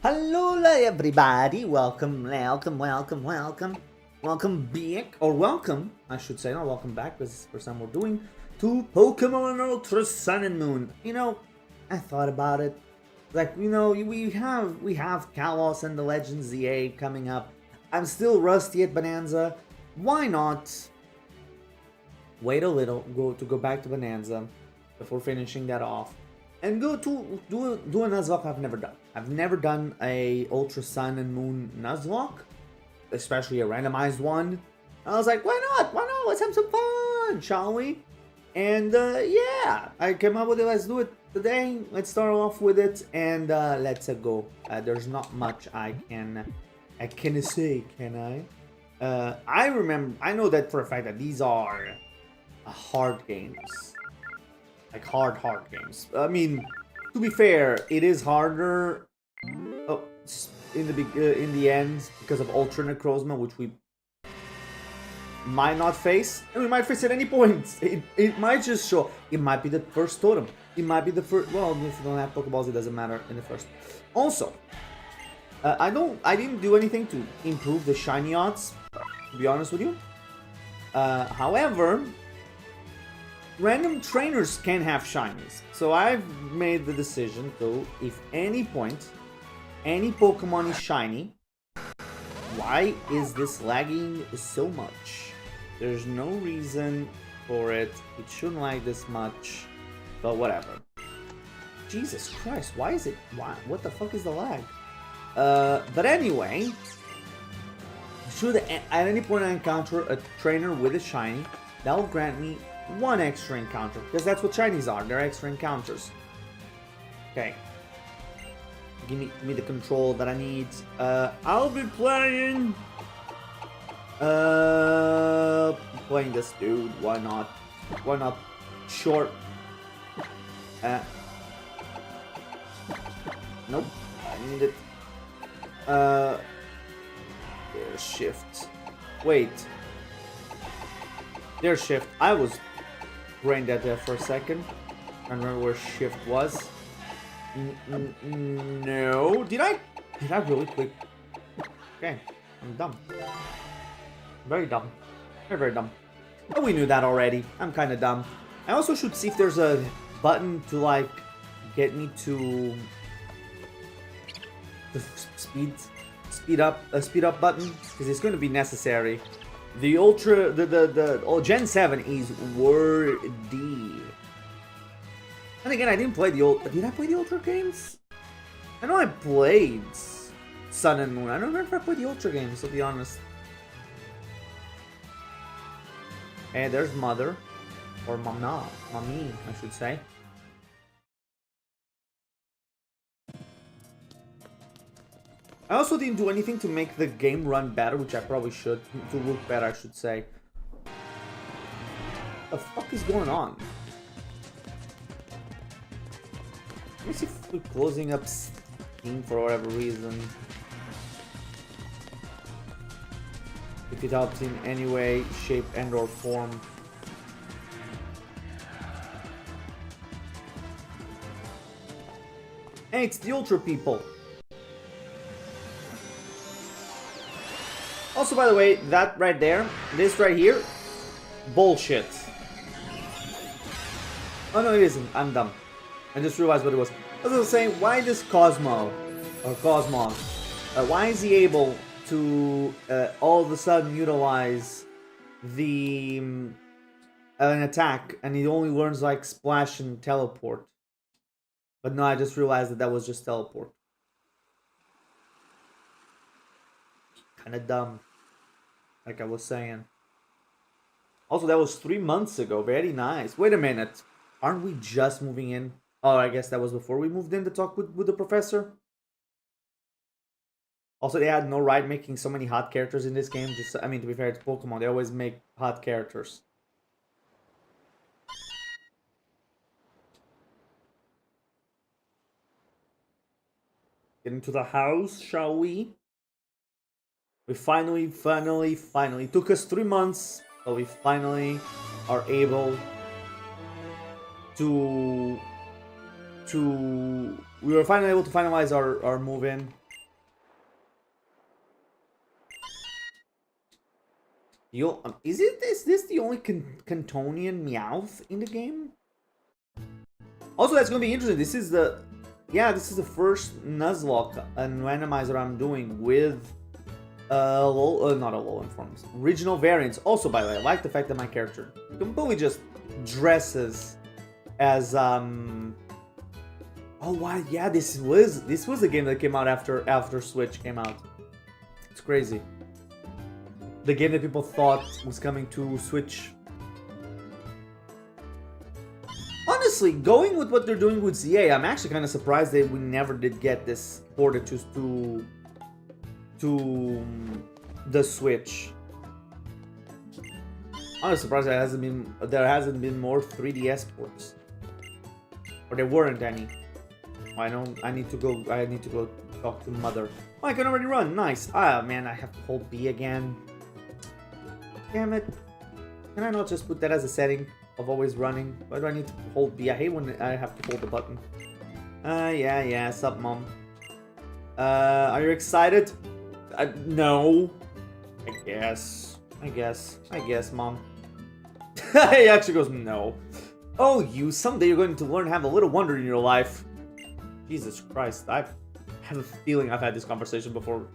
Alola everybody, welcome back, or welcome, I should say, not welcome back, because it's the first time we're doing, to Pokemon Ultra Sun and Moon. You know, I thought about it, like, you know, we have Kalos and the Legends ZA coming up. I'm still rusty at Bonanza. Why not wait a little, go back to Bonanza before finishing that off, and go to do a Nuzlocke I've never done. I've never done a Ultra Sun and Moon Nuzlocke, especially a randomized one. I was like, why not? Why not? Let's have some fun, shall we? And yeah, I came up with it. Let's do it today. Let's start off with it, and let's go. There's not much I can say, can I? I know that for a fact that these are hard games. Like hard games. I mean, to be fair, it is harder in the end because of Ultra Necrozma, which we might not face, and we might face at any point. It might just show. It might be the first totem. It might be the first. Well, if you don't have Pokeballs, it doesn't matter in the first. Also, I didn't do anything to improve the shiny odds, to be honest with you. However, random trainers can have shinies, so I've made the decision to, if any point, any Pokemon is shiny, why is this lagging so much? There's no reason for it. It shouldn't lag this much, but whatever. Jesus Christ, why is it? Why? What the fuck is the lag? But anyway, should at any point I encounter a trainer with a shiny, that will grant me one extra encounter, because that's what shinies are. They're extra encounters. Okay. Give me the control that I need. I'll be playing this dude. Why not? Why not? Short. Nope. I need it. There's shift. Wait. There's shift. I was brain dead there for a second. I don't remember where shift was. No. Did I really click? Okay. I'm dumb. Very dumb. Very dumb. But we knew that already. I'm kind of dumb. I also should see if there's a button to, like, get me to the speed up button, because it's going to be necessary. The Gen 7 is wordy. And again, I didn't play the old. Did I play the Ultra games? I know I played Sun and Moon. I don't remember if I played the Ultra games, to be honest. Hey, there's Mother. Or Mommy, I should say. I also didn't do anything to make the game run better, which I probably should. To look better, I should say. What the fuck is going on? Let me see if we're closing up Steam for whatever reason. If it helps in any way, shape, and or form. Hey, it's the Ultra people. Also, by the way, that right there, this right here, bullshit. Oh no, it isn't. I'm dumb. I just realized what it was. I was saying, why does Cosmog, why is he able to all of a sudden utilize the an attack, and he only learns like Splash and Teleport? But no, I just realized that was just Teleport. Kind of dumb, like I was saying. Also, that was 3 months ago. Very nice. Wait a minute. Aren't we just moving in? Oh, I guess that was before we moved in to talk with the professor. Also, they had no right making so many hot characters in this game. Just, I mean, to be fair, it's Pokemon. They always make hot characters. Get into the house, shall we? We finally, it took us 3 months, but we finally are able to we were finally able to finalize our move-in. Is this the only Cantonian Meowth in the game? Also, that's gonna be interesting. This is the first Nuzlocke and randomizer I'm doing with not Alolan forms, regional variants. Also, by the way, I like the fact that my character completely just dresses as Oh wow, yeah, this was a game that came out after Switch came out. It's crazy. The game that people thought was coming to Switch. Honestly, going with what they're doing with ZA, I'm actually kind of surprised that we never did get this ported to the Switch. I'm surprised there hasn't been more 3DS ports, or there weren't any. I need to go talk to Mother. Oh, I can already run. Nice. Ah, man, I have to hold B again. Damn it. Can I not just put that as a setting of always running? Why do I need to hold B? I hate when I have to hold the button. Yeah. Sup, Mom? Are you excited? No. I guess, Mom. He actually goes, no. Oh, someday you're going to learn to have a little wonder in your life. Jesus Christ, I have a feeling I've had this conversation before.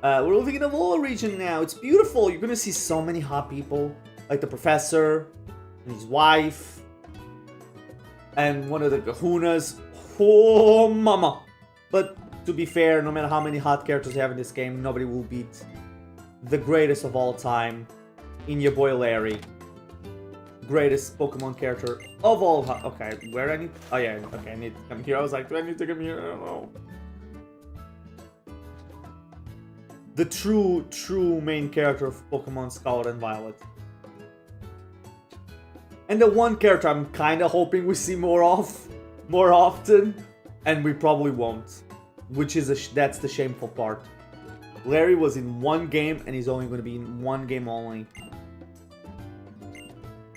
We're living in the Alola region now. It's beautiful. You're gonna see so many hot people, like the professor and his wife, and one of the kahunas. Oh, mama! But to be fair, no matter how many hot characters you have in this game, nobody will beat the greatest of all time, in your boy Larry. Greatest Pokemon character of all. Okay, where I need? Oh yeah, okay, I need to come here. I was like, do I need to come here? I don't know. The true main character of Pokemon Scarlet and Violet. And the one character I'm kind of hoping we see more often, and we probably won't. Which is that's the shameful part. Larry was in one game, and he's only going to be in one game only.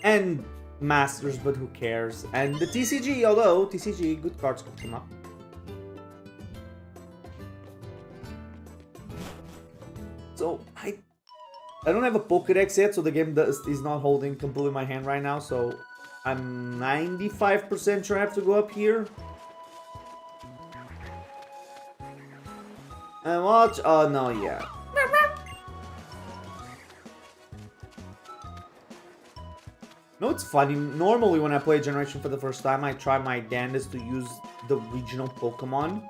And Masters, but who cares? And the TCG, although TCG, good cards could come up. So I don't have a Pokédex yet, so the game is not holding completely my hand right now. So I'm 95% sure I have to go up here. And watch. Oh no, yeah. No, it's funny. Normally, when I play Generation for the first time, I try my damnedest to use the regional Pokemon,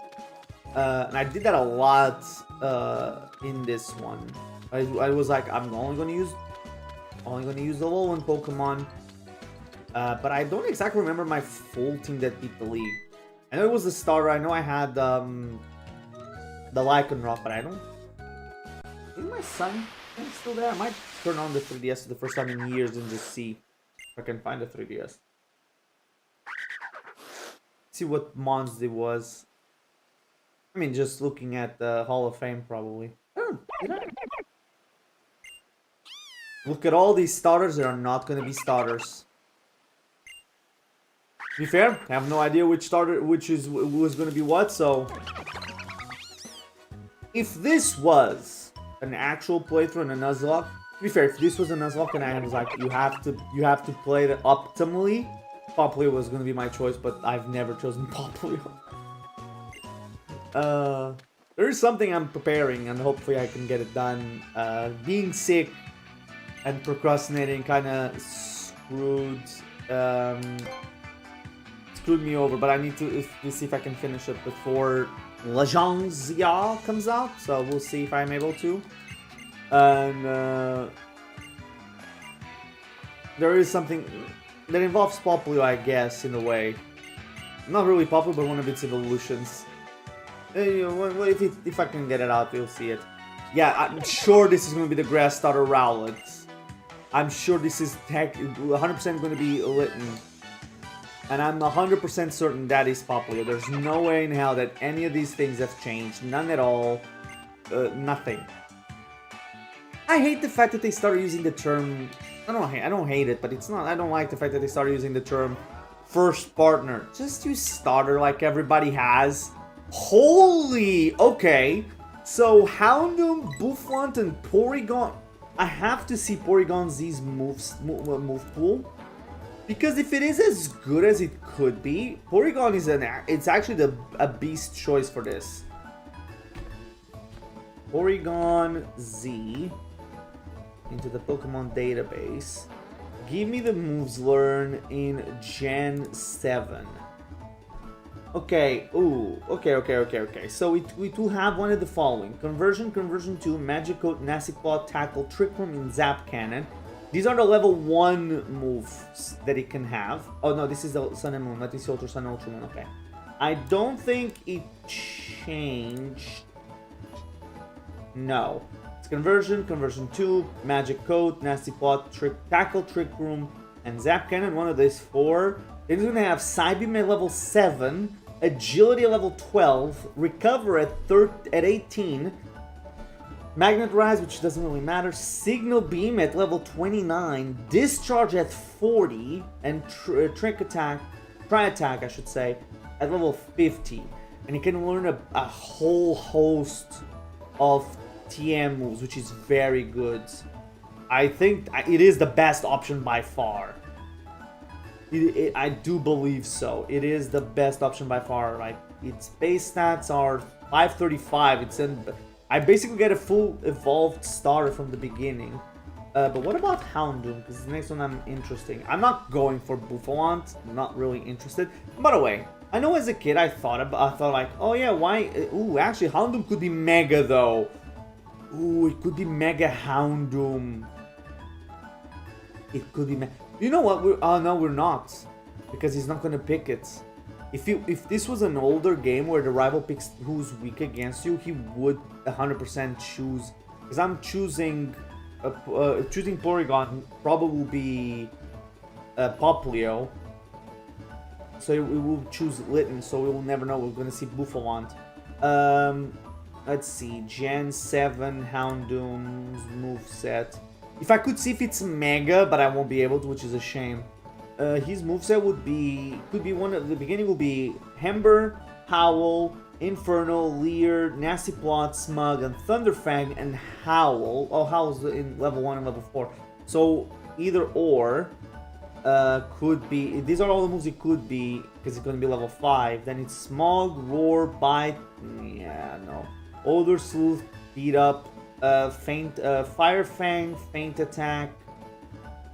and I did that a lot in this one. I was like, I'm only gonna use the Alolan Pokemon, but I don't exactly remember my full team that beat the league. I know it was the starter. I know I had the Lycanroc, but I don't. Is my son still there? I might turn on the 3DS for the first time in years and just see. I can find a 3DS. See what Mons it was. I mean, just looking at the Hall of Fame, probably. Oh, did I? Look at all these starters that are not going to be starters. To be fair, I have no idea which starter, was going to be what. So, if this was an actual playthrough in a Nuzlocke. To be fair, if this was a Nuzlocke and I was like, you have to play it optimally, Popplio was gonna be my choice, but I've never chosen Popplio. There is something I'm preparing, and hopefully I can get it done. Being sick and procrastinating kind of screwed me over, but I need to see if I can finish it before Legends comes out. So we'll see if I'm able to. And there is something that involves Popplio, I guess, in a way. Not really Popplio, but one of its evolutions. If I can get it out, you'll see it. Yeah, I'm sure this is going to be the Grass Starter Rowlet. I'm sure this is 100% going to be Litten. And I'm 100% certain that is Popplio. There's no way in hell that any of these things have changed. None at all. Nothing. I hate the fact that they started using the term. I don't hate it, but it's not. I don't like the fact that they started using the term first partner. Just use starter like everybody has. Holy. Okay. So Houndoom, Bufflant, and Porygon. I have to see Porygon Z's move pool. Because if it is as good as it could be, Porygon is it's actually a beast choice for this. Porygon Z into the Pokemon database. Give me the moves learned in Gen 7. Okay, ooh, okay. So we do have one of the following. Conversion 2, Magic Coat, Nasty Claw, Tackle, Trick Room, and Zap Cannon. These are the level 1 moves that it can have. Oh no, this is the Sun and Moon. Let me see Ultra Sun, Ultra Moon, okay. I don't think it changed. No. It's Conversion 2, Magic Coat, Nasty Claw, Tackle, Trick Room, and Zap Cannon. One of these 4. Then it's going to have Psybeam at level 7, Agility at level 12, Recover at 18, Magnet Rise, which doesn't really matter, Signal Beam at level 29, Discharge at 40, and Tri Attack, I should say, at level 50. And you can learn a whole host of TM moves, which is very good. I think it is the best option by far. I do believe so. It is the best option by far. Like, its base stats are 535. I basically get a full evolved starter from the beginning. But what about Houndoom? Because the next one I'm interested. I'm not going for Buffalant. I'm not really interested. By the way, I know as a kid I thought like, oh yeah, why? Ooh, actually Houndoom could be Mega though. Ooh, it could be Mega Houndoom. It could be Mega. You know what? Oh no, we're not, because he's not gonna pick it. If this was an older game where the rival picks who's weak against you, he would 100% choose. Because I'm choosing Porygon, probably will be Poplio. So we will choose Litten, so we will never know. We're gonna see Buffalant. Let's see, Gen 7 Houndoom's moveset. If I could see if it's Mega, but I won't be able to, which is a shame. His moveset could be one at the beginning will be Hember, Howl, Infernal, Leer, Nasty Plot, Smug, and Thunderfang, and Howl. Oh, Howl's in level 1 and level 4. So either or could be. These are all the moves it could be, because it's going to be level 5. Then it's Smog, Roar, Bite. Yeah, no. Odor, Sleuth, Beat Up. Fire Fang, Feint Attack.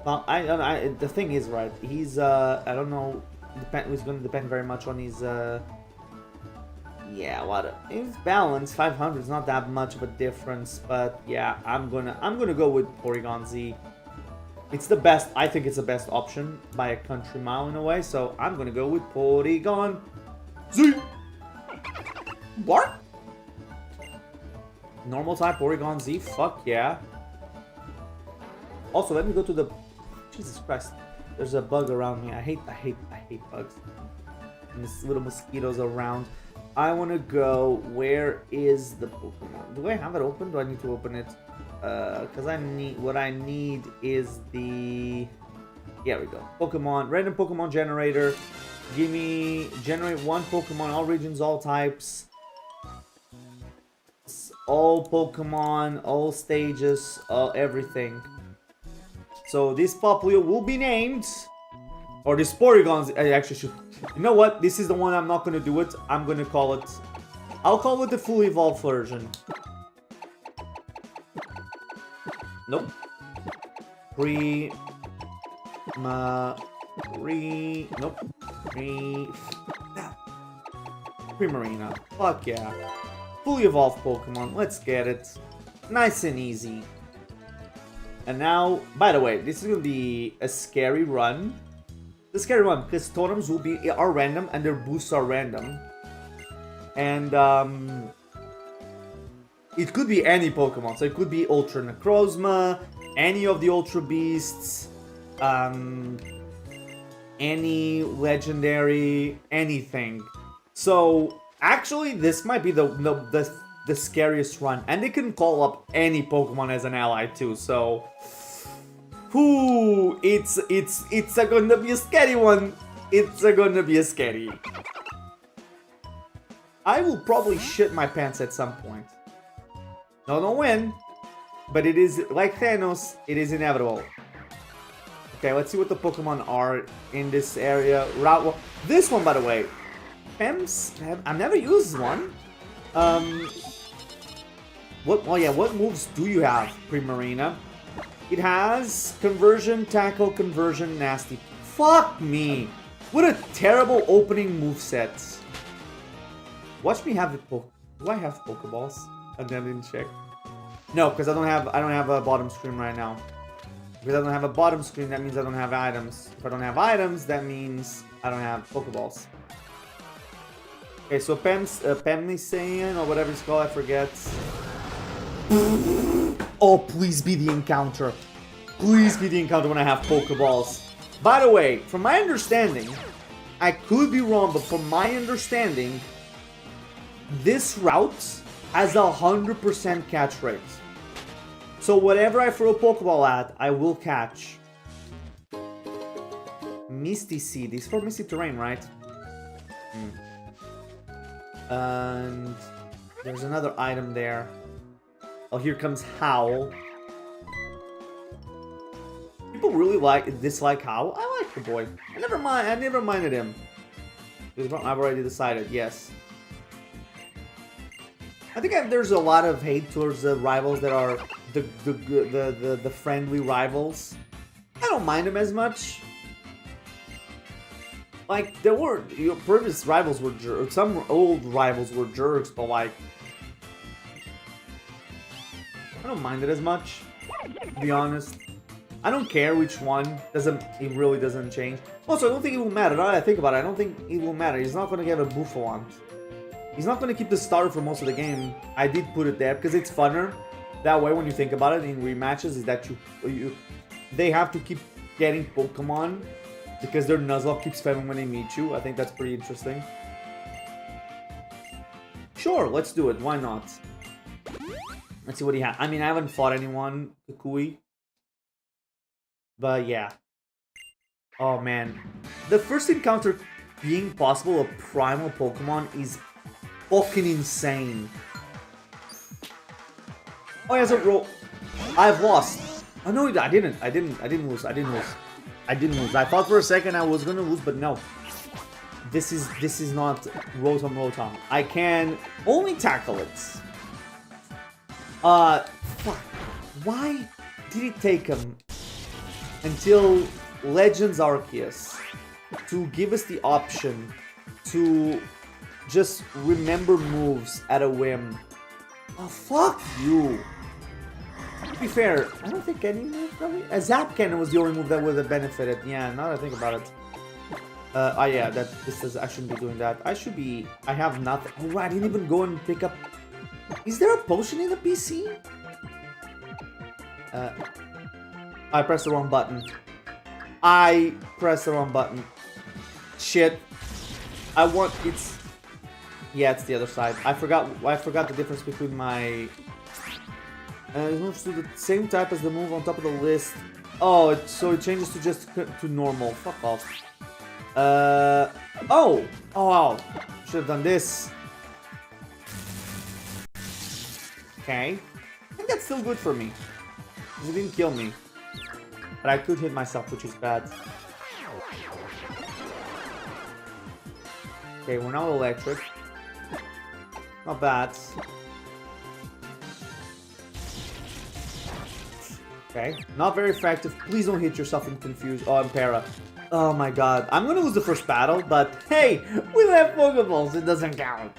Well, the thing is, right, he's I don't know, it's going to depend very much on his his balance. 500 is not that much of a difference, but yeah, I'm gonna go with Porygon Z. It's the best. I think it's the best option by a country mile in a way, so I'm gonna go with Porygon Z. What? Normal type Porygon Z, fuck yeah. Also, let me go to the... Jesus Christ. There's a bug around me. I hate bugs. And there's little mosquitoes around. I want to go... Where is the Pokemon? Do I have it open? Do I need to open it? Because what I need is the... Here we go. Pokemon. Random Pokemon generator. Give me... Generate one Pokemon. All regions, all types. All Pokemon, all stages, everything. So this Poplio will be named, or this Porygon, I actually should. You know what? This is the one I'm not gonna do it. I'm gonna call it. I'll call it the fully evolved version. Nope. Nope. Primarina. Fuck yeah. Fully evolved Pokemon, let's get it. Nice and easy. And now, by the way, this is gonna be a scary run. The scary run, because totems are random and their boosts are random. And it could be any Pokemon. So it could be Ultra Necrozma, any of the Ultra Beasts, any legendary, anything. So actually, this might be the scariest run, and they can call up any Pokemon as an ally too. So, it's gonna be a scary one. It's gonna be a scary. I will probably shit my pants at some point. Don't know when, But it is, like Thanos, it is inevitable. Okay, let's see what the Pokemon are in this area. This one, by the way. I've never used one. What moves do you have, Primarina? It has Conversion, Tackle, Conversion, Nasty. Fuck me! What a terrible opening moveset. Watch me have the Do I have Pokeballs? I didn't check. No, because I don't have a bottom screen right now. Because I don't have a bottom screen, that means I don't have items. If I don't have items, that means I don't have Pokeballs. Okay, so Pemnisaian, or whatever it's called, I forget. Oh, please be the encounter. Please be the encounter when I have Pokeballs. By the way, from my understanding, I could be wrong, but from my understanding, this route has 100% catch rate. So whatever I throw a Pokeball at, I will catch. Misty Seed. It's for Misty Terrain, right? And there's another item there. Oh, here comes Howl. People really dislike Howl. I like the boy. I never minded him. I've already decided, yes. I think there's a lot of hate towards the rivals that are the friendly rivals. I don't mind them as much. Like, your previous rivals were jerks. Some old rivals were jerks, but like, I don't mind it as much, to be honest. I don't care which one. It really doesn't change. Also, I don't think it will matter. Now that I think about it, I don't think it will matter. He's not going to get a Buffalant. He's not going to keep the starter for most of the game. I did put it there because it's funner. That way, when you think about it in rematches, is that they have to keep getting Pokemon because their Nuzlocke keeps failing when they meet you. I think that's pretty interesting. Sure, let's do it. Why not? Let's see what he has. I mean, I haven't fought anyone, Kukui. But yeah. Oh man. The first encounter being possible of primal Pokemon is fucking insane. Oh, he has a roll. I've lost. Oh no, I didn't lose. I didn't lose. I thought for a second I was gonna lose, but no. This is not Rotom. I can only tackle it. Fuck. Why did it take him until Legends Arceus to give us the option to just remember moves at a whim? Oh, fuck you. To be fair, I don't think any move probably. Zap Cannon was the only move that would have benefited. Yeah, now that I think about it. Oh yeah, I shouldn't be doing that. I have nothing. Oh, right, I didn't even go and pick up. Is there a potion in the PC? I pressed the wrong button. Shit. Yeah, it's the other side. I forgot the difference between my... it moves to the same type as the move on top of the list. Oh, so it changes to normal. Fuck off. Oh wow. Should have done this. Okay. I think that's still good for me. Because it didn't kill me. But I could hit myself, which is bad. Okay, we're now electric. Not bad. Okay, not very effective. Please don't hit yourself in Confuse. Oh, I'm Para. Oh my god. I'm gonna lose the first battle, but hey, we have Pokeballs. It doesn't count.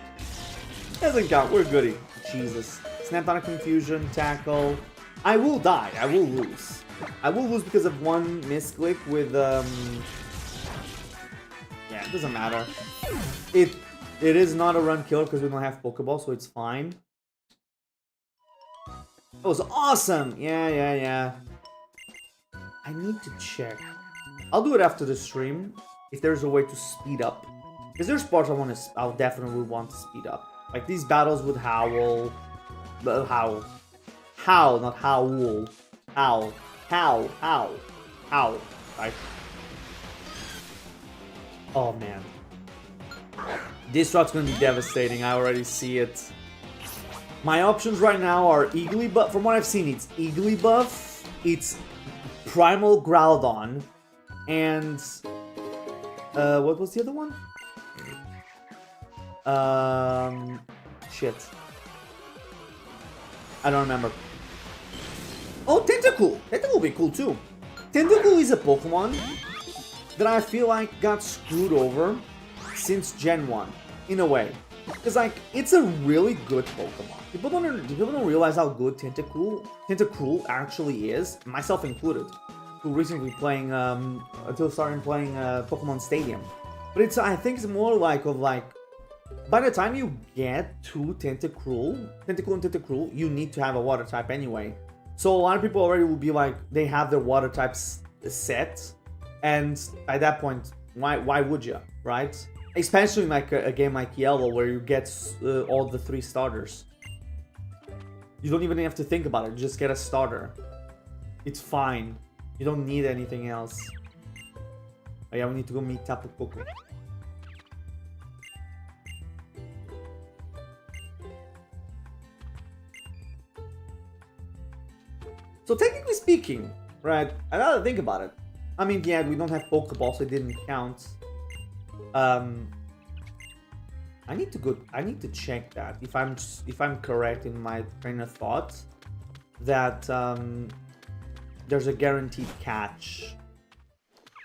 Doesn't count. We're goody. Jesus. Snap on a Confusion, Tackle. I will die. I will lose. I will lose because of one misclick with, yeah, it doesn't matter. It is not a run killer because we don't have Pokeball, so it's fine. That was awesome! Yeah. I need to check. I'll do it after the stream, if there's a way to speed up. Because there's parts I'll definitely want to speed up. Like these battles with Howl. Howl, not Howl. Howl. Right? Oh man. This rock's gonna be devastating, I already see it. My options right now are Igglybuff. From what I've seen, it's Igglybuff, it's Primal Groudon, and what was the other one? Shit. I don't remember. Oh, Tentacool! Tentacool would be cool too. Tentacool is a Pokemon that I feel like got screwed over since Gen 1, in a way. Because, like, it's a really good Pokemon. People don't realize how good Tentacool actually is, myself included, who recently playing, until starting playing Pokemon Stadium. But it's, I think it's more like, by the time you get to Tentacool and Tentacruel, you need to have a water type anyway. So a lot of people already will be like, they have their water types set, and at that point, why would you, right? Especially in like a game like Yellow, where you get all the 3 starters. You don't even have to think about it, just get a starter. It's fine. You don't need anything else. Oh yeah, we need to go meet Tapu Koko. So technically speaking, right, I gotta think about it. I mean, yeah, we don't have Pokeballs, so it didn't count. I need to check that if I'm correct in my train of thought that there's a guaranteed catch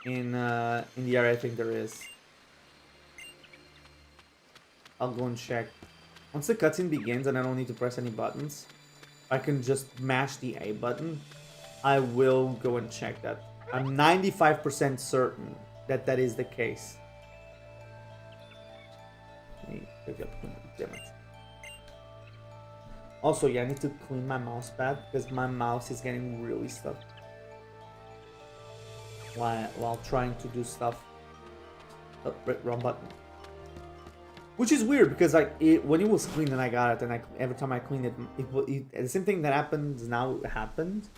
in the area. I think there is. I'll go and check. Once the cutscene begins and I don't need to press any buttons, I can just mash the A button. I will go and check that. I'm 95% certain that that is the case. Damn it. Also, yeah, I need to clean my mouse pad because my mouse is getting really stuck while trying to do stuff. Oh, wrong button. Which is weird because like when it was clean and I got it, and every time I cleaned it, the same thing that happens now happened.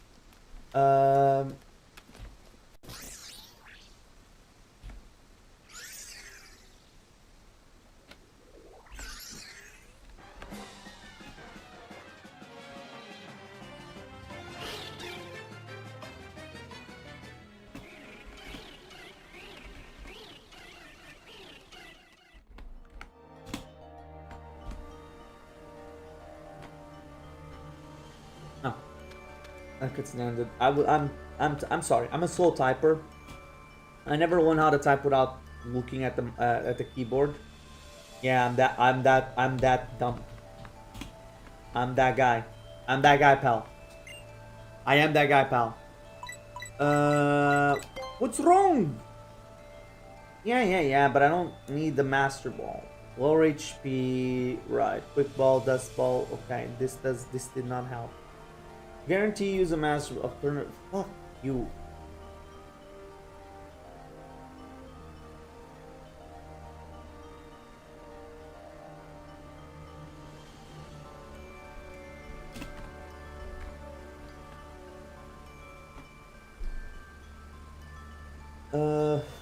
It's landed. I'm sorry. I'm a slow typer. I never learned how to type without looking at the keyboard. Yeah, I'm that dumb. I'm that guy. I'm that guy, pal. I am that guy, pal. What's wrong? Yeah, but I don't need the Master Ball. Lower HP, right? Quick Ball, Dust Ball. Okay, this did not help. Guarantee use a master of turn. Fuck you.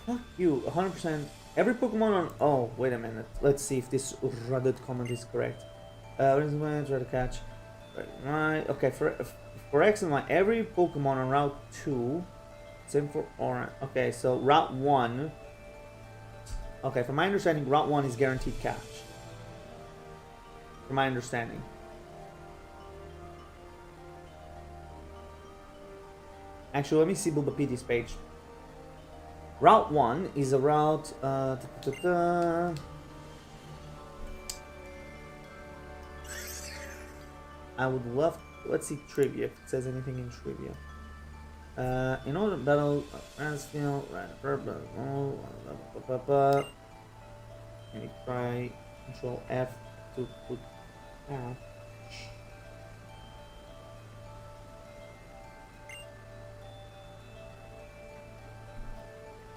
Fuck you. 100%. Every Pokemon on. Oh, wait a minute. Let's see if this Reddit comment is correct. Try to catch. Right. Okay. For X and Y, every Pokemon on Route 2, same for Orange. Okay, so Route 1. Okay, from my understanding, Route 1 is guaranteed catch. From my understanding. Actually, let me see Bulbapedi's page. Route 1 is a route. I would love. Let's see trivia, if it says anything in trivia. In order to battle Mansfield, right, and you try Control F to put catch.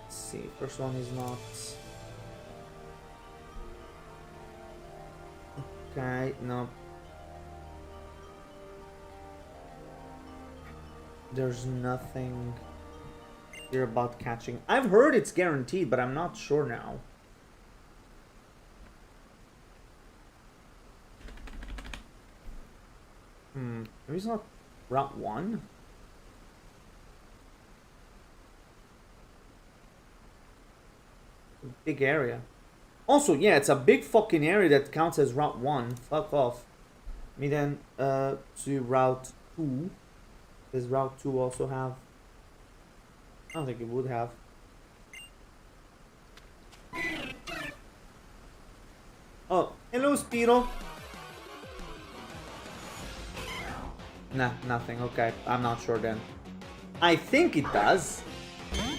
Let's see, first one is not. Okay, no. There's nothing here about catching. I've heard it's guaranteed, but I'm not sure now. Maybe it's not Route 1? Big area. Also, yeah, it's a big fucking area that counts as Route 1. Fuck off. Me then, to Route 2. Does Route 2 also have? I don't think it would have. Oh, hello, Speedo. Nah, nothing. Okay, I'm not sure then. I think it does.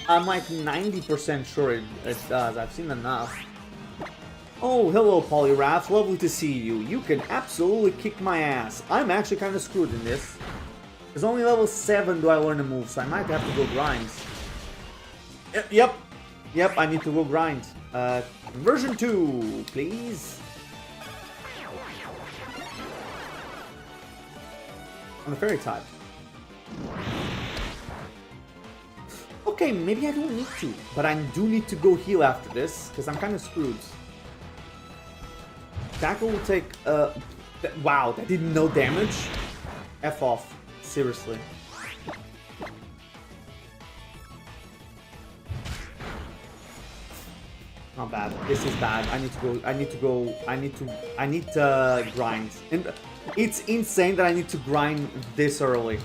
I'm like 90% sure it does. I've seen enough. Oh, hello, Polyrath. Lovely to see you. You can absolutely kick my ass. I'm actually kind of screwed in this. There's only level 7 do I learn a move, so I might have to go grind. Yep, I need to go grind. Version 2, please. On the fairy type. Okay, maybe I don't need to, but I do need to go heal after this, because I'm kind of screwed. Tackle will take, wow, that did no damage? F off, seriously. Not bad, this is bad, I need to grind. And it's insane that I need to grind this early.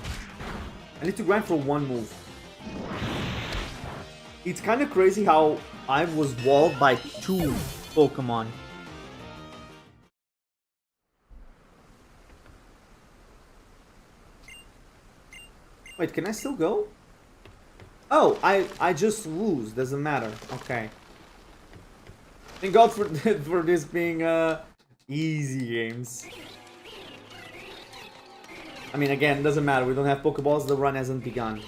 I need to grind for one move. It's kind of crazy how I was walled by 2 Pokemon. Wait, can I still go? Oh, I just lose. Doesn't matter. Okay. Thank God for for this being easy games. I mean, again, doesn't matter. We don't have Pokeballs. The run hasn't begun.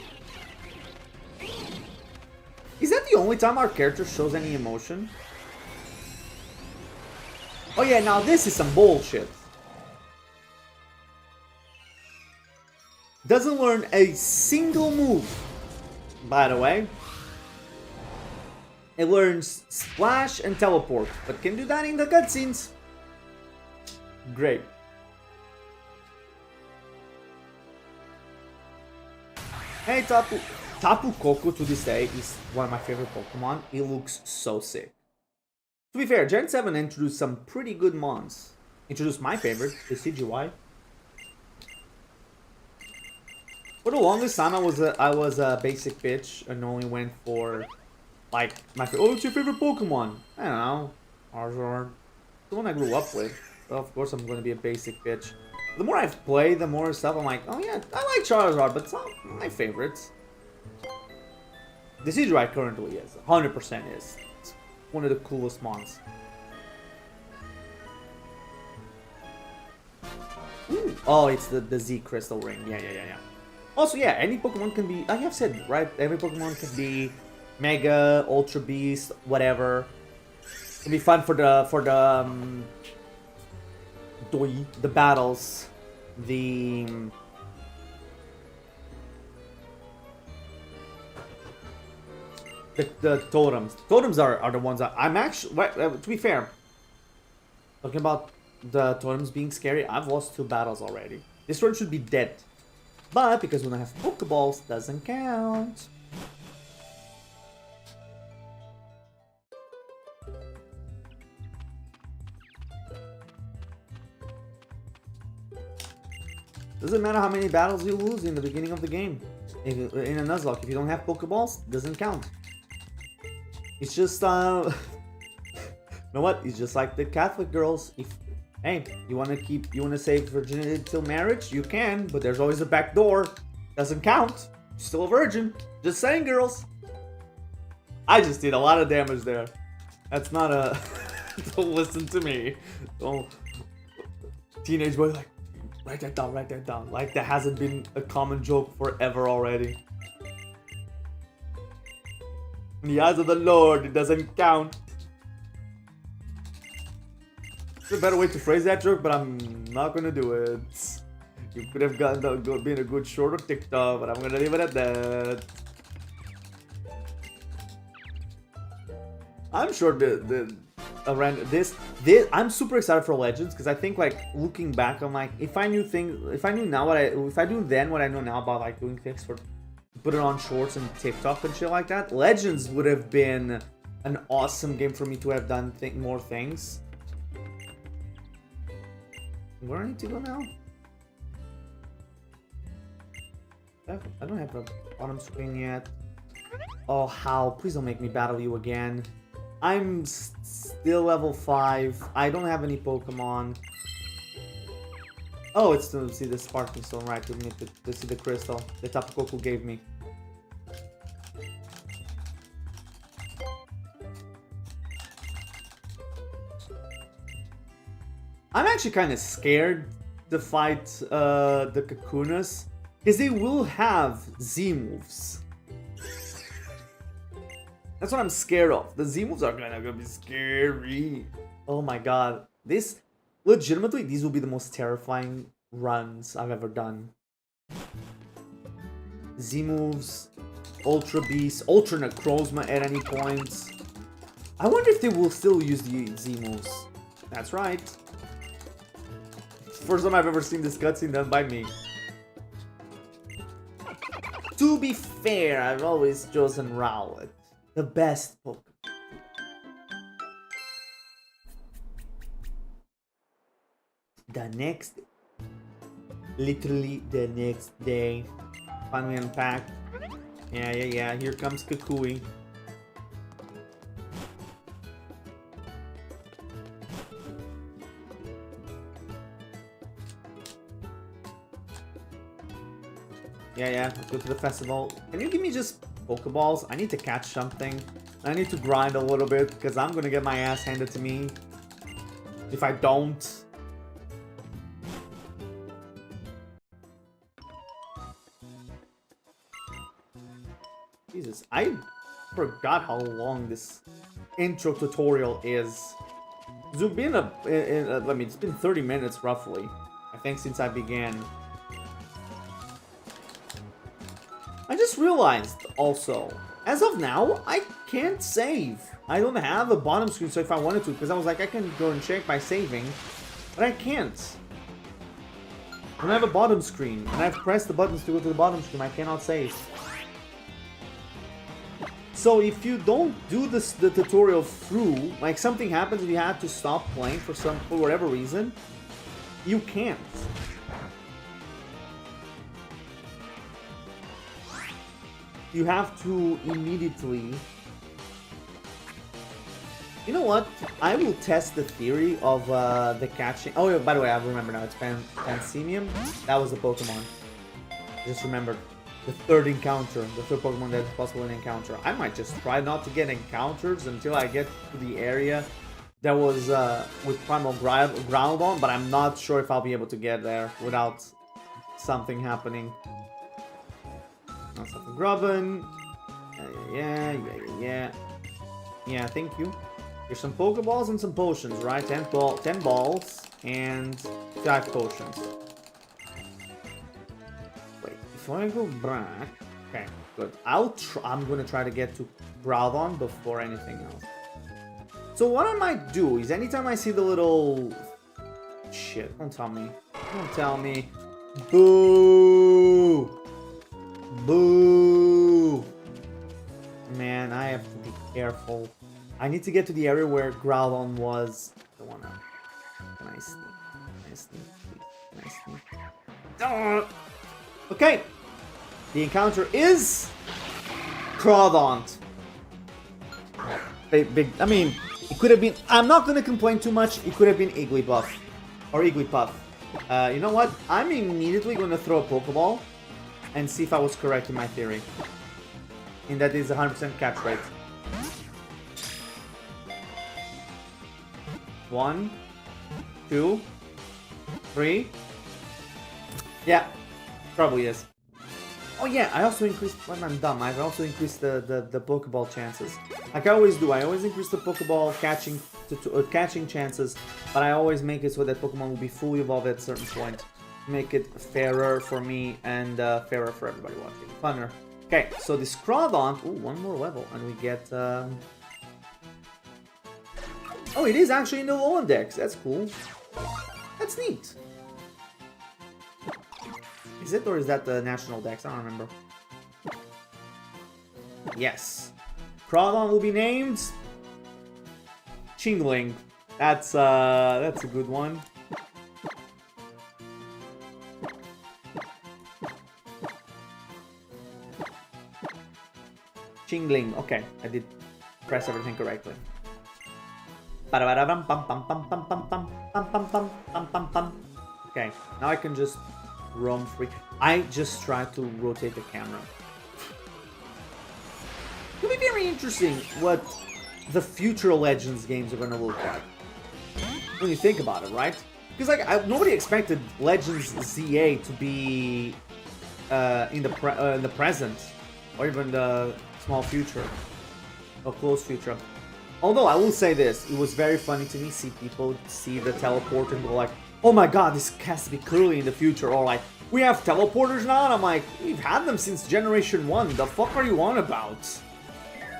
Is that the only time our character shows any emotion? Oh yeah, now this is some bullshit. Doesn't learn a single move, by the way. It learns Splash and Teleport, but can do that in the cutscenes. Great. Hey, Tapu Koko to this day is one of my favorite Pokemon. It looks so sick. To be fair, Gen 7 introduced some pretty good mons. Introduced my favorite, the CGY. For the longest time, I was a basic bitch and only went for like my oh, what's your favorite Pokemon? I don't know, Charizard, the one I grew up with. Well, of course, I'm going to be a basic bitch. The more I've played, the more stuff I'm like, oh yeah, I like Charizard, but it's not my favorites. The CGI currently is 100% is. It's one of the coolest mons. Ooh. Oh, it's the Z Crystal Ring. Yeah. Also, yeah, any Pokemon can be, like I've said, right? Every Pokemon can be Mega, Ultra Beast, whatever. It'll be fun for the battles, the totems. Totems are the ones that I'm actually, to be fair, talking about the totems being scary, I've lost 2 battles already. This one should be dead. But because we don't have Pokeballs, doesn't count. Doesn't matter how many battles you lose in the beginning of the game. In a Nuzlocke, if you don't have Pokeballs, doesn't count. It's just, you know what? It's just like the Catholic girls. If hey, you wanna save virginity till marriage? You can, but there's always a back door. Doesn't count. You're still a virgin. Just saying, girls. I just did a lot of damage there. That's not a. Don't listen to me. Don't. Teenage boy, like, write that down. Write that down. Like that hasn't been a common joke forever already. In the eyes of the Lord, it doesn't count. There's a better way to phrase that joke, but I'm not gonna do it. You could have been a good short on TikTok, but I'm gonna leave it at that. I'm sure this I'm super excited for Legends because I think like looking back on like if I knew now if I do then what I know now about like doing things for put it on shorts and TikTok and shit like that, Legends would have been an awesome game for me to have done more things. Where do I need to go now? I don't have a bottom screen yet. Oh, how? Please don't make me battle you again. I'm still level 5. I don't have any Pokemon. Oh, it's to see the Sparking Stone, right? To see the crystal that Tapu Koko gave me. I'm actually kind of scared to fight the Kakunas because they will have Z moves. That's what I'm scared of. The Z moves are gonna be scary. Oh my god. Legitimately, these will be the most terrifying runs I've ever done. Z moves, Ultra Beast, Ultra Necrozma at any point. I wonder if they will still use the Z moves. That's right. First time I've ever seen this cutscene done by me. To be fair, I've always chosen Rowlet. The best Pokemon. Literally the next day. Finally unpacked. Yeah. Here comes Kukui. Yeah. Let's go to the festival. Can you give me just Pokeballs? I need to catch something. I need to grind a little bit because I'm gonna get my ass handed to me if I don't. Jesus, I forgot how long this intro tutorial is. It's been it's been 30 minutes roughly, I think, since I began. I just realized also, as of now, I can't save. I don't have a bottom screen, so if I wanted to, because I was like, I can go and check by saving, but I can't. I don't have a bottom screen, and I've pressed the buttons to go to the bottom screen. I cannot save. So if you don't do the tutorial through, like something happens and you have to stop playing for whatever reason, you can't. You have to immediately... You know what? I will test the theory of the catching... Oh, yeah, by the way, I remember now. It's Pansemium. That was the Pokemon. Just remembered. The third encounter. The third Pokemon that's possible in encounter. I might just try not to get encounters until I get to the area that was with Primal Groudon, but I'm not sure if I'll be able to get there without something happening. Something grubbing. Yeah, thank you. Here's some Pokeballs and some potions, right? 10 balls and 5 potions. Wait, before I go back... Okay, good. I'm gonna try to get to Groudon before anything else. So what I might do is anytime I see the little... Shit, don't tell me. Don't tell me. Boo! Boo! Man, I have to be careful. I need to get to the area where Groudon was. I don't wanna... Can I sneak? Can I sneak, please? Can I sneak? Okay! The encounter is... Crawdont. Big... I mean, it could have been... I'm not gonna complain too much. It could have been Igglybuff. Or Igglypuff. You know what? I'm immediately gonna throw a Pokeball and see if I was correct in my theory. And that is 100% catch rate. 1, 2, 3. Yeah, probably is. Oh yeah, I also increased, when I'm dumb, I've also increased the Pokeball chances. Like I always do, I always increase the Pokeball catching chances, but I always make it so that Pokemon will be fully evolved at a certain point. Make it fairer for me and fairer for everybody watching. Funner. Okay, so this Crawdont, ooh, one more level, and we get... Oh, it is actually in the Alola Dex. That's cool. That's neat. Is it, or is that the National Dex? I don't remember. Yes. Crawlon will be named Chingling. That's a good one. Chingling. Okay, I did press everything correctly. Okay, now I can just roam free. I just tried to rotate the camera. It'll be very interesting what the future Legends games are going to look like. When you think about it, right? Because like nobody expected Legends ZA to be in the present, or even the small future, or close future. Although I will say this, it was very funny to me see people see the teleporter and go like, "Oh my god, this has to be clearly in the future," or like, "We have teleporters now," and I'm like, "We've had them since Generation 1. The fuck are you on about?"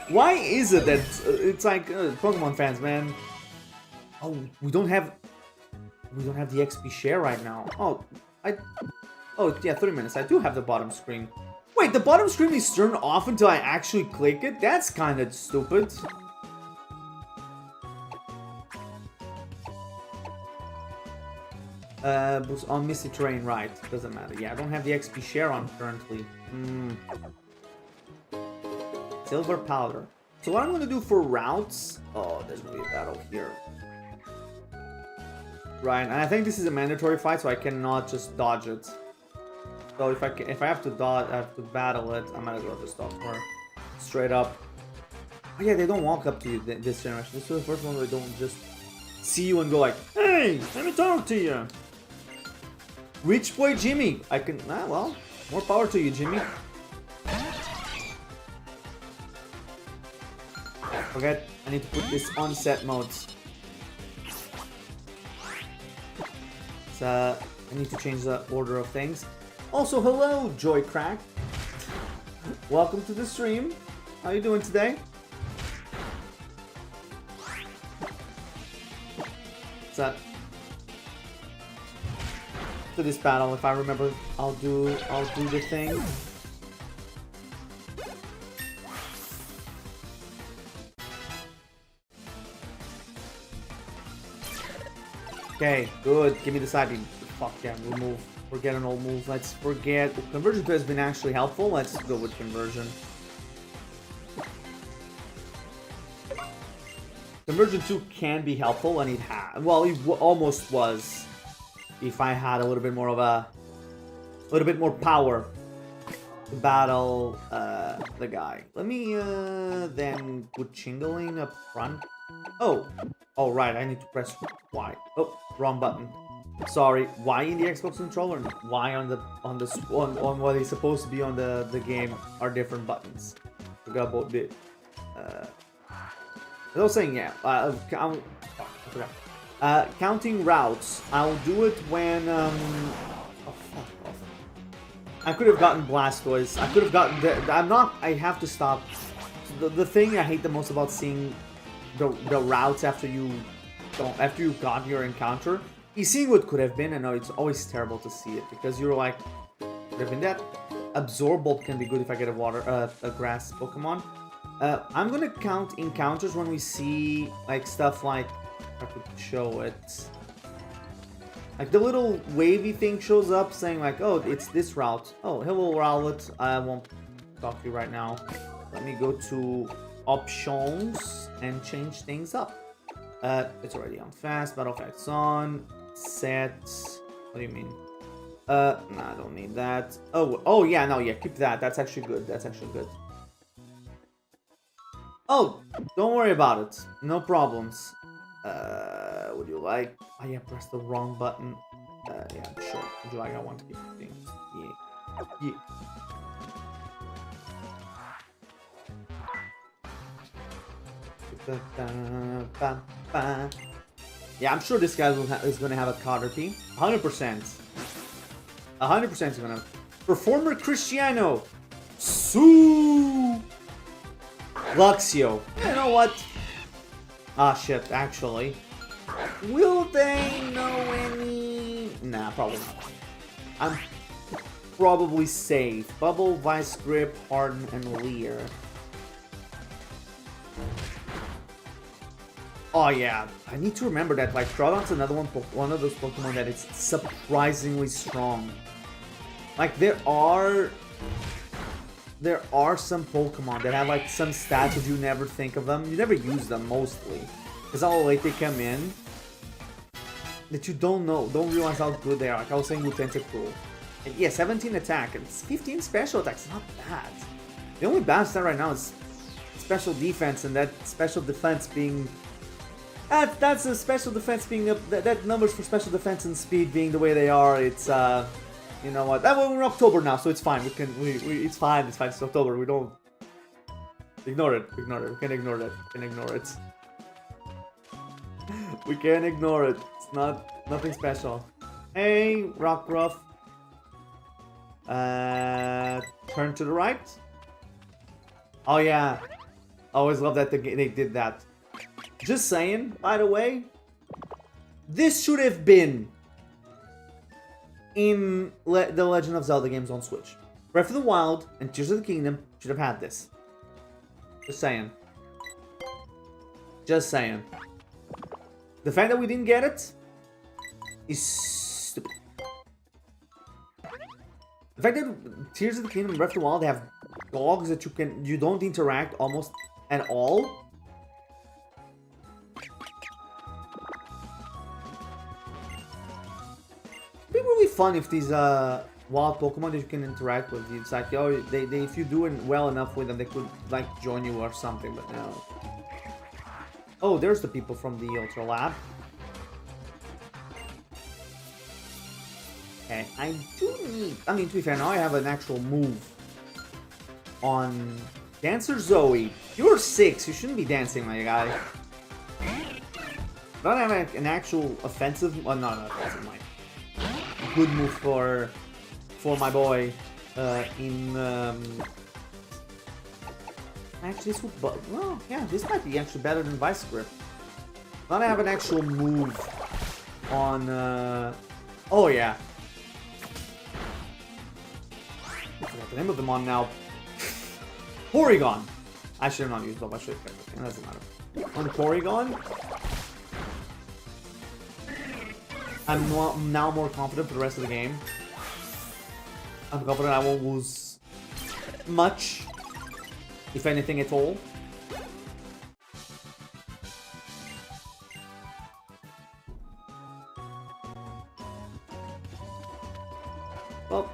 Why is it that it's like Pokemon fans, man? Oh, we don't have the XP share right now. Oh yeah, 30 minutes. I do have the bottom screen. Wait, the bottom screen is turned off until I actually click it? That's kind of stupid. On Misty Terrain, right? Doesn't matter. Yeah, I don't have the XP share on currently. Silver powder. So what I'm gonna do for routes? Oh, there's gonna be a battle here. Right, and I think this is a mandatory fight, so I cannot just dodge it. So if I have to dodge, I have to battle it. I might as well just stop her straight up. Oh yeah, they don't walk up to you this generation. This is the first one where they don't just see you and go like, "Hey, let me talk to you." Rich boy Jimmy. I can. Well, more power to you, Jimmy. Forget. I need to put this on set mode. I need to change the order of things. Also, hello, Joycrack. Welcome to the stream. How you doing today? So, to this battle, if I remember, I'll do the thing. Okay, good. Give me the side beam. Fuck yeah, we'll move. Forget an old move. Let's forget. Conversion 2 has been actually helpful. Let's go with conversion. Conversion 2 can be helpful, and it had. Well, it almost was. If I had a little bit more power to battle the guy. Let me then put Chingling up front. Oh right, I need to press Y. Oh, wrong button. Sorry, Y in the Xbox controller and Y on what is supposed to be on the game are different buttons. Forgot about it. I was saying yeah. I forgot. Counting routes. I'll do it when oh fuck off. I could have gotten Blastoise. I could have gotten. I have to stop. The thing I hate the most about seeing the routes after you got your encounter is seeing what could have been. I know it's always terrible to see it because you're like, could have been that. Absorb can be good if I get a grass Pokemon. I'm gonna count encounters when we see like stuff like, I could show it. Like the little wavy thing shows up saying like, oh, it's this route. Oh, hello Rowlet. I won't talk to you right now. Let me go to options and change things up. It's already on fast. Battle effects on. Set. What do you mean? No, I don't need that. Oh yeah, no, yeah, keep that. That's actually good. That's actually good. Oh, don't worry about it. No problems. Would you like? Oh yeah, press the wrong button. Yeah, sure. Would you like? I want to keep things. Yeah. Yeah, I'm sure this guy is going to have a Caterpie. 100%. 100% is going to. Performer Cristiano. Luxio. You know what? Ah, shit, actually. Will they know any... Nah, probably not. I'm probably safe. Bubble, Vice Grip, Harden, and Leer. Oh yeah, I need to remember that. Like, Troutdon's another one of those Pokemon that is surprisingly strong. Like, there are some Pokemon that have like some stats that you never think of them. You never use them mostly, because how late they come in. That you don't realize how good they are. Like I was saying with Tentacool. And yeah, 17 attack and 15 special attacks. Not bad. The only bad stat right now is special defense, and that special defense being... That's a special defense being... That numbers for special defense and speed being the way they are, it's... You know what? We're in October now, so it's fine. It's fine. It's fine. It's October. We don't... Ignore it. Ignore it. We can ignore it. We can ignore it. We can ignore it. It's nothing special. Hey, Rockruff. Turn to the right. Oh yeah. I always love that they did that. Just saying, by the way. This should have been in the Legend of Zelda games on Switch. Breath of the Wild and Tears of the Kingdom should have had this. Just saying. Just saying. The fact that we didn't get it is stupid. The fact that Tears of the Kingdom and Breath of the Wild have dogs that you don't interact almost at all. It'd be really fun if these wild Pokemon that you can interact with, it's like, oh, if you do well enough with them, they could like join you or something, but no. Oh, there's the people from the Ultra Lab. Okay, I do need... I mean, to be fair, now I have an actual move on Dancer Zoe. You're 6. You shouldn't be dancing, my guy. Don't have an actual offensive... Well, not offensive, my... Good move for my boy in... Actually, this would... Well, yeah, this might be actually better than Vice Grip. Don't have an actual move on... Oh, yeah. I forgot the name of them on now. Porygon. I should have not used them. I should have kept it. It doesn't matter. On Porygon, I'm now more confident for the rest of the game. I'm confident I won't lose much, if anything at all. Well,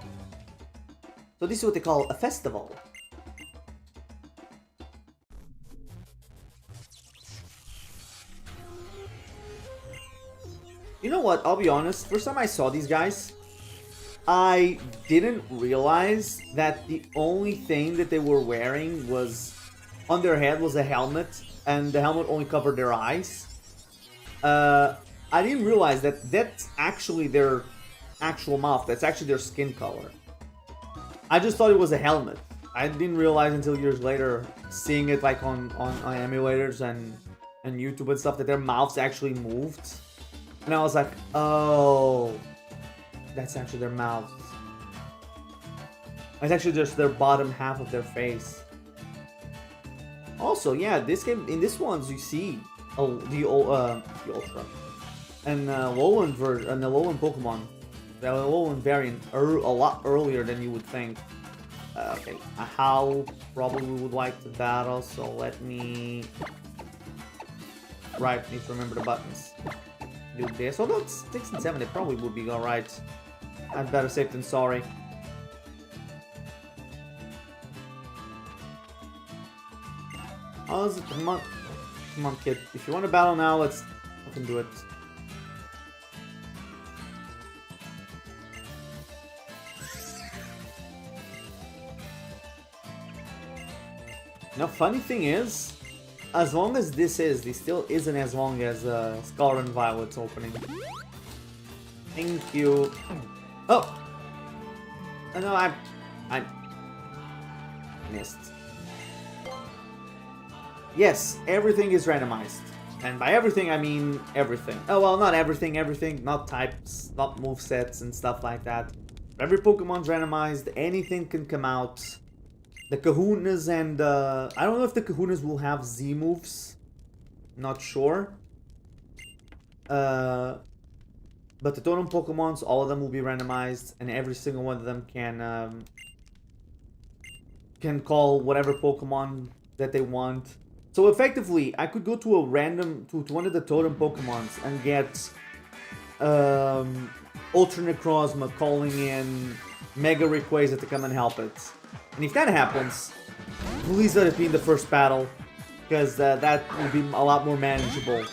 so this is what they call a festival. You know what, I'll be honest, first time I saw these guys, I didn't realize that the only thing that they were wearing was, on their head was a helmet, and the helmet only covered their eyes. I didn't realize that that's actually their actual mouth, that's actually their skin color. I just thought it was a helmet. I didn't realize until years later, seeing it like on emulators and YouTube and stuff, that their mouths actually moved. And I was like, oh, that's actually their mouths. It's actually just their bottom half of their face. Also, yeah, this game, in this ones you see the Ultra and Alolan Pokemon, the Alolan variant a lot earlier than you would think. Okay, how probably we would like to battle, so let me... Right, need to remember the buttons. Do this, although it's 6 and 7, they probably would be alright. I'm better safe than sorry. Oh, come on, kid. If you want to battle now, let's fucking do it. Now, funny thing is, as long as this still isn't as long as Scarlet and Violet's opening. Thank you. Oh! No, I missed. Yes, everything is randomized. And by everything, I mean everything. Oh, well, not everything, not types, not movesets and stuff like that. Every Pokemon's randomized, anything can come out. The Kahunas and, I don't know if the Kahunas will have Z moves. Not sure. But the Totem Pokemons, all of them will be randomized, and every single one of them can call whatever Pokemon that they want. So effectively, I could go to a random, to one of the Totem Pokemons and get Ultra Necrozma calling in Mega Rayquaza to come and help it. And if that happens, please let it be in the first battle, because that will be a lot more manageable.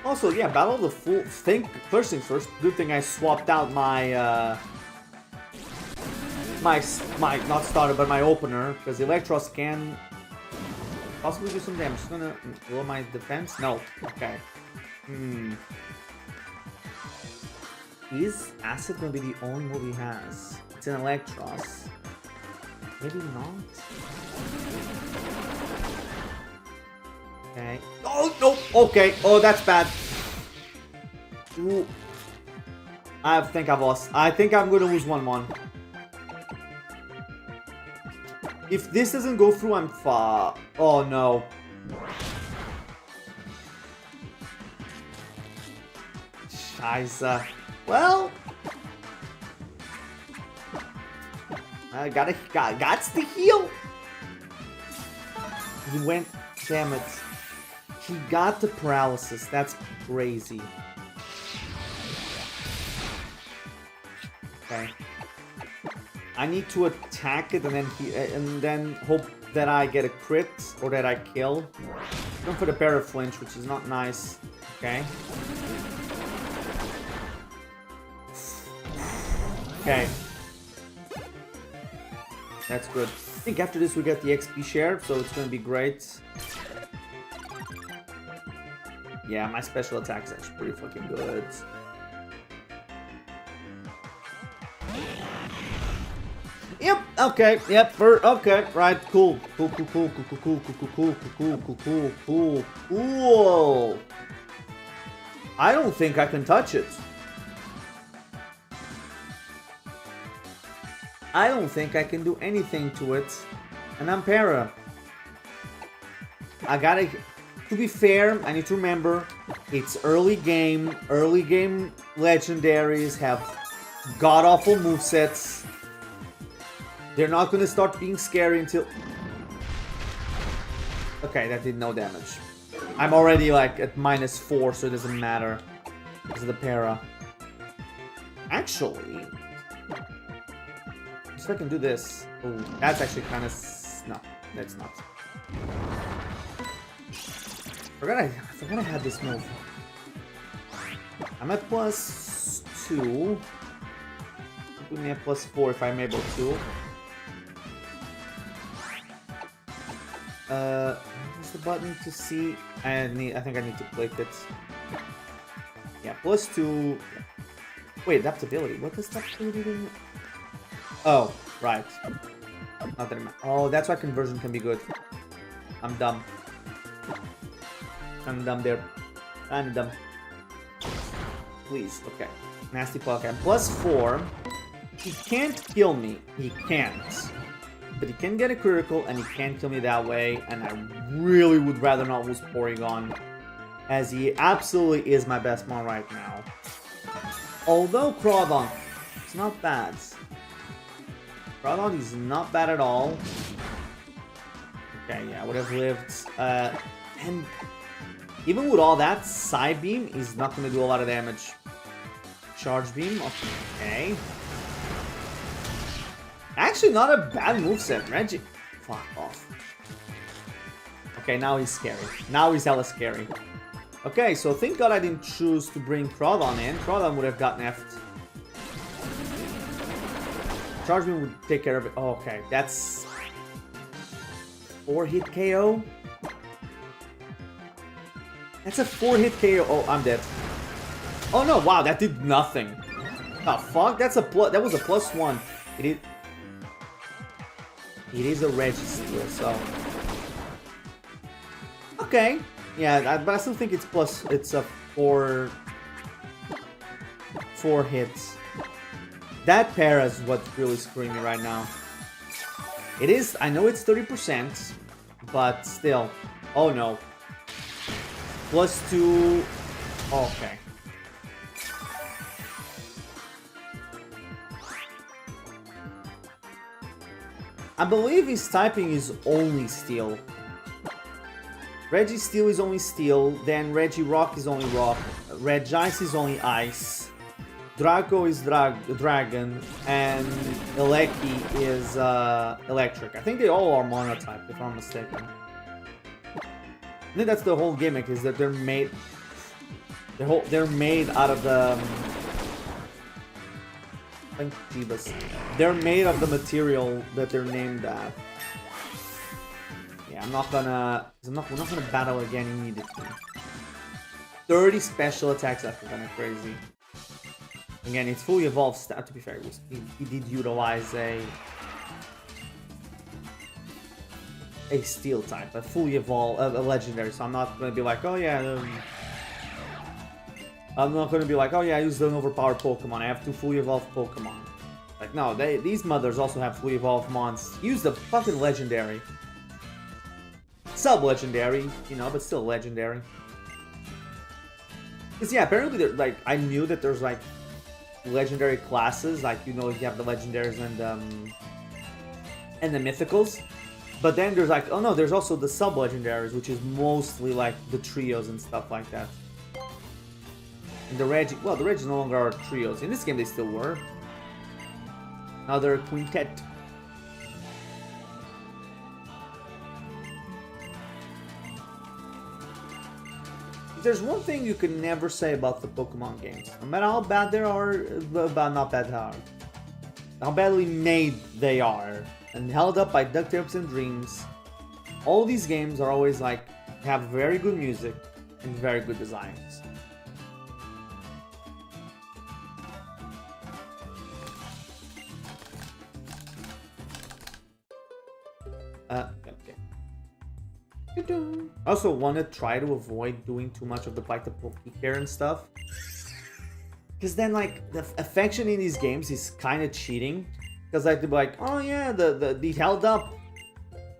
Also, yeah, Battle of the Fool. First things first, good thing I swapped out my not starter, but my opener, because Electros can possibly do some damage. It's gonna lower my defense? No. Okay. Is Acid gonna be the only move he has? It's an Electros. Maybe not. Okay. Oh, no! Okay. Oh, that's bad. Ooh. I think I've lost. I think I'm gonna lose 1-1. If this doesn't go through, I'm fucked. Oh, no. Scheiße. Well... I got the heal. He went, damn it. He got the paralysis. That's crazy. Okay. I need to attack it and then hope that I get a crit or that I kill. Going for the Paraflinch, which is not nice. Okay. Okay. That's good. I think after this we get the XP share, so it's gonna be great. Yeah, my special attack is actually pretty fucking good. Yep, okay, yep, okay, right, cool. Cool. I don't think I can touch it. I don't think I can do anything to it. And I'm para. I gotta... To be fair, I need to remember, it's early game. Early game legendaries have god-awful movesets. They're not gonna start being scary until... Okay, that did no damage. I'm already like at -4, so it doesn't matter. Because of the para. Actually... If I can do this. Ooh, that's actually kind of... No, that's not. I forgot I had this move. I'm at +2. Put me at +4 if I'm able to. What's the button to see? I think I need to click it. Yeah, +2. Wait, adaptability. What does adaptability do? Oh, right. Not that oh, that's why conversion can be good. I'm dumb. I'm dumb there. I'm dumb. Please, okay. Nasty Pokemon. +4. He can't kill me. He can't. But he can get a critical, and he can't kill me that way. And I really would rather not lose Porygon, as he absolutely is my best mon right now. Although Crawdon, it's not bad. Crawdon is not bad at all. Okay, yeah, would have lived. And even with all that, Side Beam is not going to do a lot of damage. Charge Beam, okay. Actually, not a bad moveset, Reggie. Fuck off. Okay, now he's scary. Now he's hella scary. Okay, so thank God I didn't choose to bring Crawdon in. Crawdon would have gotten effed. Charge Beam would take care of it. Oh, okay, that's 4-hit KO. That's a 4-hit KO. Oh, I'm dead. Oh no! Wow, that did nothing. The fuck? That's a plus. That was a +1. It is a Registeel, so Okay. Yeah, but I still think it's plus. It's a four hits. That pair is what's really screwing me right now. It is. I know it's 30%, but still. Oh no. +2. Okay. I believe his typing is only Steel. Registeel is only Steel, then Regirock is only Rock, Regice is only Ice, Draco is Dragon, and Eleki is Electric. I think they all are Monotype, if I'm mistaken. I think that's the whole gimmick, is that they're made out of the thank Jeebus. They're made of the material that they're named at. Yeah, we're not gonna battle again immediately. 30 special attacks, that's kind of crazy. Again, it's fully evolved stat. To be fair, he did utilize a Steel type, a fully evolved, a legendary. So I'm not gonna be like, oh yeah. I'm not gonna be like, oh yeah, I used an overpowered Pokemon. I have 2 fully evolved Pokemon. Like no, these mothers also have fully evolved mons. Use the fucking legendary. Sub-legendary, you know, but still legendary. Because yeah, apparently like I knew that there's like legendary classes, like you know you have the legendaries and the mythicals. But then there's like, oh no, there's also the sub-legendaries, which is mostly like the trios and stuff like that. And the Regi, well, the Regis no longer are trios. In this game, they still were. Now they're a quintet. There's one thing you can never say about the Pokemon games. No matter how bad they are, not bad how. How badly made they are. And held up by duct tapes and dreams. All these games are always like, have very good music and very good designs. Okay. I also want to try to avoid doing too much of the Pokécare and stuff. Because then, like, the affection in these games is kind of cheating. Because I'd be like, oh yeah, he held up.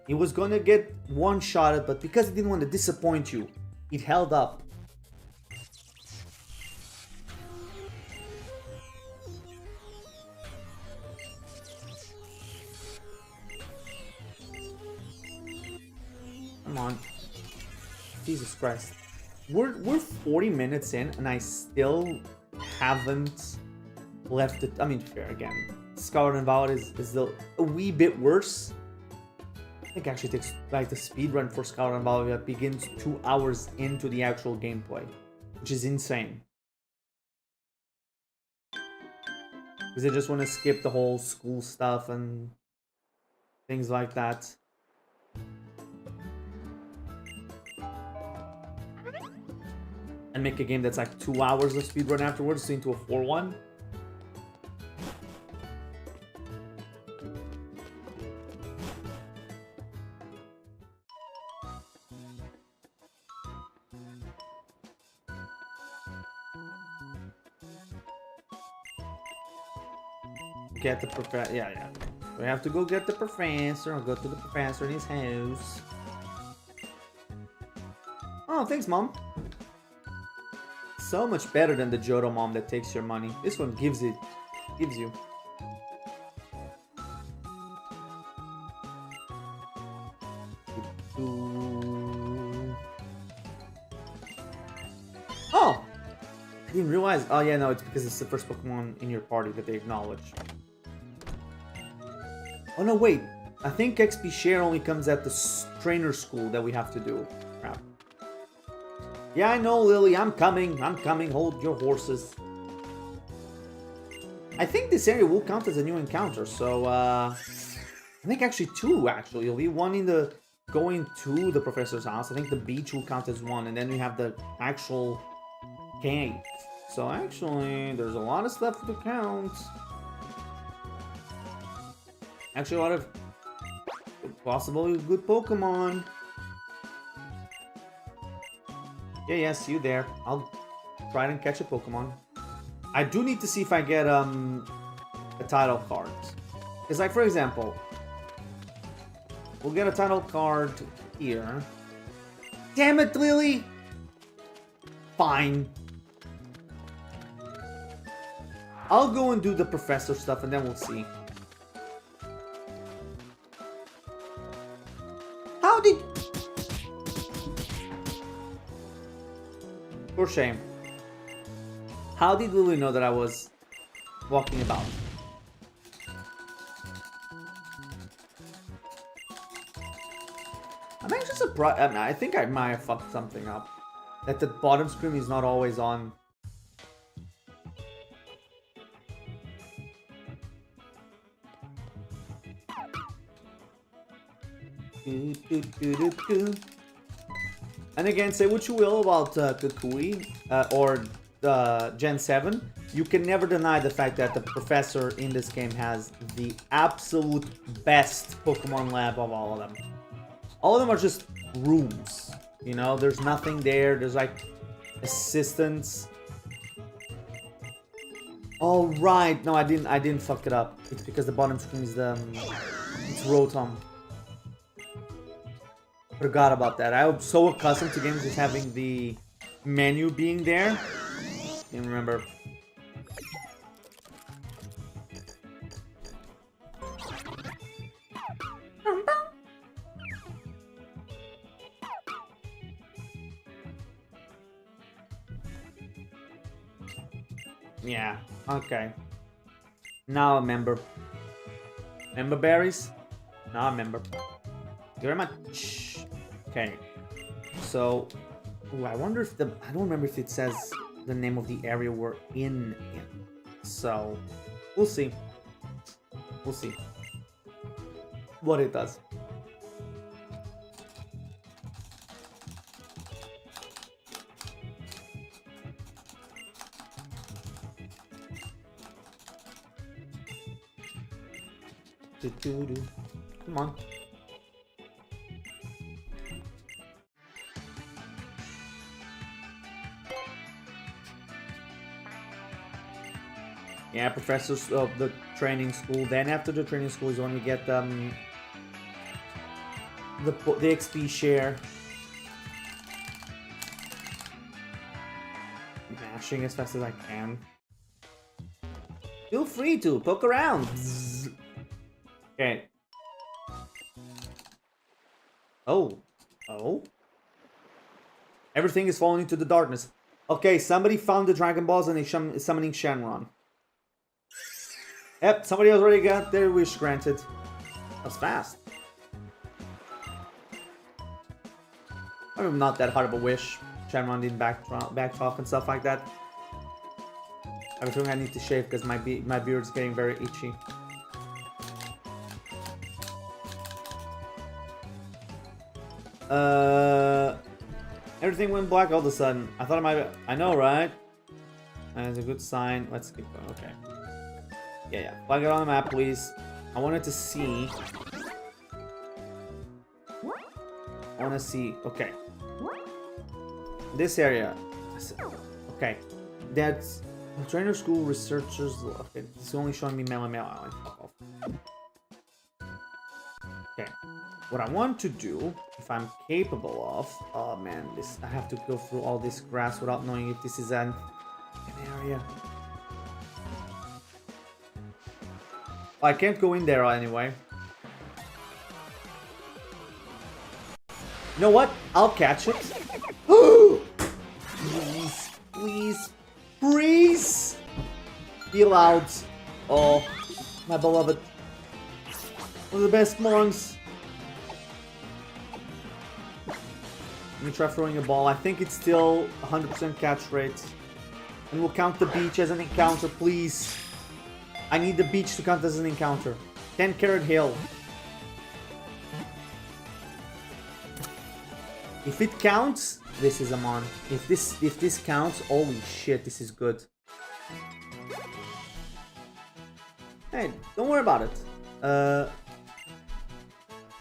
He was going to get one-shotted, but because he didn't want to disappoint you, it held up. Come on. Jesus Christ. We're 40 minutes in and I still haven't left it. I mean, fair again. Scarlet and Violet is a wee bit worse. I think actually takes like the speed run for Scarlet and Violet begins 2 hours into the actual gameplay, which is insane. Because they just want to skip the whole school stuff and things like that. And make a game that's like 2 hours of speedrun afterwards into a 4-1. Get the professor. Yeah. We have to go get the professor. I'll go to the professor in his house. Oh, thanks, Mom. So much better than the Johto Mom that takes your money. This one gives you. Oh! I didn't realize. Oh yeah, no, it's because it's the first Pokemon in your party that they acknowledge. Oh no, wait. I think XP share only comes at the trainer school that we have to do. Crap. Yeah, I know, Lily. I'm coming. Hold your horses. I think this area will count as a new encounter. So, I think actually 2, actually. You'll be one in the going to the professor's house. I think the beach will count as 1. And then we have the actual cave. So, actually, there's a lot of stuff to count. Actually, a lot of possibly good Pokemon. Yeah, see you there. I'll try and catch a Pokemon. I do need to see if I get a title card. Because, like, for example, we'll get a title card here. Damn it, Lily! Fine. I'll go and do the professor stuff and then we'll see. How did... For shame. How did Lily know that I was walking about? I'm actually surprised. I think I might have fucked something up. That the bottom screen is not always on. And again, say what you will about Kukui or Gen 7, you can never deny the fact that the professor in this game has the absolute best Pokemon lab of all of them. All of them are just rooms, you know, there's nothing there, there's like assistants. Oh right, no, I didn't fuck it up. It's because the bottom screen is it's Rotom. Forgot about that. I'm so accustomed to games just having the menu being there. Didn't remember. Yeah, okay. Now I remember. Remember berries? Now I remember. Thank you very much. Okay. So, ooh, I wonder if I don't remember if it says the name of the area we're in. So, we'll see. We'll see what it does. Come on. Yeah, professors of the training school. Then after the training school is when we get the XP share. Mashing as fast as I can. Feel free to poke around. Okay. Oh. Everything is falling into the darkness. Okay, somebody found the Dragon Balls and they're summoning Shenron. Yep, somebody else already got their wish granted. That was fast. I mean, not that hard of a wish. Shenron didn't back off and stuff like that. I have a feeling I need to shave because my beard's getting very itchy. Everything went black all of a sudden. I thought it might be... I know, right? That's a good sign. Let's keep going. Okay. Yeah. Flag it on the map, please. I wanted to see... I want to see... Okay. This area. Okay. That's... Trainer school researchers... Okay. It's only showing me Melon. Fuck off. Okay. What I want to do, if I'm capable of... Oh man, I have to go through all this grass without knowing if this is an area. I can't go in there anyway. You know what? I'll catch it. Please, please, please! Be allowed. Oh, my beloved. One of the best monks. Let me try throwing a ball. I think it's still 100% catch rate. And we'll count the beach as an encounter, please. I need the beach to count as an encounter. 10 Carrot Hill. If it counts, this is a mon. If this counts, holy shit, this is good. Hey, don't worry about it.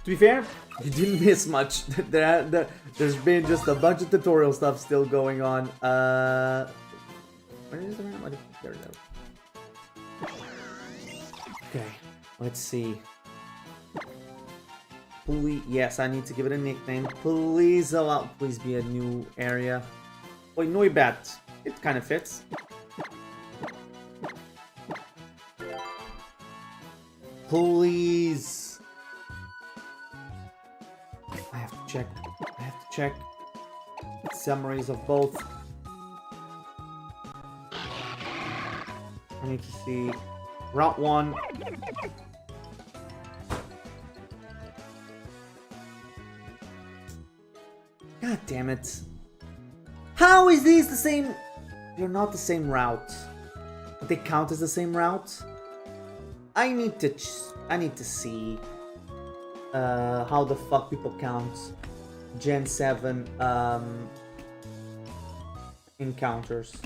be fair, you didn't miss much. There's been just a bunch of tutorial stuff still going on. Where is the random? There we go. Okay, let's see. Please, yes, I need to give it a nickname. Please allow, please be a new area. Wait, Noibat. It kind of fits. Please. I have to check. I have to check summaries of both. I need to see Route 1. God damn it. How is these the same? They're not the same route. But they count as the same route? I need to see how the fuck people count Gen 7 encounters.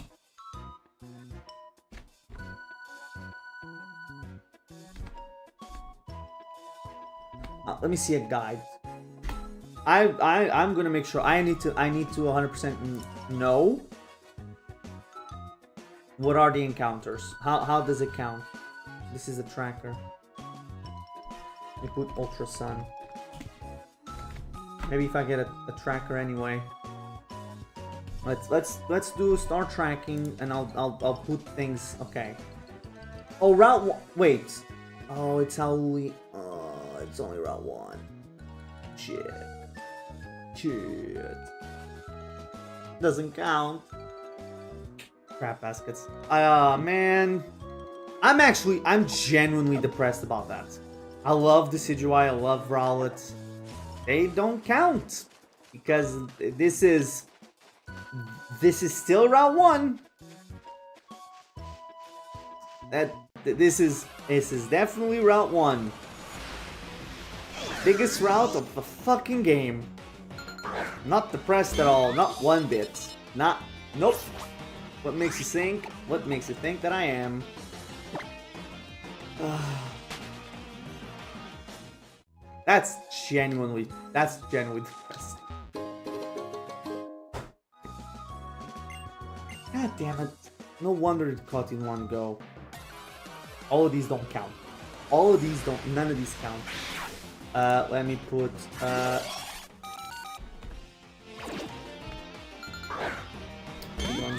Let me see a guide. I'm gonna make sure. I need to 100% know what are the encounters. How does it count? This is a tracker. We put Ultra Sun. Maybe if I get a tracker anyway. Let's do start tracking, and I'll put things. Okay. Oh, Route 1. Wait. Oh, it's only. It's only Route 1. Shit. Doesn't count. Crap baskets. Man. I'm genuinely depressed about that. I love Decidueye, I love Rowlet. They don't count. Because this is still Route 1. This is definitely Route 1. Biggest route of the fucking game. Not depressed at all, not one bit. Nope. What makes you think? What makes you think that I am? That's genuinely depressing. God damn it. No wonder it caught in one go. All of these don't count. None of these count. Let me put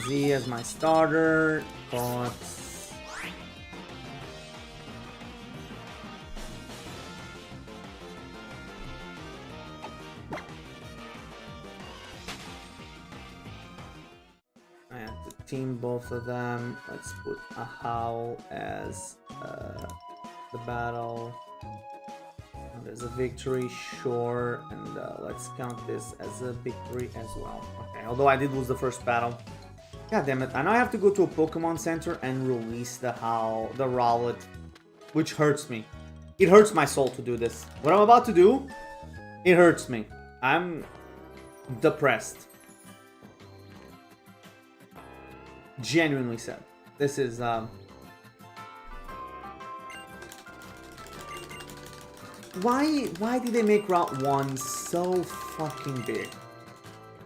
Z as my starter. But I have to team both of them. Let's put a Howl as the battle. There's a victory, sure, and let's count this as a victory as well. Okay, although I did lose the first battle. God damn it, I now have to go to a Pokemon Center and release the Rowlet, which hurts me. It hurts my soul to do this. What I'm about to do, it hurts me. I'm depressed. Genuinely sad. This is, Why did they make Route 1 so fucking big?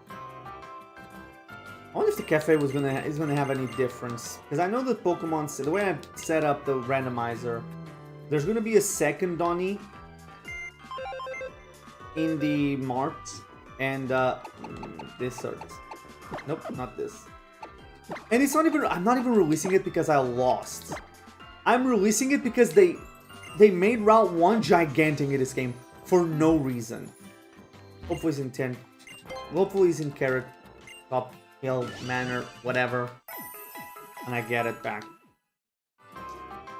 I wonder if the cafe is gonna have any difference. Because I know that Pokemon, the way I set up the randomizer, there's gonna be a second Donny in the Mart, and this hurts. Nope, not this. And it's not even. I'm not even releasing it because I lost. I'm releasing it because they made Route 1 gigantic in this game for no reason. Hopefully it's in 10. Hopefully it's in Carrot Top Hill Manor, whatever. And I get it back.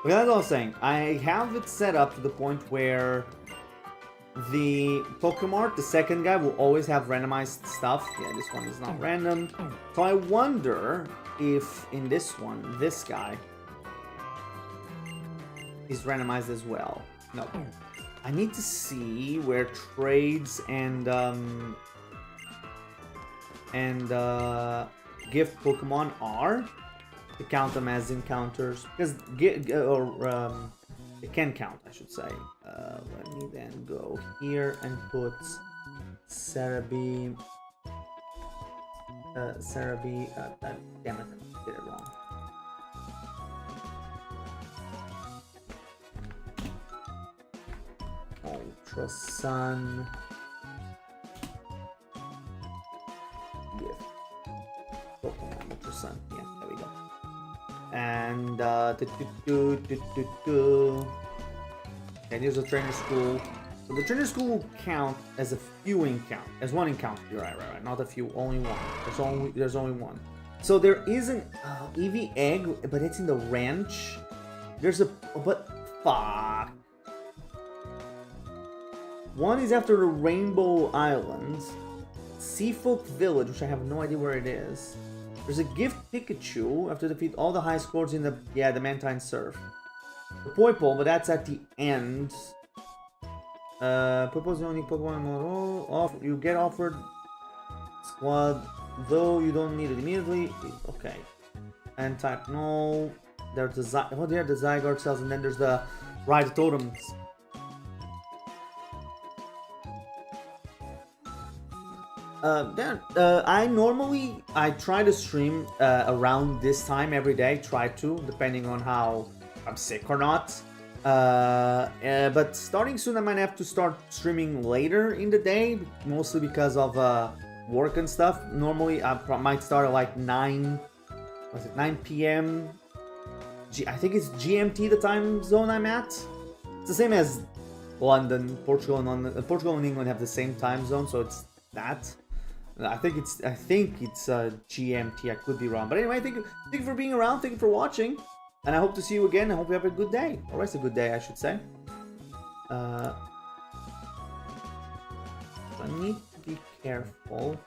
But that's all I was saying. I have it set up to the point where the Pokemart, the second guy, will always have randomized stuff. Yeah, this one is not random. So I wonder if in this one, this guy is randomized as well. No. I need to see where trades and gift Pokemon are to count them as encounters. Because It can count, I should say. Let me then go here and put Cerebi. Cerebi. Damn it, I did it wrong. Ultra Sun. Gift. Pokemon Ultra Sun. Yeah, there we go. And and here's a trainer school. So the trainer school will count as a few encounter, as one encounter. You're right, not a few, only one. There's only one. So there is an Eevee egg, but it's in the ranch. There's a fuck. One is after the Rainbow Islands, Seafolk Village, which I have no idea where it is. There's a gift Pikachu after defeat all the high scores in the Mantine Surf. The Poipole, but that's at the end. Poipole's the only Pokemon model. You get offered squad, though you don't need it immediately. Okay. And type no. There's the there are the Zygarde cells, and then there's the Ride Totems. I try to stream around this time every day. Try to, depending on how I'm sick or not. But starting soon, I might have to start streaming later in the day, mostly because of work and stuff. Normally, I might start at like 9 p.m. I think it's GMT, the time zone I'm at. It's the same as London, Portugal, and London. Portugal and England have the same time zone, so it's that. I think it's GMT. I could be wrong, but anyway, thank you for being around. Thank you for watching, and I hope to see you again. I hope you have a good day, or rest a good day, I should say. I need to be careful.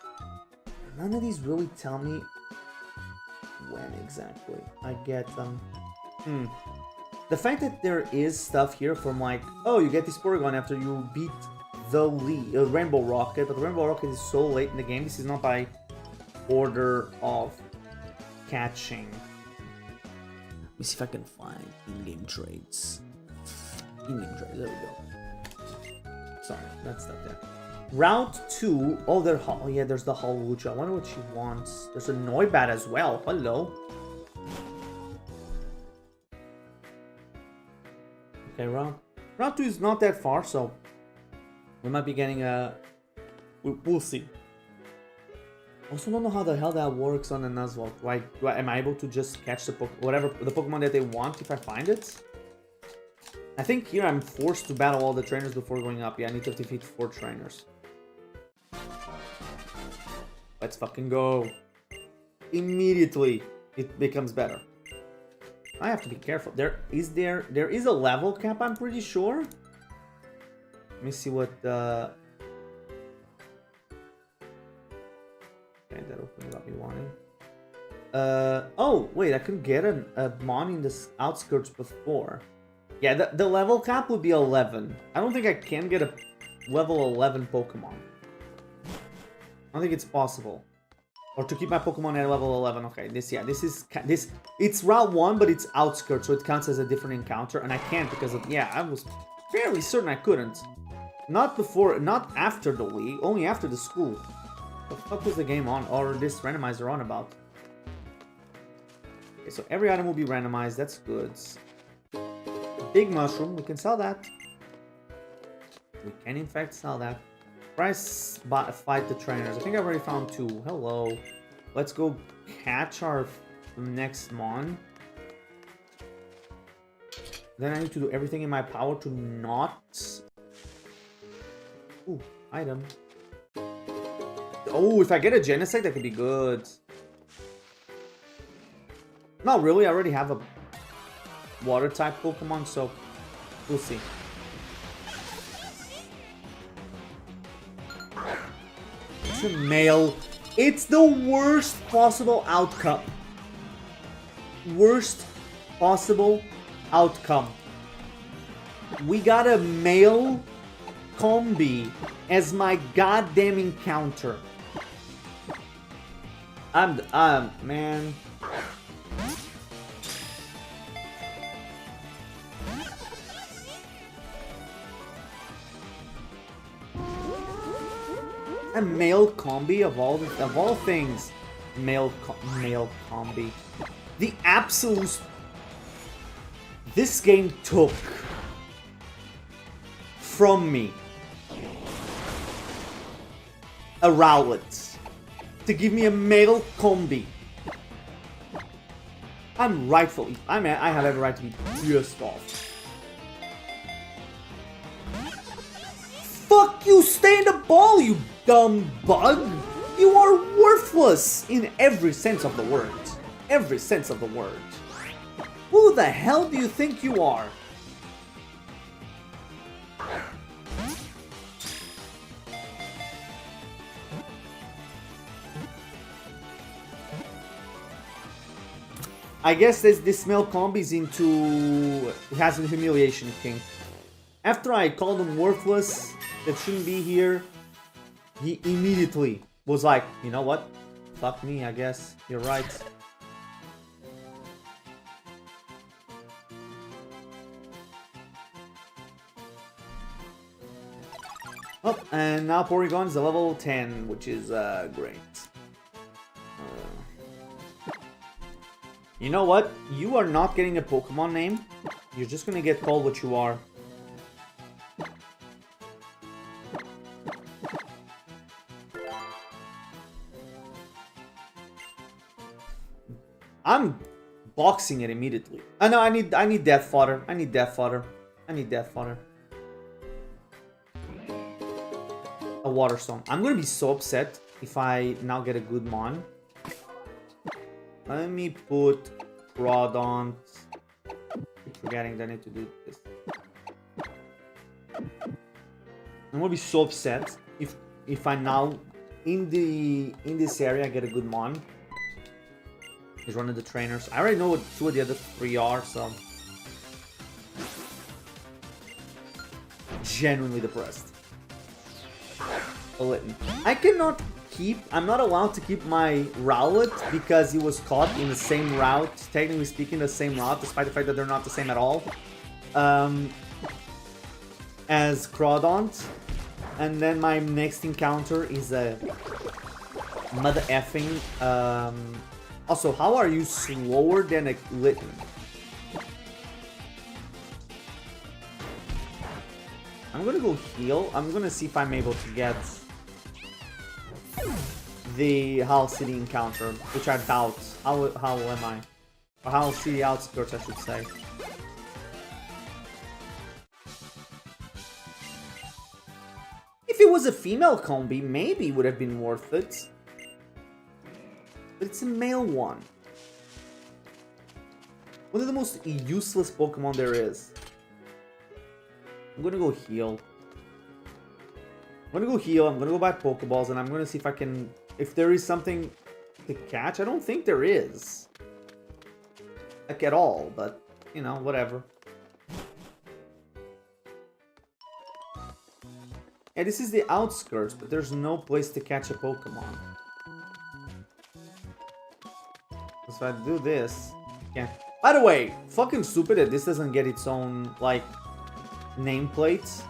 None of these really tell me when exactly I get them. The fact that there is stuff here from like, oh, you get this Porygon after you beat the Rainbow Rocket, but the Rainbow Rocket is so late in the game. This is not by order of catching. Let me see if I can find in-game trades. In-game trades, there we go. Sorry, that's not there. Route 2, oh, there's the Hawlucha. I wonder what she wants. There's a Noibat as well. Hello. Okay, route 2 is not that far, so we might be getting a... We'll see. I also don't know how the hell that works on a Nuzlocke. Am I able to just catch the Pokemon that they want if I find it? I think here I'm forced to battle all the trainers before going up. Yeah, I need to defeat 4 trainers. Let's fucking go. Immediately, it becomes better. I have to be careful. There is a level cap, I'm pretty sure. Let me see what okay, that opened up me wanting. Oh wait, I couldn't get a Mon in the outskirts before. Yeah, the level cap would be 11. I don't think I can get a level 11 Pokemon. I don't think it's possible. Or to keep my Pokemon at level 11. Okay, it's Route 1, but it's outskirts, so it counts as a different encounter, and I can't because of, yeah, I was fairly certain I couldn't. Not before, not after the league, only after the school. What the fuck was the game on, or this randomizer on about? Okay, so every item will be randomized, that's good. Big mushroom, we can sell that. We can in fact sell that. Price fight the trainers. I think I've already found 2. Hello. Let's go catch our next Mon. Then I need to do everything in my power to not... Ooh, item. Oh, if I get a Genesect, that could be good. Not really, I already have a water type Pokemon, so we'll see. It's a male. It's the worst possible outcome. Worst possible outcome. We got a male Combi as my goddamn encounter. Man. A male combi of all things. Male combi. The absolute... This game took from me a Rowlet to give me a male combi. I have every right to be pissed off. Fuck you, stay in the ball, you dumb bug! You are worthless in every sense of the word. Every sense of the word. Who the hell do you think you are? I guess this male combi is into... It has a humiliation king. After I called him worthless, that shouldn't be here, he immediately was like, you know what? Fuck me, I guess. You're right. Oh, and now Porygon is a level 10, which is great. You know what? You are not getting a Pokemon name. You're just gonna get called what you are. I'm boxing it immediately. I know I need death fodder. I need death fodder. I need death fodder. A water stone. I'm gonna be so upset if I now get a good mon. Let me put Groudon. Keep forgetting that I need to do this. I'm gonna be so upset if I now in this area get a good mon. He's running the trainers. I already know what 2 of the other 3 are, so genuinely depressed. I cannot keep... I'm not allowed to keep my Rowlet because he was caught in the same route, technically speaking the same route, despite the fact that they're not the same at all, as Groudon. And then my next encounter is a mother effing... Also, how are you slower than a Litten? I'm gonna go heal. I'm gonna see if I'm able to get the Howl City encounter, which I doubt. How am I? Or Howl City outskirts, I should say. If it was a female combi, maybe it would have been worth it. But it's a male one. One of the most useless Pokemon there is. I'm gonna go heal. I'm gonna go buy Pokeballs, and I'm gonna see if I can... If there is something to catch. I don't think there is. Like, at all, but, you know, whatever. Yeah, this is the outskirts, but there's no place to catch a Pokemon. So if I do this, yeah. By the way, fucking stupid that this doesn't get its own, like, nameplate.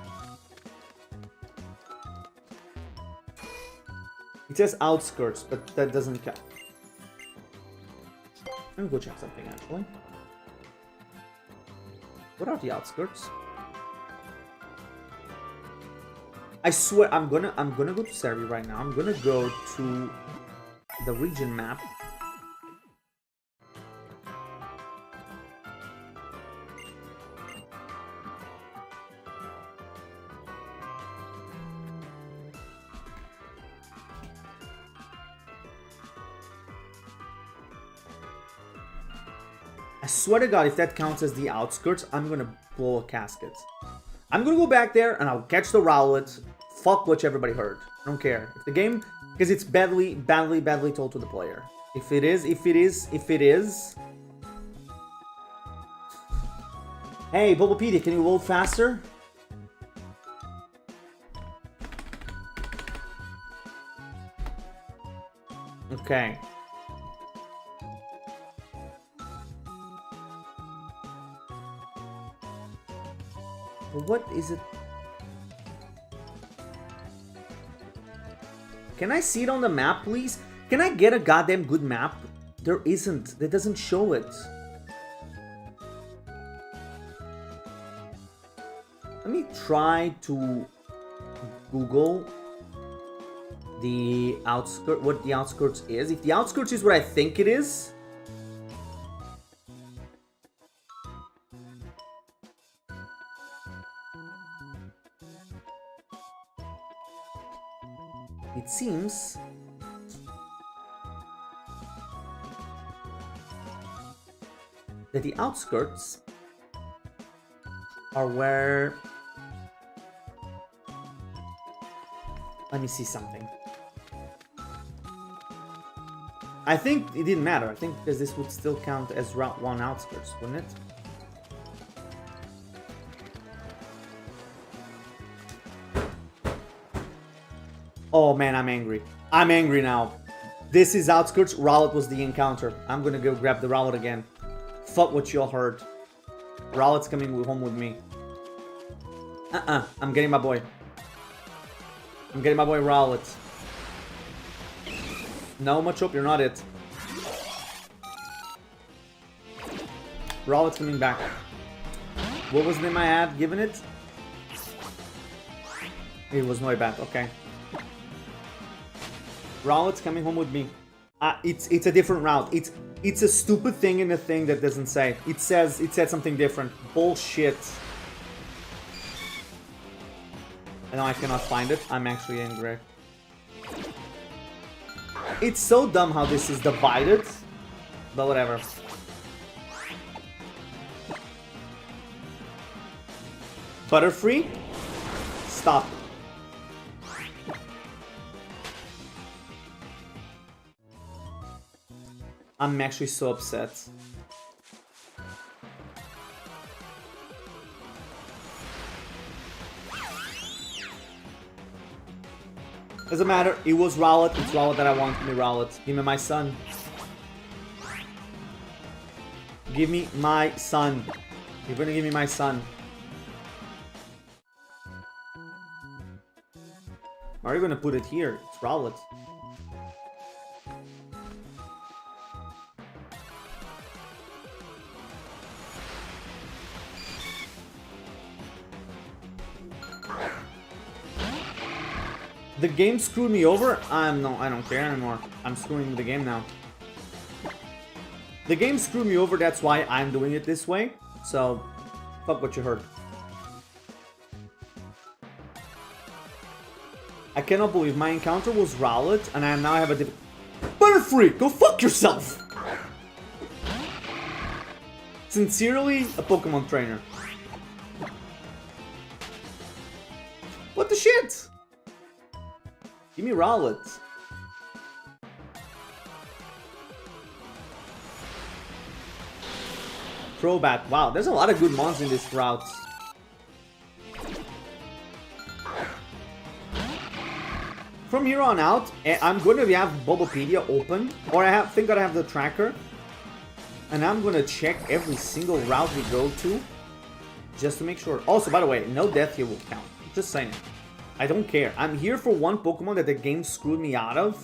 It says outskirts, but that doesn't count. Let me go check something, actually. What are the outskirts? I swear, I'm gonna go to Servi right now. I'm gonna go to the region map. I swear to God, if that counts as the outskirts, I'm gonna blow a casket. I'm gonna go back there and I'll catch the Rowlet. Fuck what everybody heard. I don't care. If the game, because it's badly told to the player. If it is. Hey, Bulbapedia, can you load faster? Okay. What is it? Can I see it on the map, please? Can I get a goddamn good map? There isn't. That doesn't show it. Let me try to Google the outskirts, what the outskirts is. If the outskirts is what I think it is, it seems that the outskirts are where... Let me see something. I think it didn't matter. I think because this would still count as Route 1 outskirts, wouldn't it? Oh man, I'm angry. I'm angry now. This is outskirts. Rowlet was the encounter. I'm gonna go grab the Rowlet again. Fuck what y'all heard. Rowlet's coming home with me. I'm getting my boy. I'm getting my boy Rowlet. No, Machop, you're not it. Rowlet's coming back. What was the name I had given it? It was Noibat, okay. Rowlet's coming home with me. It's a different route. It's a stupid thing in a thing that doesn't say. It said something different. Bullshit. I know I cannot find it. I'm actually angry. It's so dumb how this is divided. But whatever. Butterfree? Stop. I'm actually so upset. Doesn't matter. It was Rowlet. It's Rowlet that I want to be Rowlet. Give me my son. Give me my son. You're gonna give me my son. Are you gonna put it here? It's Rowlet. The game screwed me over. I don't care anymore. I'm screwing the game now. The game screwed me over. That's why I'm doing it this way. So, fuck what you heard. I cannot believe my encounter was Rowlet, and now I have a different... Butterfree! Go fuck yourself! Sincerely, a Pokemon trainer. What the shit? Give me Rowlet. Crobat. Wow, there's a lot of good mons in this route. From here on out, I'm going to have Bulbapedia open, or I think that I have the tracker, and I'm going to check every single route we go to, just to make sure. Also, by the way, no death here will count. Just saying. I don't care. I'm here for one Pokemon that the game screwed me out of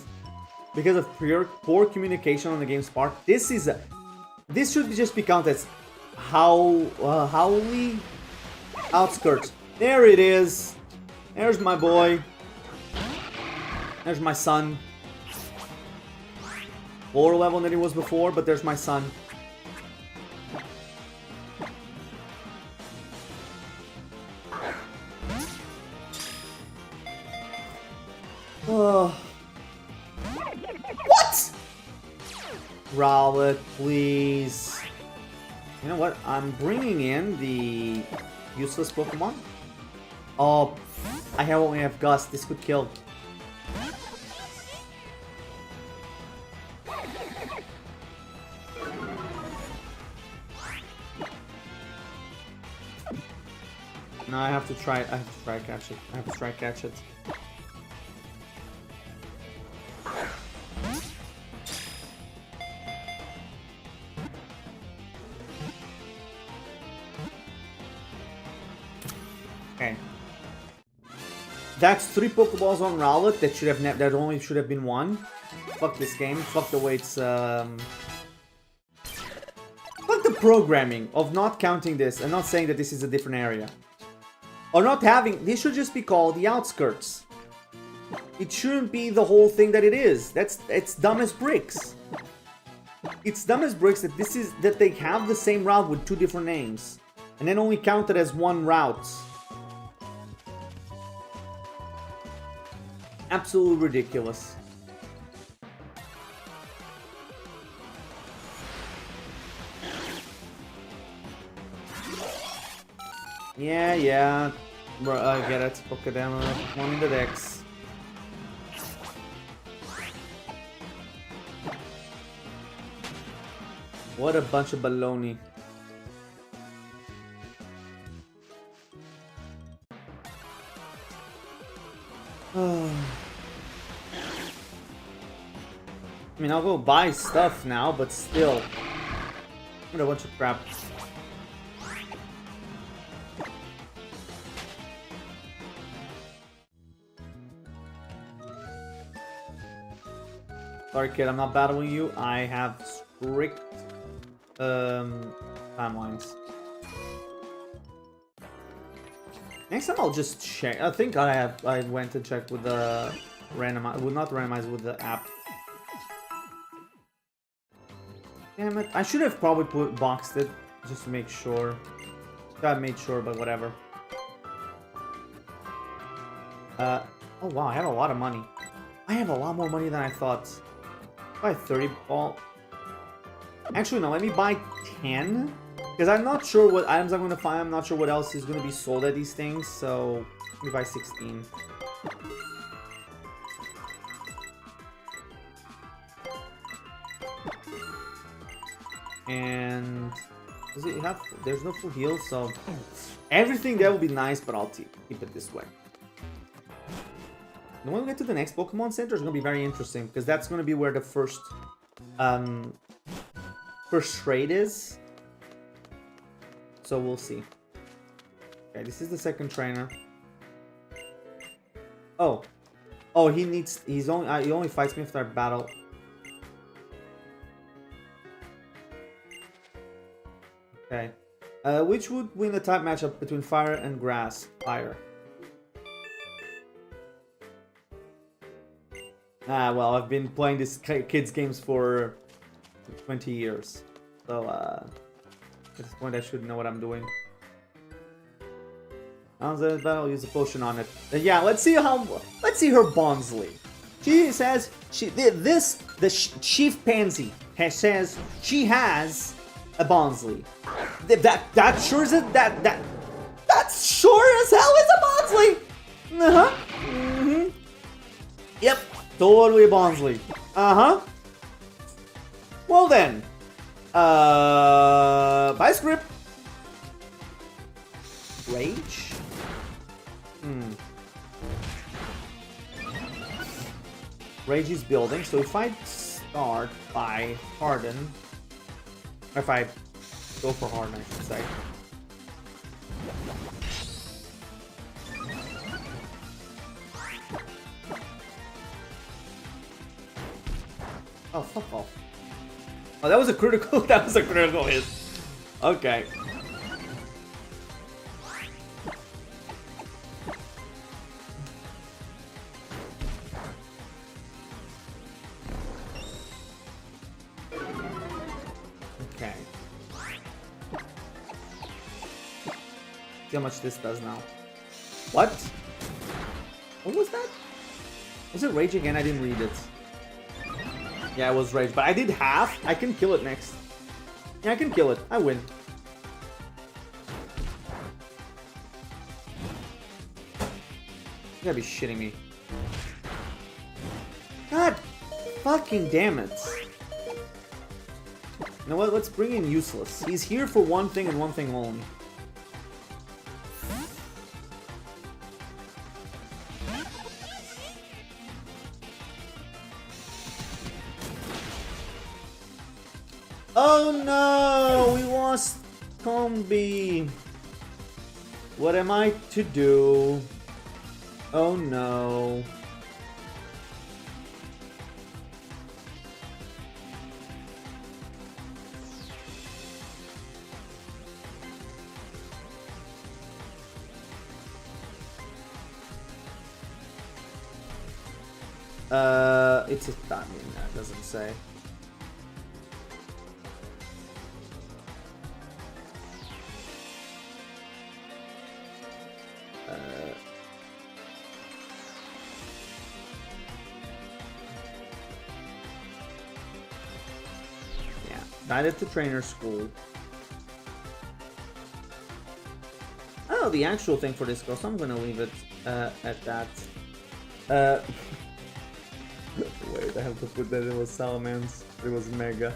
because of poor communication on the game's part. This should just be counted as Howly Outskirts. There it is. There's my boy. There's my son. Lower level than he was before, but there's my son. What? Rowlet, please. You know what? I'm bringing in the useless Pokemon. Oh, I only have Gust. This could kill. No, I have to try. I have to try catch it. I have to try catch it. Okay. That's 3 Pokeballs on Rowlet that should have that only should have been 1. Fuck this game. Fuck the way it's fuck the programming of not counting this and not saying that this is a different area. Or not having, this should just be called the outskirts. It shouldn't be the whole thing that it is. It's dumb as bricks. It's dumb as bricks that they have the same route with 2 different names. And then only count it as 1 route. Absolutely ridiculous. Yeah. Bro, I get it. Okay, then one in the decks. What a bunch of baloney. I mean, I'll go buy stuff now, but still. What a bunch of crap. Sorry, kid, I'm not battling you. I have strict timelines. Next time I'll just check. I think I went to check with the randomize, not randomize, with the app. Damn it! I should have probably boxed it just to make sure. I made sure, but whatever. Oh wow, I have a lot of money. I have a lot more money than I thought. Buy 30 ball. Actually, no, let me buy 10. Because I'm not sure what items I'm going to find. I'm not sure what else is going to be sold at these things. So, let me buy 16. And does it have? There's no full heal, so everything there will be nice, but I'll keep it this way. And when we get to the next Pokemon Center, it's going to be very interesting because that's going to be where the first trade is. So we'll see. Okay, this is the second trainer. Oh, he only fights me after I battle. Okay. Which would win the type matchup between fire and grass? Fire. Well, I've been playing this kids games for 20 years. So, at this point I should know what I'm doing. I'll use a potion on it. Yeah, let's see her Bonsly. She says the Chief Pansy says she has a Bonsly. That sure is that sure as hell is a Bonsly. Yep, totally a Bonsly. Well then, bye script. Rage. Rage is building, so if I start by Harden, or if I go for Harden, I should say. Oh, fuck off. Oh, that was a critical, that was a critical hit. Okay. Okay. See how much this does now. What? What was that? Was it Rage again? I didn't read it. Yeah, it was Rage, but I did half. I can kill it next. Yeah, I can kill it. I win. You gotta be shitting me. God fucking damn it. You know what? Let's bring in Useless. He's here for one thing and one thing only. Oh no! We lost Combi. What am I to do? Oh no. It's a, I mean, that doesn't say. Yeah, not at the trainer school. Oh, the actual thing for this course, I'm gonna leave it at that. Wait, I have to put that it was Salamence. It was Mega.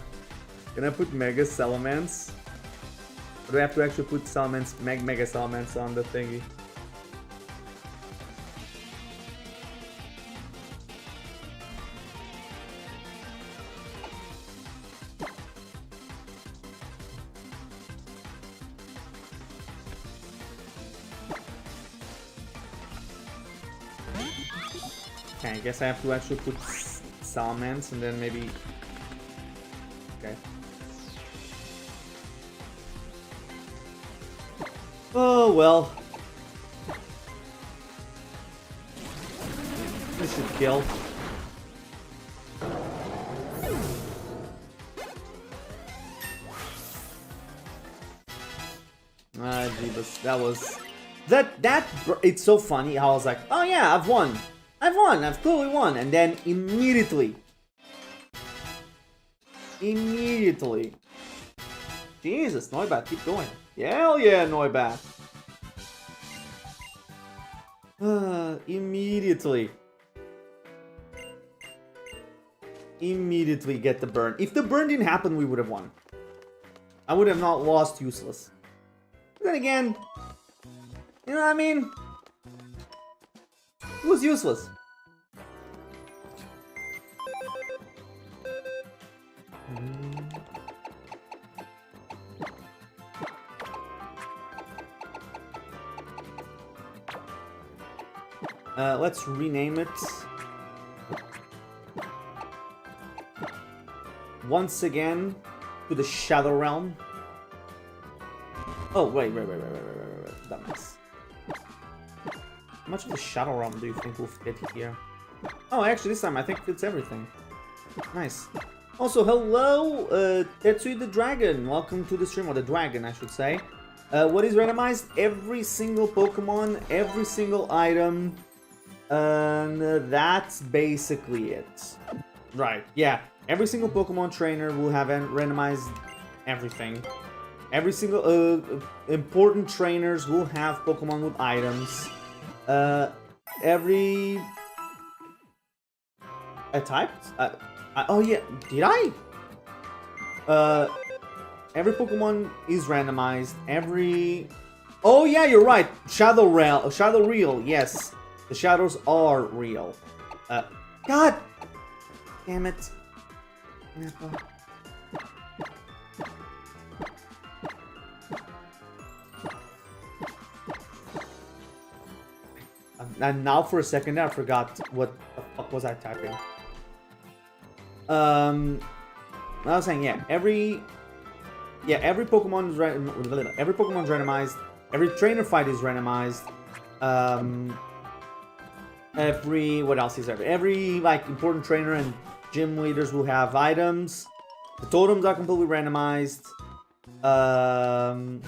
Can I put Mega Salamence? Or do I have to actually put Salamence, Mega Salamence on the thingy? Okay, I guess I have to actually put Salamence and then maybe... Okay. Oh, well. This should kill. Ah, Jeebus, that was... It's so funny how I was like, oh yeah, I've won. I've clearly won, and then immediately. Jesus, Noibat, keep going. Hell yeah, Noibat. Immediately get the burn. If the burn didn't happen, we would have won. I would have not lost useless. But then again, you know what I mean? It was useless. Let's rename it. Once again to the Shadow Realm. Oh, wait. Dumbass. How much of the Shadow Realm do you think will fit here? Oh, actually, this time I think it fits everything. Nice. Also, hello, Tetsui the Dragon. Welcome to the stream, or the Dragon, I should say. What is randomized? Every single Pokemon, every single item. And that's basically it. Right, yeah. Every single Pokemon trainer will have randomized everything. Every single important trainers will have Pokemon with items. Every... I typed? Oh yeah, did I? Every Pokemon is randomized. Every... Oh yeah, you're right. Shadow Reel, yes. The shadows are real. God! Damn it. And now for a second I forgot what the fuck was I typing. I was saying, yeah, every Pokemon is randomized. Every trainer fight is randomized. What else is there? Every like important trainer and gym leaders will have items. The totems are completely randomized. Randomized.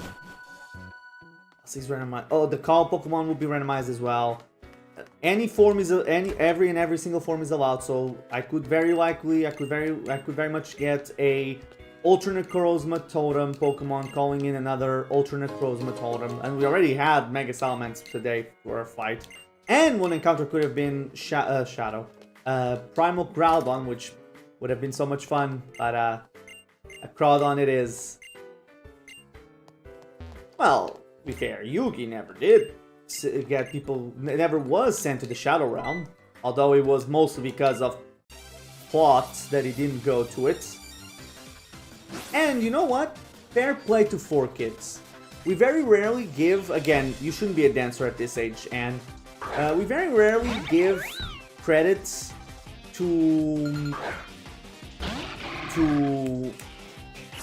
Oh, the call Pokemon will be randomized as well. Any form is every single form is allowed. So I could very much get a alternate Charisma totem Pokemon calling in another alternate Charisma totem, and we already had Mega Salamence today for a fight. And one encounter could have been Shadow. Primal Groudon, which would have been so much fun, but a Groudon it is. Well, to be fair, Yugi never did get people, never was sent to the Shadow Realm, although it was mostly because of plots that he didn't go to it. And you know what? Fair play to 4Kids. We very rarely give, again, you shouldn't be a dancer at this age, and We very rarely give credits to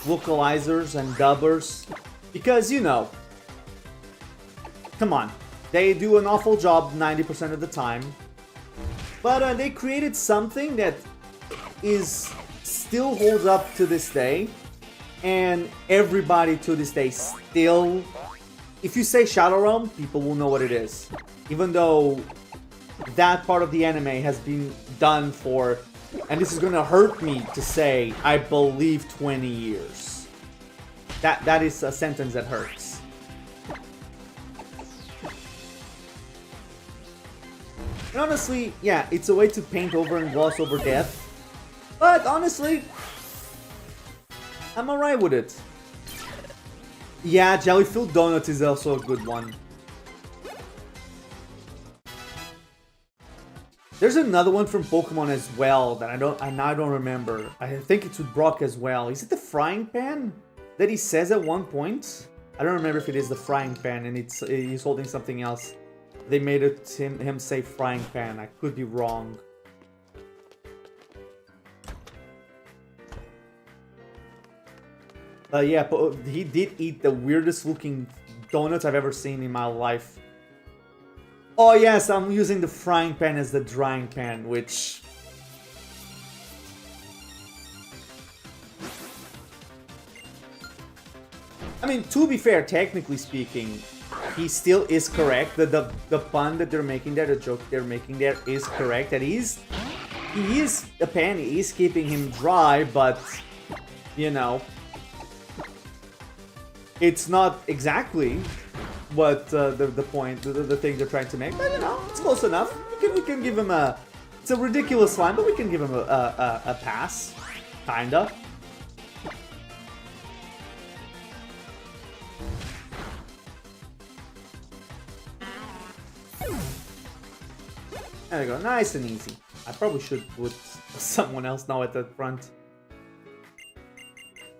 localizers and dubbers because, you know, come on, they do an awful job 90% of the time, but they created something that still holds up to this day, and everybody to this day still, if you say Shadow Realm, people will know what it is, even though that part of the anime has been done for, and this is gonna hurt me to say, I believe 20 years. That is a sentence that hurts. And honestly, yeah, it's a way to paint over and gloss over death. But honestly, I'm alright with it. Yeah, jelly-filled donuts is also a good one. There's another one from Pokemon as well that I don't remember. I think it's with Brock as well. Is it the frying pan that he says at one point? I don't remember if it is the frying pan and he's holding something else. They made it him say frying pan. I could be wrong. Yeah, but he did eat the weirdest looking donuts I've ever seen in my life. Oh yes, I'm using the frying pan as the drying pan, which... I mean, to be fair, technically speaking, he still is correct. The pun that they're making there, the joke they're making there is correct. That he is a pan, he is keeping him dry, but, you know... It's not exactly what the point, the thing they're trying to make, but you know, it's close enough. We can give him a... It's a ridiculous line, but we can give him a pass. Kinda. There we go, nice and easy. I probably should put someone else now at the front.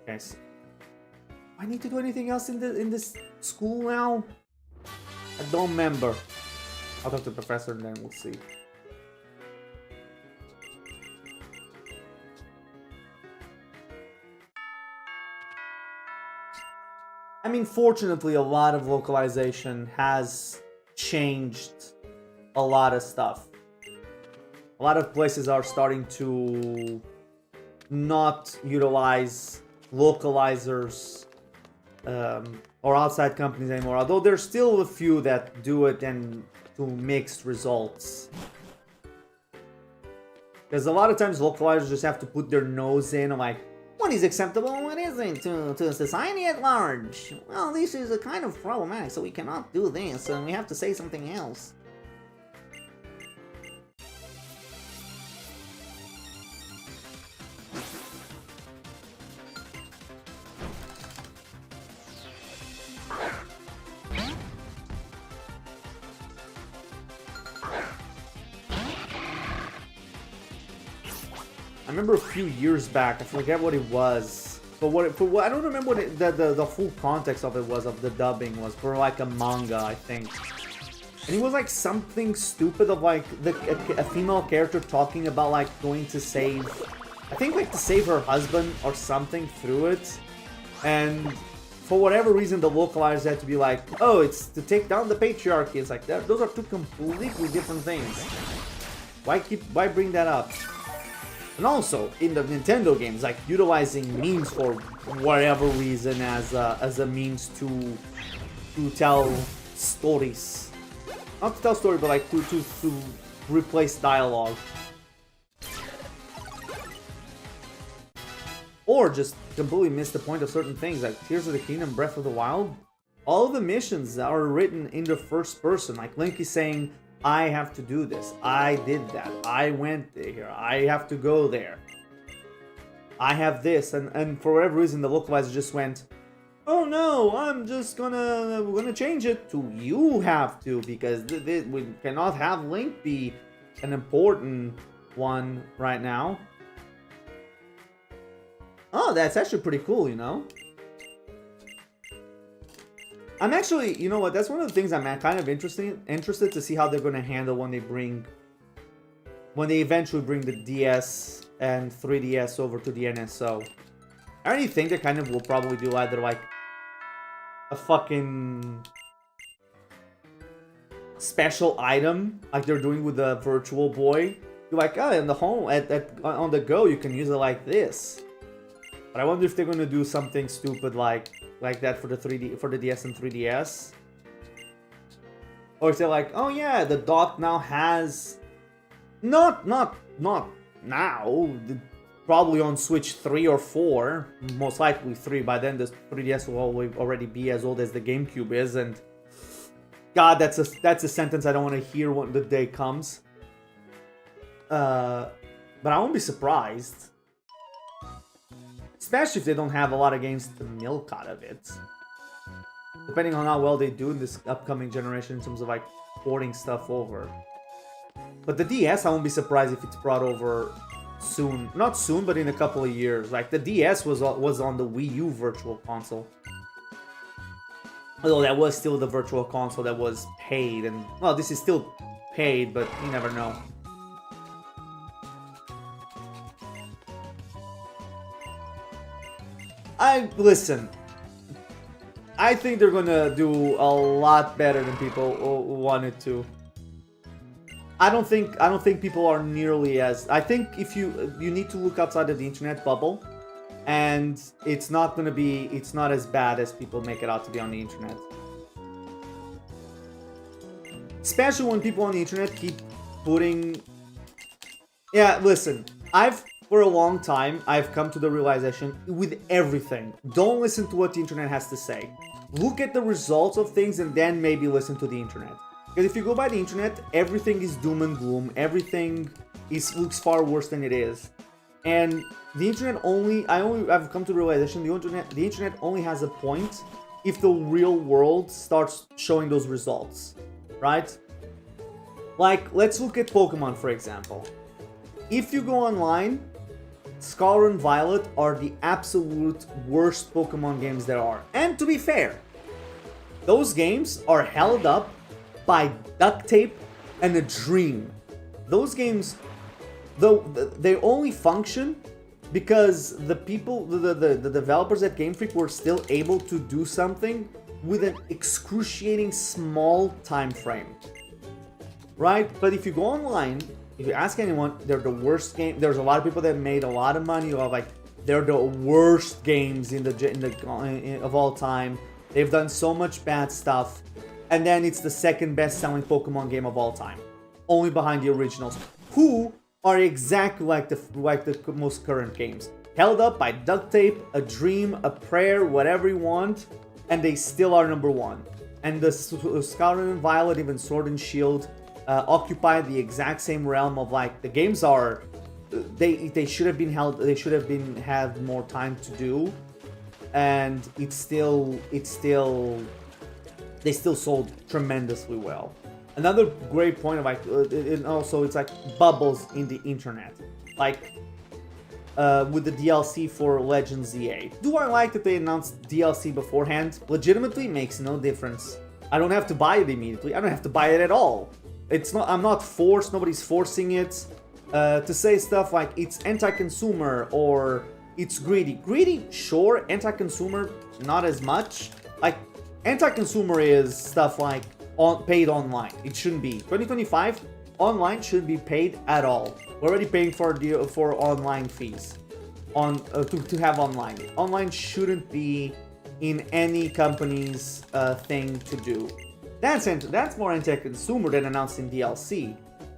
Okay, so I need to do anything else in this school now? I don't remember. I'll talk to the professor and then we'll see. I mean, fortunately, a lot of localization has changed a lot of stuff. A lot of places are starting to not utilize localizers or outside companies anymore, although there's still a few that do it and to mixed results. Because a lot of times localizers just have to put their nose in, like, what is acceptable and what isn't to society at large? Well, this is a kind of problematic, so we cannot do this, and we have to say something else. I remember a few years back, I forget what it was, but I don't remember what the full context of it was, of the dubbing was, for like a manga, I think. And it was like something stupid of like a female character talking about like going to save, I think like to save her husband or something through it. And for whatever reason the localizers had to be like, oh, it's to take down the patriarchy. It's like, those are two completely different things. Why bring that up? And also, in the Nintendo games, like, utilizing memes for whatever reason as a means to tell stories. Not to tell stories, but like, to replace dialogue. Or just completely miss the point of certain things, like Tears of the Kingdom, Breath of the Wild. All of the missions are written in the first person, like Link is saying, I have to do this. I did that. I went there. I have to go there. I have this. And for whatever reason, the localizer just went, oh no, I'm just we're gonna change it to you have to, because we cannot have Link be an important one right now. Oh, that's actually pretty cool, you know? I'm actually, you know what? That's one of the things I'm kind of interested to see how they're going to handle when they eventually bring the DS and 3DS over to the NSO. I already think they kind of will probably do either like a fucking special item like they're doing with the Virtual Boy. You're like, oh, in the home on the go you can use it like this. But I wonder if they're gonna do something stupid like that for the DS and 3DS. Or if they're like, oh yeah, the dock now has not now. Probably on Switch 3 or 4, most likely 3. By then, the 3DS will already be as old as the GameCube is, and God, that's a sentence I don't want to hear when the day comes. But I won't be surprised, especially if they don't have a lot of games to milk out of it. Depending on how well they do in this upcoming generation in terms of like porting stuff over. But the DS, I won't be surprised if it's brought over soon. Not soon, but in a couple of years. Like, the DS was on the Wii U Virtual Console. Although that was still the Virtual Console that was paid. And, well, this is still paid, but you never know. Listen, I think they're gonna do a lot better than people wanted to. I don't think people are nearly as... I think if you need to look outside of the internet bubble, and it's not as bad as people make it out to be on the internet. Especially when people on the internet keep putting... Yeah, listen, for a long time, I've come to the realization with everything, don't listen to what the internet has to say. Look at the results of things and then maybe listen to the internet. Because if you go by the internet, everything is doom and gloom. Everything looks far worse than it is. And the internet I've come to the realization the internet only has a point if the real world starts showing those results, right? Like, let's look at Pokemon, for example. If you go online, Scarlet and Violet are the absolute worst Pokemon games there are. And to be fair, those games are held up by duct tape and a dream. Those games, though, they only function because the developers at Game Freak were still able to do something with an excruciating small time frame, right? But if you go online, if you ask anyone, they're the worst game. There's a lot of people that made a lot of money of like they're the worst games of all time. They've done so much bad stuff. And then it's the second best-selling Pokemon game of all time, only behind the originals, who are exactly like the most current games, held up by duct tape, a dream, a prayer, whatever you want, and they still are number one. And the Scarlet and Violet, even Sword and Shield, occupy the exact same realm of like the games are. They should have been held. They should have had more time to do, and they still sold tremendously well. Another great point of like, and also it's like bubbles in the internet, like with the DLC for Legends ZA. Do I like that they announced DLC beforehand? Legitimately makes no difference. I don't have to buy it immediately. I don't have to buy it at all. It's not. I'm not forced. Nobody's forcing it to say stuff like it's anti-consumer or it's greedy. Greedy, sure. Anti-consumer, not as much. Like, anti-consumer is stuff like paid online. It shouldn't be. 2025, online shouldn't be paid at all. We're already paying for online fees to have online. Online shouldn't be in any company's thing to do. That's more anti-consumer than announcing DLC.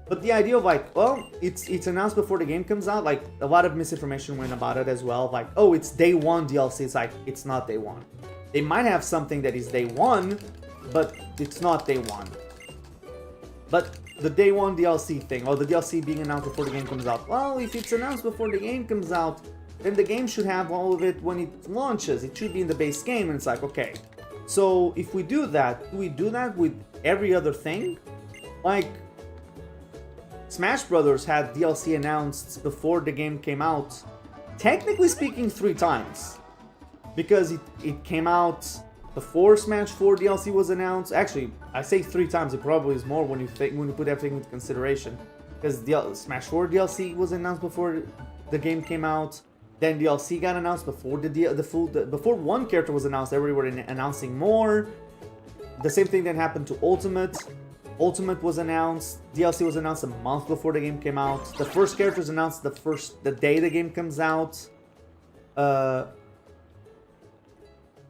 But the idea of like, well, it's announced before the game comes out. Like, a lot of misinformation went about it as well. Like, oh, it's day one DLC. It's like, it's not day one. They might have something that is day one, but it's not day one. But the day one DLC thing, or the DLC being announced before the game comes out, well, if it's announced before the game comes out, then the game should have all of it when it launches. It should be in the base game, and it's like, okay. So if we do that, do we do that with every other thing? Like, Smash Brothers had DLC announced before the game came out, technically speaking, 3 times. Because it came out before Smash 4 DLC was announced. Actually, I say 3 times. It probably is more when you put everything into consideration, because Smash 4 DLC was announced before the game came out. Then DLC got announced before before one character was announced. Everybody were announcing more. The same thing then happened to Ultimate. Ultimate was announced. DLC was announced a month before the game came out. The first character is announced the day the game comes out.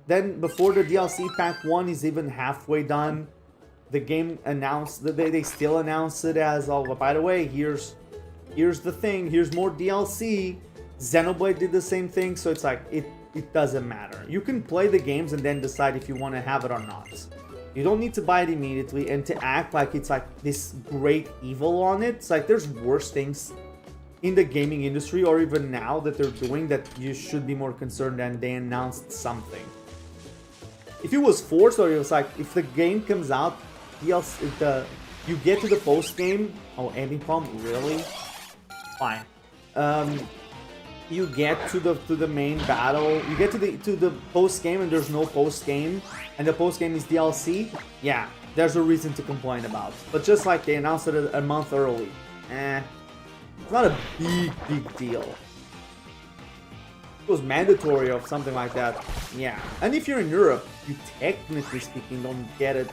Then before the DLC pack 1 is even halfway done, the game announced that they still announce it as, oh, but by the way, here's the thing, here's more DLC. Xenoblade did the same thing, so it's like it doesn't matter. You can play the games and then decide if you want to have it or not. You don't need to buy it immediately, and to act like it's like this great evil on it. It's like there's worse things in the gaming industry, or even now, that they're doing that you should be more concerned than they announced something. If it was forced, or it was like, if the game comes out, DLC, you get to the post game. Oh, ending pump, really? Fine. You get to the main battle. You get to the post game, and there's no post game, and the post game is DLC. Yeah, there's a reason to complain about. But just like they announced it a month early, it's not a big deal. It was mandatory or something like that. Yeah, and if you're in Europe, you technically speaking don't get it.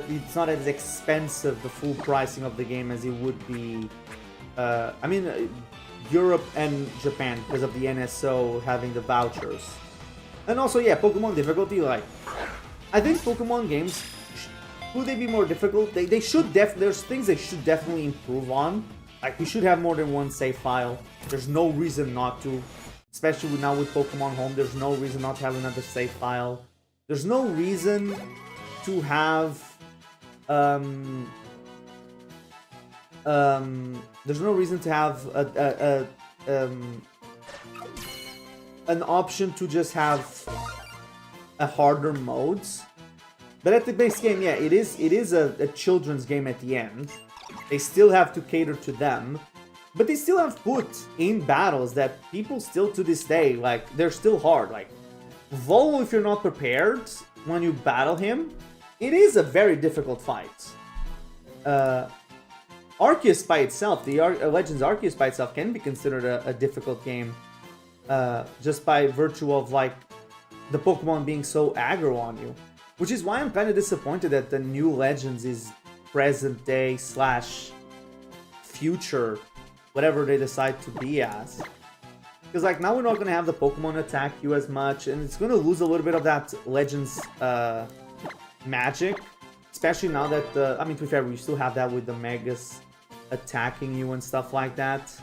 It's not as expensive, the full pricing of the game, as it would be. I mean, Europe and Japan, because of the NSO having the vouchers. And also, yeah, Pokemon difficulty, like, I think Pokemon games, could they be more difficult? They should there's things they should definitely improve on. Like, we should have more than one save file. There's no reason not to. Especially now with Pokemon Home, there's no reason not to have another save file. There's no reason to have, there's no reason to have an option to just have a harder modes. But at the base game, yeah, it is a children's game at the end. They still have to cater to them, but they still have put in battles that people still to this day, like, they're still hard. Like, Volo, if you're not prepared when you battle him, it is a very difficult fight. Arceus by itself, the Legends Arceus by itself can be considered a difficult game, just by virtue of, like, the Pokemon being so aggro on you. Which is why I'm kind of disappointed that the new Legends is present day / future, whatever they decide to be as. Because, like, now we're not going to have the Pokemon attack you as much, and it's going to lose a little bit of that Legends magic. Especially now that, I mean, to be fair, we still have that with the Megas attacking you and stuff like that.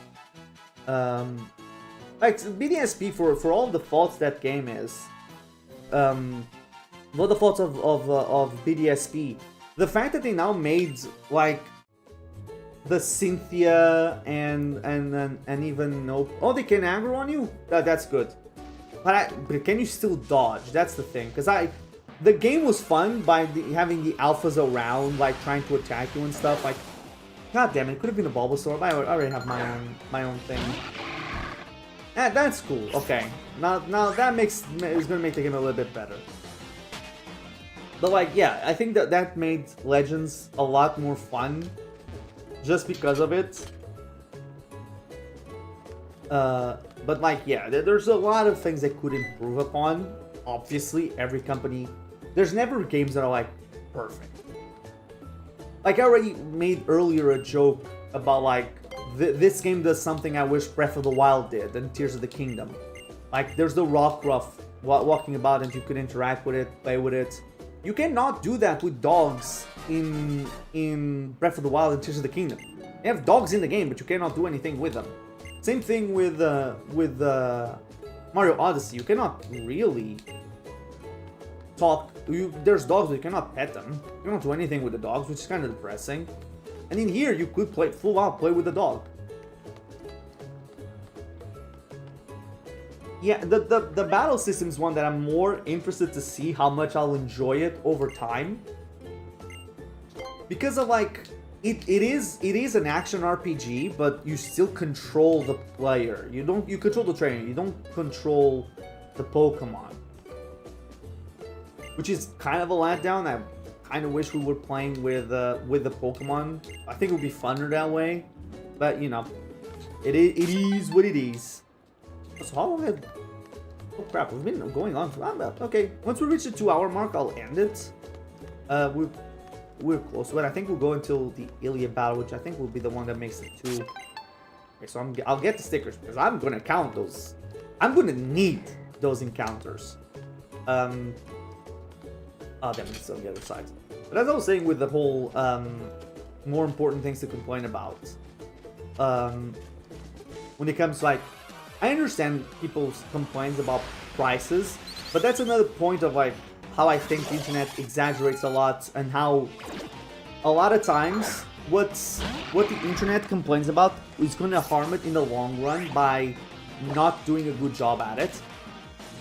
Like, BDSP, for all the faults that game is, all the faults of BDSP, the fact that they now made, like, the Cynthia and even no, oh, they can aggro on you? That's good. But can you still dodge? That's the thing. Because the game was fun by having the alphas around, like, trying to attack you and stuff. Like, god damn it, it could have been a Bulbasaur. I already have my own thing. That's cool. Okay, now that is gonna make the game a little bit better. But, like, yeah, I think that made Legends a lot more fun, just because of it. But, like, yeah, there's a lot of things they could improve upon. Obviously, every company, there's never games that are, like, perfect. Like, I already made earlier a joke about, like, this game does something I wish Breath of the Wild did and Tears of the Kingdom. Like, there's the Rockruff walking about and you could interact with it, play with it. You cannot do that with dogs in Breath of the Wild and Tears of the Kingdom. You have dogs in the game, but you cannot do anything with them. Same thing with Mario Odyssey. You cannot really talk. There's dogs, but you cannot pet them. You cannot do anything with the dogs, which is kind of depressing. And in here, you could play full out, play with the dog. Yeah, the battle system is one that I'm more interested to see how much I'll enjoy it over time. Because of, like, it is an action RPG, but you still control the player. You control the trainer, you don't control the Pokemon. which is kind of a letdown. I kind of wish we were playing with the Pokemon. I think it would be funner that way, but you know, it is what it is. So how long have... Oh crap, we've been going on for about... Okay, once we reach the 2-hour mark, I'll end it. We're close to it. I think we'll go until the Ilya battle, which I think will be the one that makes it 2. Okay, so I'll get the stickers, because I'm going to count those. I'm going to need those encounters. Oh, damn, it's on the other side. But as I was saying with the whole more important things to complain about, when it comes to, like, I understand people's complaints about prices, but that's another point of, like, how I think the internet exaggerates a lot, and how a lot of times what the internet complains about is going to harm it in the long run by not doing a good job at it.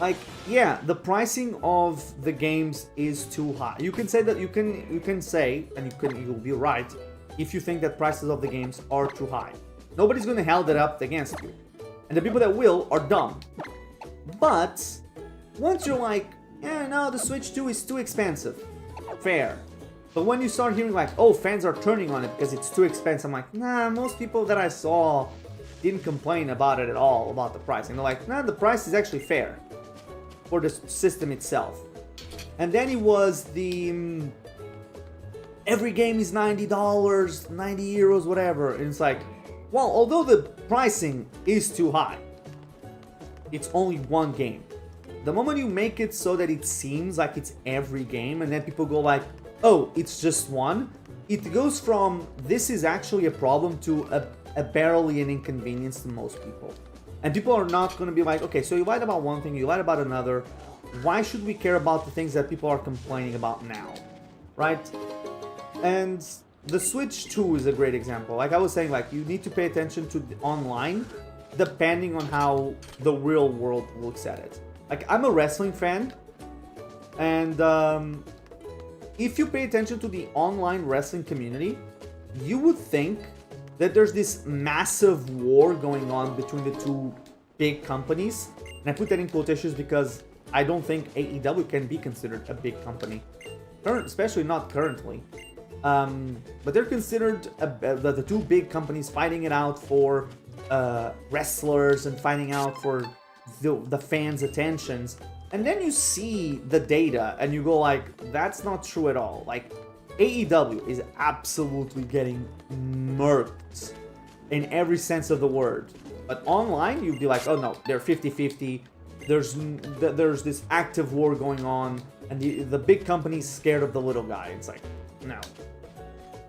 Like, yeah, the pricing of the games is too high. You can say that you can say, and you'll be right, if you think that prices of the games are too high. Nobody's going to hold that up against you. And the people that will are dumb. But once you're like, yeah, no, the Switch 2 is too expensive. Fair. But when you start hearing like, oh, fans are turning on it because it's too expensive, I'm like, nah, most people that I saw didn't complain about it at all, about the price. And they're like, nah, the price is actually fair for the system itself. And then it was the every game is $90, 90 euros, whatever. And it's like, well, although the pricing is too high, it's only one game. The moment you make it so that it seems like it's every game, and then people go like, oh, it's just one, it goes from this is actually a problem to a barely an inconvenience to most people. And people are not going to be like, okay, so you lied about one thing, you lied about another. Why should we care about the things that people are complaining about now? Right? And the Switch 2 is a great example. Like I was saying, like you need to pay attention to the online depending on how the real world looks at it. Like I'm a wrestling fan, and if you pay attention to the online wrestling community, you would think that there's this massive war going on between the two big companies. And I put that in quotations because I don't think AEW can be considered a big company, especially not currently. But they're considered the two big companies fighting it out for wrestlers and fighting out for the fans' attentions. And then you see the data and you go like, that's not true at all. Like AEW is absolutely getting murked in every sense of the word. But online, you'd be like, oh no, they're 50-50. There's this active war going on, and the big company's scared of the little guy. It's like, no.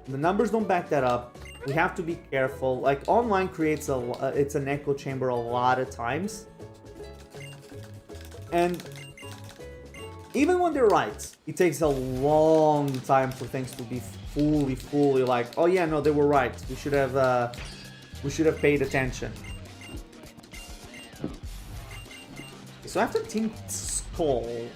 The numbers don't back that up. We have to be careful. Like online creates it's an echo chamber a lot of times. And even when they're right, it takes a long time for things to be fully like, oh yeah, no, they were right. We should have paid attention. So after Team Skull,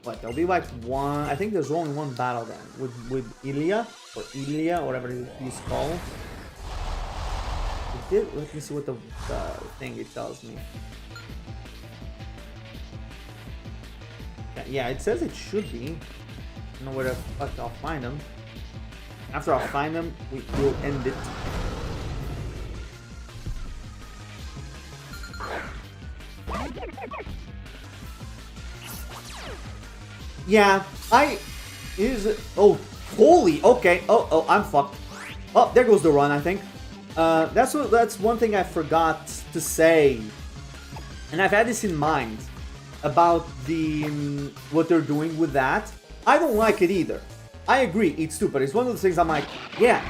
what, there'll be like one, I think there's only one battle then with Ilya or whatever he's called. Let me see what the thing it tells me. Yeah, it says it should be. I don't know where the fuck I'll find them. After I'll find them, we'll end it. Yeah, oh, holy, okay. Oh, I'm fucked. Oh, there goes the run, I think. That's one thing I forgot to say. And I've had this in mind about what they're doing with that. I don't like it either. I agree, it's stupid. It's one of those things I'm like, yeah,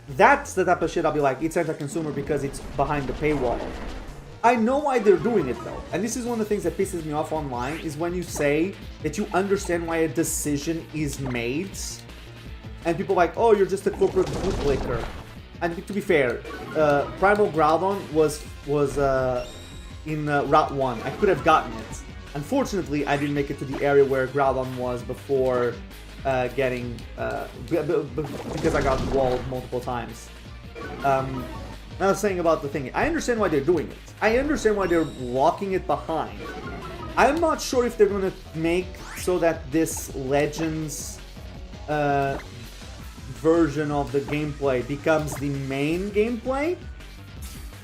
that's the type of shit I'll be like, it's anti-consumer because it's behind the paywall. I know why they're doing it though. And this is one of the things that pisses me off online, is when you say that you understand why a decision is made, and people are like, oh, you're just a corporate bootlicker. And to be fair, Primal Groudon was in Route 1. I could have gotten it. Unfortunately, I didn't make it to the area where Groudon was before getting... because I got walled multiple times. I was saying about the thing. I understand why they're doing it. I understand why they're locking it behind. I'm not sure if they're gonna make so that this Legends version of the gameplay becomes the main gameplay,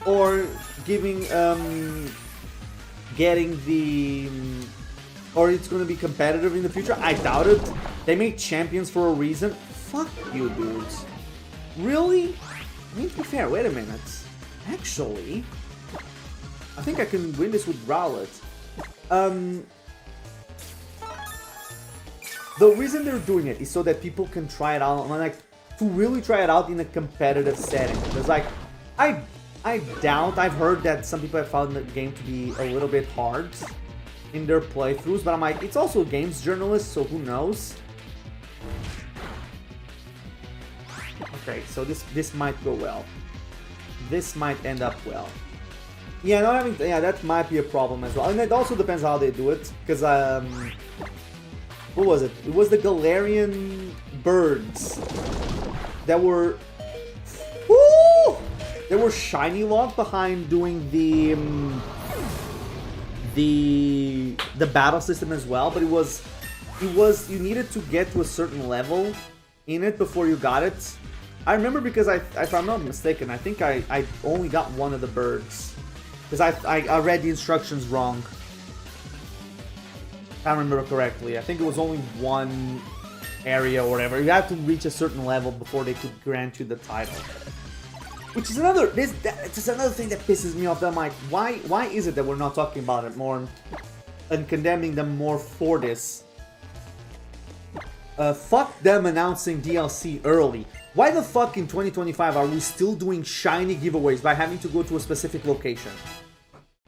or giving getting the or it's gonna be competitive in the future. I doubt it. They make champions for a reason. Fuck you, dudes. Really? I mean, to be fair, wait a minute. Actually, I think I can win this with Rowlet. The reason they're doing it is so that people can try it out, like, to really try it out in a competitive setting. Because, like, I doubt, I've heard that some people have found the game to be a little bit hard in their playthroughs, but I'm like, it's also a games journalist, so who knows? Okay, so this might go well. This might end up well. Yeah, not having, yeah, that might be a problem as well. And it also depends how they do it, because what was it? It was the Galarian birds that were, woo! They were shiny locked behind doing the battle system as well, but it was you needed to get to a certain level in it before you got it. I remember because if I'm not mistaken, I think I only got one of the birds because I read the instructions wrong. If I remember correctly, I think it was only one area or whatever. You had to reach a certain level before they could grant you the title. Which is another it's another thing that pisses me off. I'm like, why is it that we're not talking about it more and condemning them more for this? Fuck them announcing DLC early. Why the fuck in 2025 are we still doing shiny giveaways by having to go to a specific location?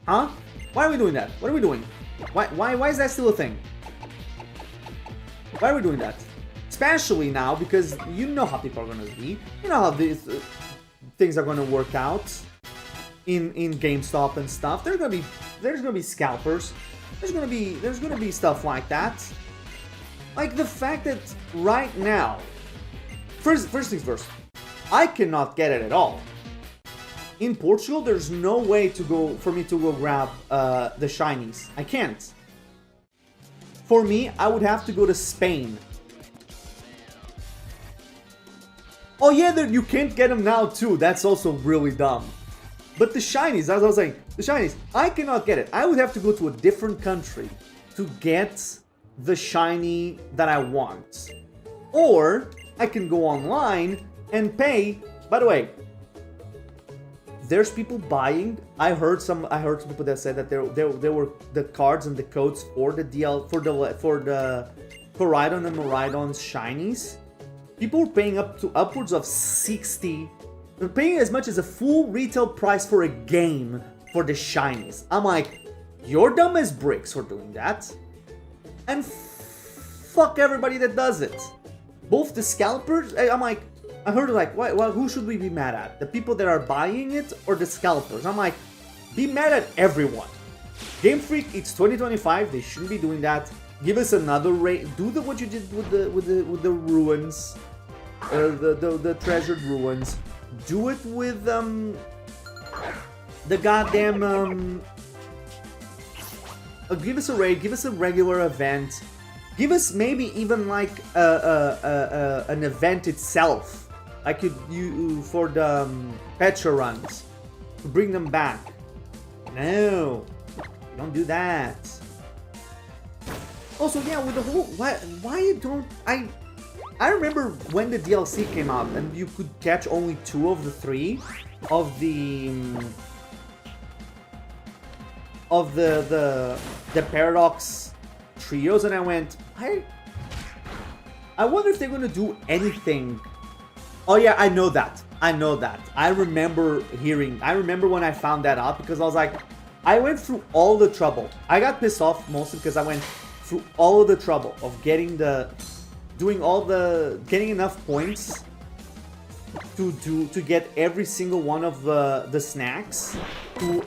Huh? Why are we doing that? What are we doing? Why is that still a thing? Why are we doing that? Especially now, because you know how people are gonna be. You know how these things are gonna work out in GameStop and stuff. There's gonna be scalpers. There's gonna be stuff like that. Like the fact that right now, first things first, I cannot get it at all. In Portugal, there's no way for me to go grab the shinies. I can't. For me, I would have to go to Spain. Oh yeah, you can't get them now too. That's also really dumb. But the shinies, as I was saying, the shinies, I cannot get it. I would have to go to a different country to get the shiny that I want. Or I can go online and pay. By the way, there's people buying. I heard some people that said that there were the cards and the codes for the Koraidon and Miraidon's shinies. People were paying upwards of 60, paying as much as a full retail price for a game for the shinies. I'm like, you're dumb as bricks for doing that. And fuck everybody that does it. Both the scalpers, I'm like, I heard like, who should we be mad at? The people that are buying it or the scalpers? I'm like, be mad at everyone. Game Freak, it's 2025. They shouldn't be doing that. Give us another rate. Do what you did with the ruins, the treasured ruins. Do it with the goddamn. Give us a raid. Give us a regular event. Give us maybe even like an event itself. Like you for the Petra runs, to bring them back. No, don't do that. Also, yeah, with the whole why you don't I remember when the DLC came out and you could catch only 2 of the 3 of the Paradox trios, and I went, I wonder if they're gonna do anything. Oh yeah, I know that. I remember when I found that out, because I was like, I went through all the trouble. I got pissed off mostly because I went through all of the trouble of getting enough points to get every single one of the snacks to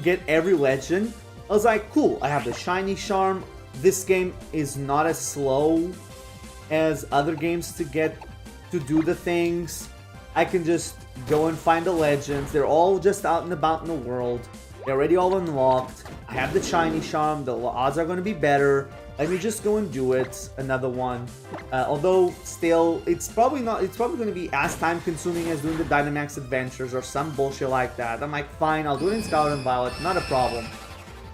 get every legend. I was like, cool, I have the shiny charm. This game is not as slow as other games to do the things. I can just go and find the legends. They're all just out and about in the world. They're already all unlocked. I have the shiny charm. The odds are going to be better. Let me just go and do it. Another one. Although still, it's probably going to be as time consuming as doing the Dynamax Adventures or some bullshit like that. I'm like, fine, I'll do it in Scarlet and Violet. Not a problem.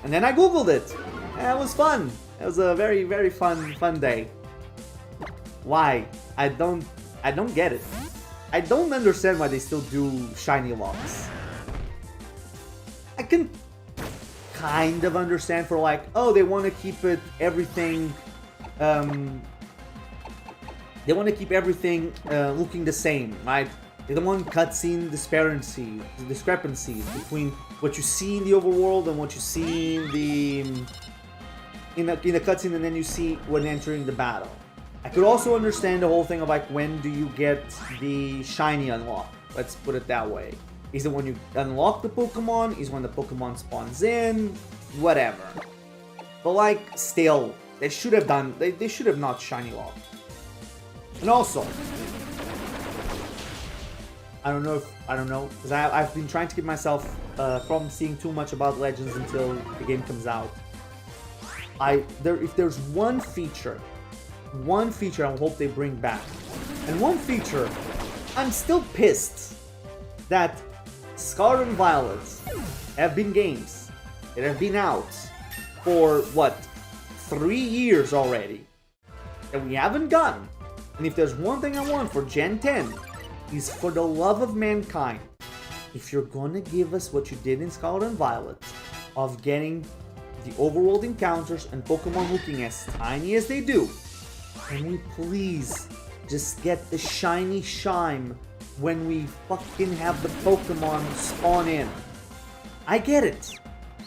And then I googled it. And it was fun. It was a very, very fun day. Why? I don't get it. I don't understand why they still do shiny locks. I can kind of understand for like, oh, they want to keep it everything. They want to keep everything looking the same, right? They don't want cutscene discrepancies between what you see in the overworld and what you see in the cutscene, and then you see when entering the battle. I could also understand the whole thing of like, when do you get the shiny unlock? Let's put it that way. Is it when you unlock the Pokemon? Is when the Pokemon spawns in? Whatever. But like, still, they should have done. They should have not shiny locked. And also, I don't know, because I've been trying to keep myself from seeing too much about Legends until the game comes out. If there's one feature I hope they bring back, and one feature, I'm still pissed that Scarlet and Violet have been games that have been out for what, 3 years already, that we haven't gotten. And if there's one thing I want for Gen 10, is for the love of mankind, if you're gonna give us what you did in Scarlet and Violet, of getting the overworld encounters and Pokemon looking as tiny as they do, can we please just get the shiny shime when we fucking have the Pokemon spawn in? I get it.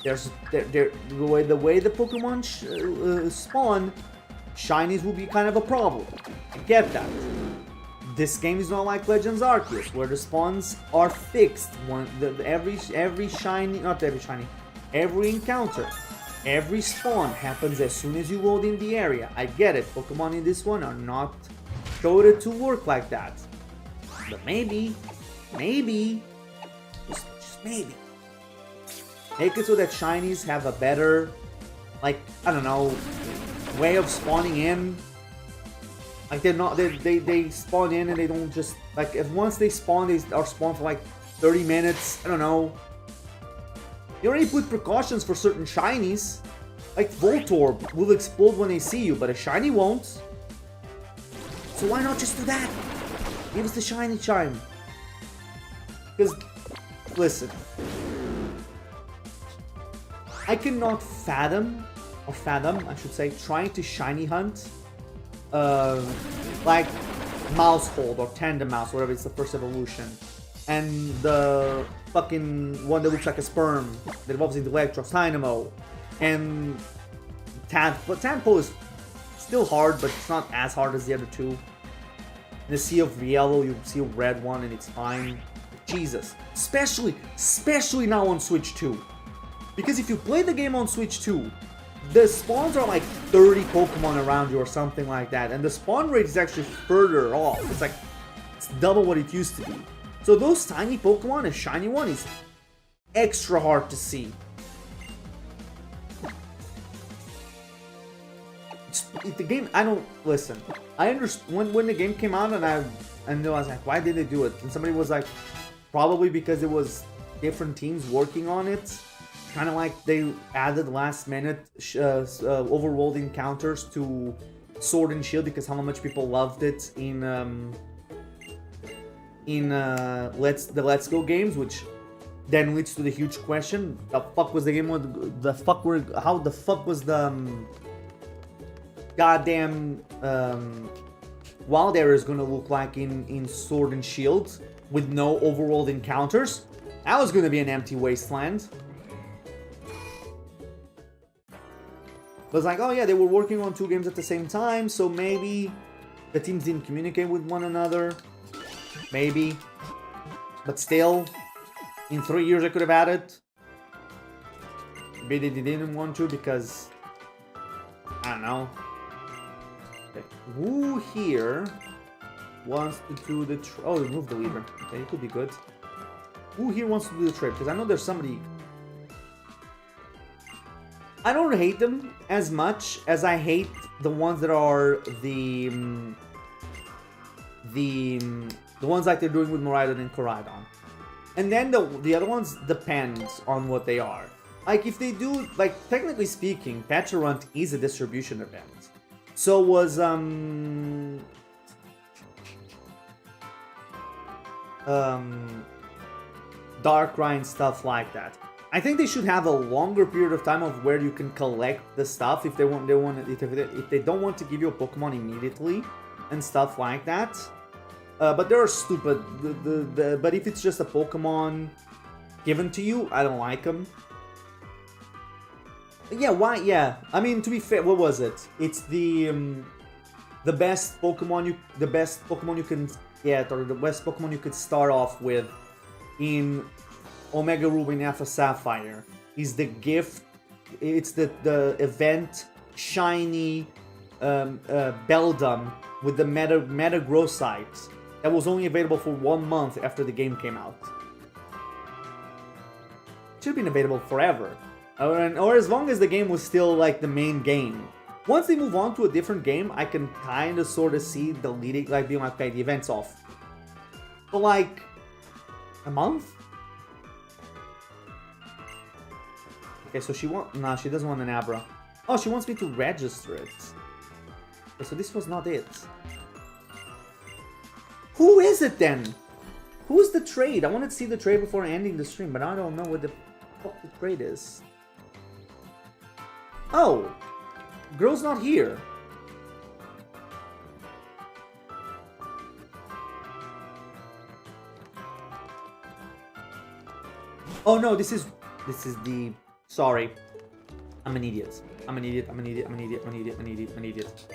The way the Pokemon spawn, shinies will be kind of a problem. I get that. This game is not like Legends Arceus, where the spawns are fixed. Every encounter, every spawn happens as soon as you load in the area. I get it. Pokemon in this one are not coded to work like that. But maybe, just maybe, make it so that shinies have a better, like, I don't know, way of spawning in. Like, they spawn in and they don't just, like, if once they spawn, they are spawned for like 30 minutes. I don't know. You already put precautions for certain shinies. Like, Voltorb will explode when they see you, but a shiny won't. So why not just do that? Give us the shiny chime. Because, listen, I cannot fathom, I should say, trying to shiny hunt like Mousehold or Tandem Mouse, whatever, it's the first evolution, and the fucking one that looks like a sperm that evolves into Electros, Dynamo, and but Tadpole is still hard, but it's not as hard as the other two. In the Sea of Yellow, you see a red one and it's fine. Jesus, especially now on Switch 2, because if you play the game on Switch 2, the spawns are like 30 Pokemon around you or something like that, and the spawn rate is actually further off. It's double what it used to be. So those tiny Pokemon, a shiny one, is extra hard to see. The game, I don't listen. I understand when the game came out, and I was like, why did they do it? And somebody was like, probably because it was different teams working on it. Kind of like they added last minute overworld encounters to Sword and Shield because how much people loved it in the Let's Go games, which then leads to the huge question: the fuck was the game? How the fuck was the goddamn wild area is gonna look like in Sword and Shield with no overworld encounters? That was gonna be an empty wasteland. It was like, oh yeah, they were working on 2 games at the same time, so maybe the teams didn't communicate with one another. Maybe. But still, in 3 years I could have added. Maybe they didn't want to because, I don't know. Okay. Who here wants to do the trip? Oh, remove the leader. Okay, it could be good. Who here wants to do the trip? Because I know there's somebody. I don't hate them as much as I hate the ones that are the ones like they're doing with Miraidon and Koraidon. And then the other ones depends on what they are. Like if they do, like technically speaking, Patcharunt is a distribution event. So was Darkrai and stuff like that. I think they should have a longer period of time of where you can collect the stuff if they if they don't want to give you a Pokemon immediately and stuff like that. But they are stupid. But if it's just a Pokemon given to you, I don't like them. Yeah, why? Yeah, I mean, to be fair, what was it? It's the best Pokemon you can get, or the best Pokemon you could start off with in Omega Ruby and Alpha Sapphire is the gift. It's the event shiny Beldum with the Metagrossite that was only available for 1 month after the game came out. Should have been available forever, or as long as the game was still like the main game. Once they move on to a different game, I can kind of sort of see the leading, like being like, okay, the event's off. But like a month. Okay, so she she doesn't want an Abra. Oh, she wants me to register it. Okay, so this was not it. Who is it then? Who's the trade? I wanted to see the trade before ending the stream, but I don't know what the fuck the trade is. Oh, girl's not here. Oh no, this is the... Sorry. I'm an idiot. I'm an idiot. I'm an idiot. I'm an idiot. I'm an idiot. I'm an idiot. I'm an idiot.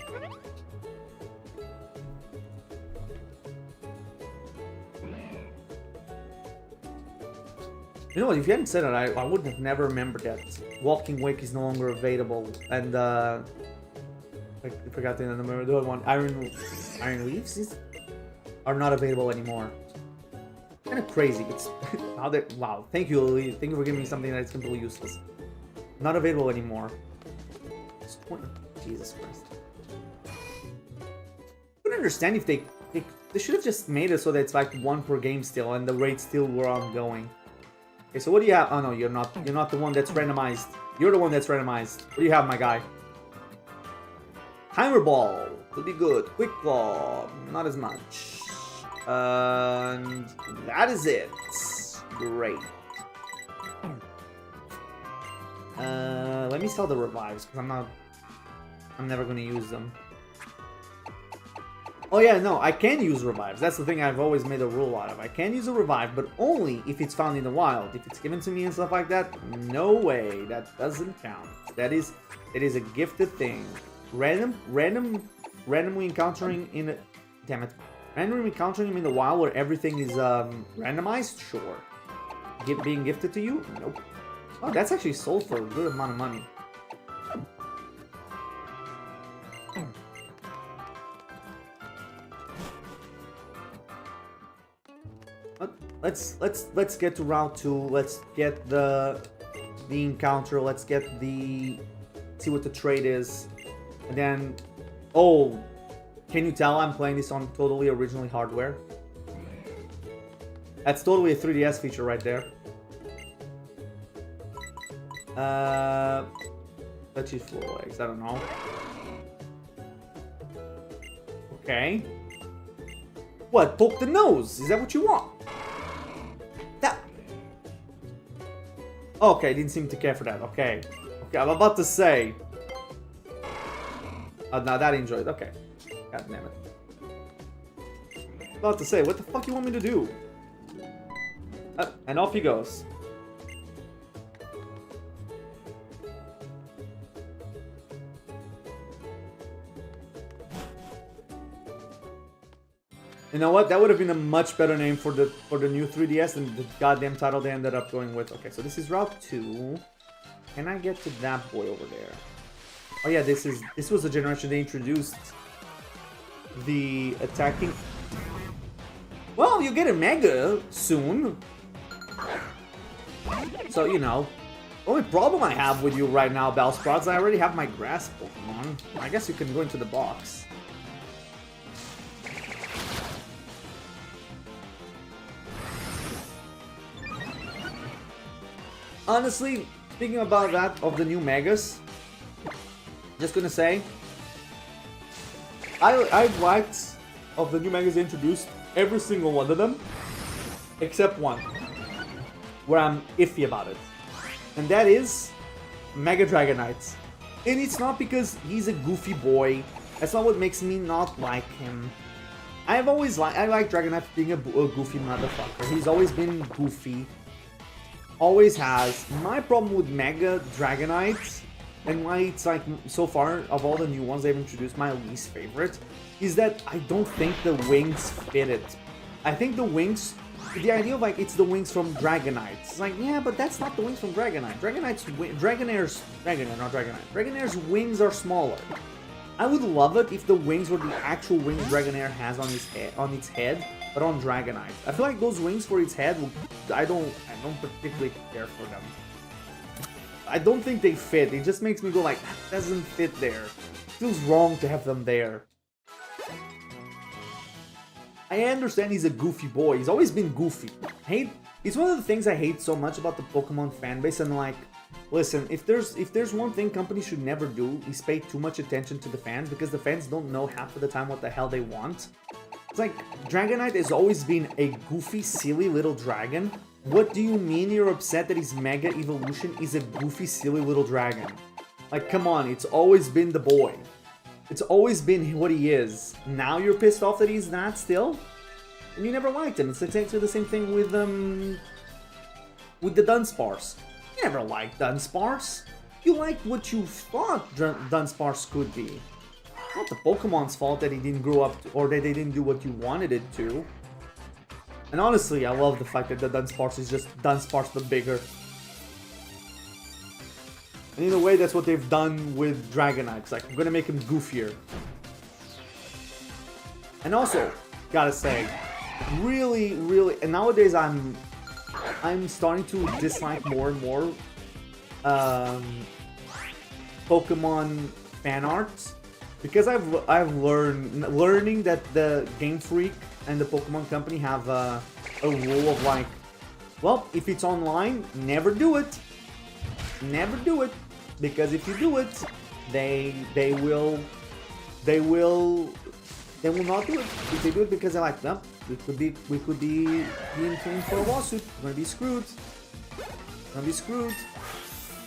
You know what? If you hadn't said it, I would have never remembered that Walking Wake is no longer available. And I forgot to remember the other one. Iron Leaves are not available anymore. Kind of crazy. It's how they... Wow. Thank you, Lily. Thank you for giving me something that is completely useless. Not available anymore. Jesus Christ. I couldn't understand if they should have just made it so that it's like 1 per game still, and the raids still were ongoing. Okay, so what do you have? Oh no, you're not the one that's randomized. You're the one that's randomized. What do you have, my guy? Timer Ball would be good. Quick Claw, not as much. And that is it. Great. Let me sell the revives because I'm never gonna use them. Oh yeah, no, I can use revives. That's the thing I've always made a rule out of. I can use a revive, but only if it's found in the wild. If it's given to me and stuff like that, no way. That doesn't count. It is a gifted thing. Randomly encountering in a... Damn it. Randomly encountering him in the wild where everything is randomized? Sure. Being gifted to you? Nope. Oh, that's actually sold for a good amount of money. Let's get to round 2. Let's get the encounter. Let's get see what the trade is, and then can you tell I'm playing this on totally originally hardware? That's totally a 3DS feature right there. Touchy floor legs. I don't know. Okay. What? Poke the nose? Is that what you want? That. Okay, didn't seem to care for that. Okay. Okay, I'm about to say. Oh, no, that enjoyed. Okay. God damn it. About to say, what the fuck you want me to do? And off he goes. You know what? That would have been a much better name for the new 3DS than the goddamn title they ended up going with. Okay, so this is Route 2. Can I get to that boy over there? Oh yeah, this was the generation they introduced the attacking. Well, you get a Mega soon. So, you know, Only problem I have with you right now, Bellsprout, is I already have my grass Pokemon. I guess you can go into the box. Honestly, speaking about that, of the new Megas, just gonna say, I've liked, of the new Megas introduced, every single one of them, except one, where I'm iffy about it. And that is Mega Dragonite. And it's not because he's a goofy boy. That's not what makes me not like him. I like Dragonite being a goofy motherfucker. He's always been goofy. Always has. My problem with Mega Dragonite, and why it's like, so far, of all the new ones they've introduced, my least favorite, is that I don't think the wings fit it. I think the wings, the idea of like, it's the wings from Dragonite. It's like, yeah, but that's not the wings from Dragonite. Dragonair's wings are smaller. I would love it if the wings were the actual wings Dragonair has on its head, but on Dragonite. I feel like those wings for its head, I don't particularly care for them. I don't think they fit. It just makes me go like, that doesn't fit there. It feels wrong to have them there. I understand he's a goofy boy. He's always been goofy. It's one of the things I hate so much about the Pokemon fanbase. And like, listen, if there's one thing companies should never do, is pay too much attention to the fans, because the fans don't know half of the time what the hell they want. It's like, Dragonite has always been a goofy, silly little dragon. What do you mean you're upset that his Mega Evolution is a goofy, silly little dragon? Like, come on, it's always been the boy. It's always been what he is. Now you're pissed off that he's not still? And you never liked him. It's exactly the same thing with the Dunsparce. You never liked Dunsparce. You liked what you thought Dunsparce could be. Not the Pokemon's fault that he didn't grow up, or that they didn't do what you wanted it to. And honestly, I love the fact that the Dunsparce is just Dunsparce but bigger. And in a way, that's what they've done with Dragonite. It's like, I'm gonna make him goofier. And also, gotta say, really, and nowadays I'm starting to dislike more and more Pokemon fan art, because I've learning that the Game Freak and the Pokemon Company have a rule of like, well, if it's online, never do it. Never do it, because if you do it, they will not do it. If they do it because they're like, no, we could be in for a lawsuit. We're gonna be screwed.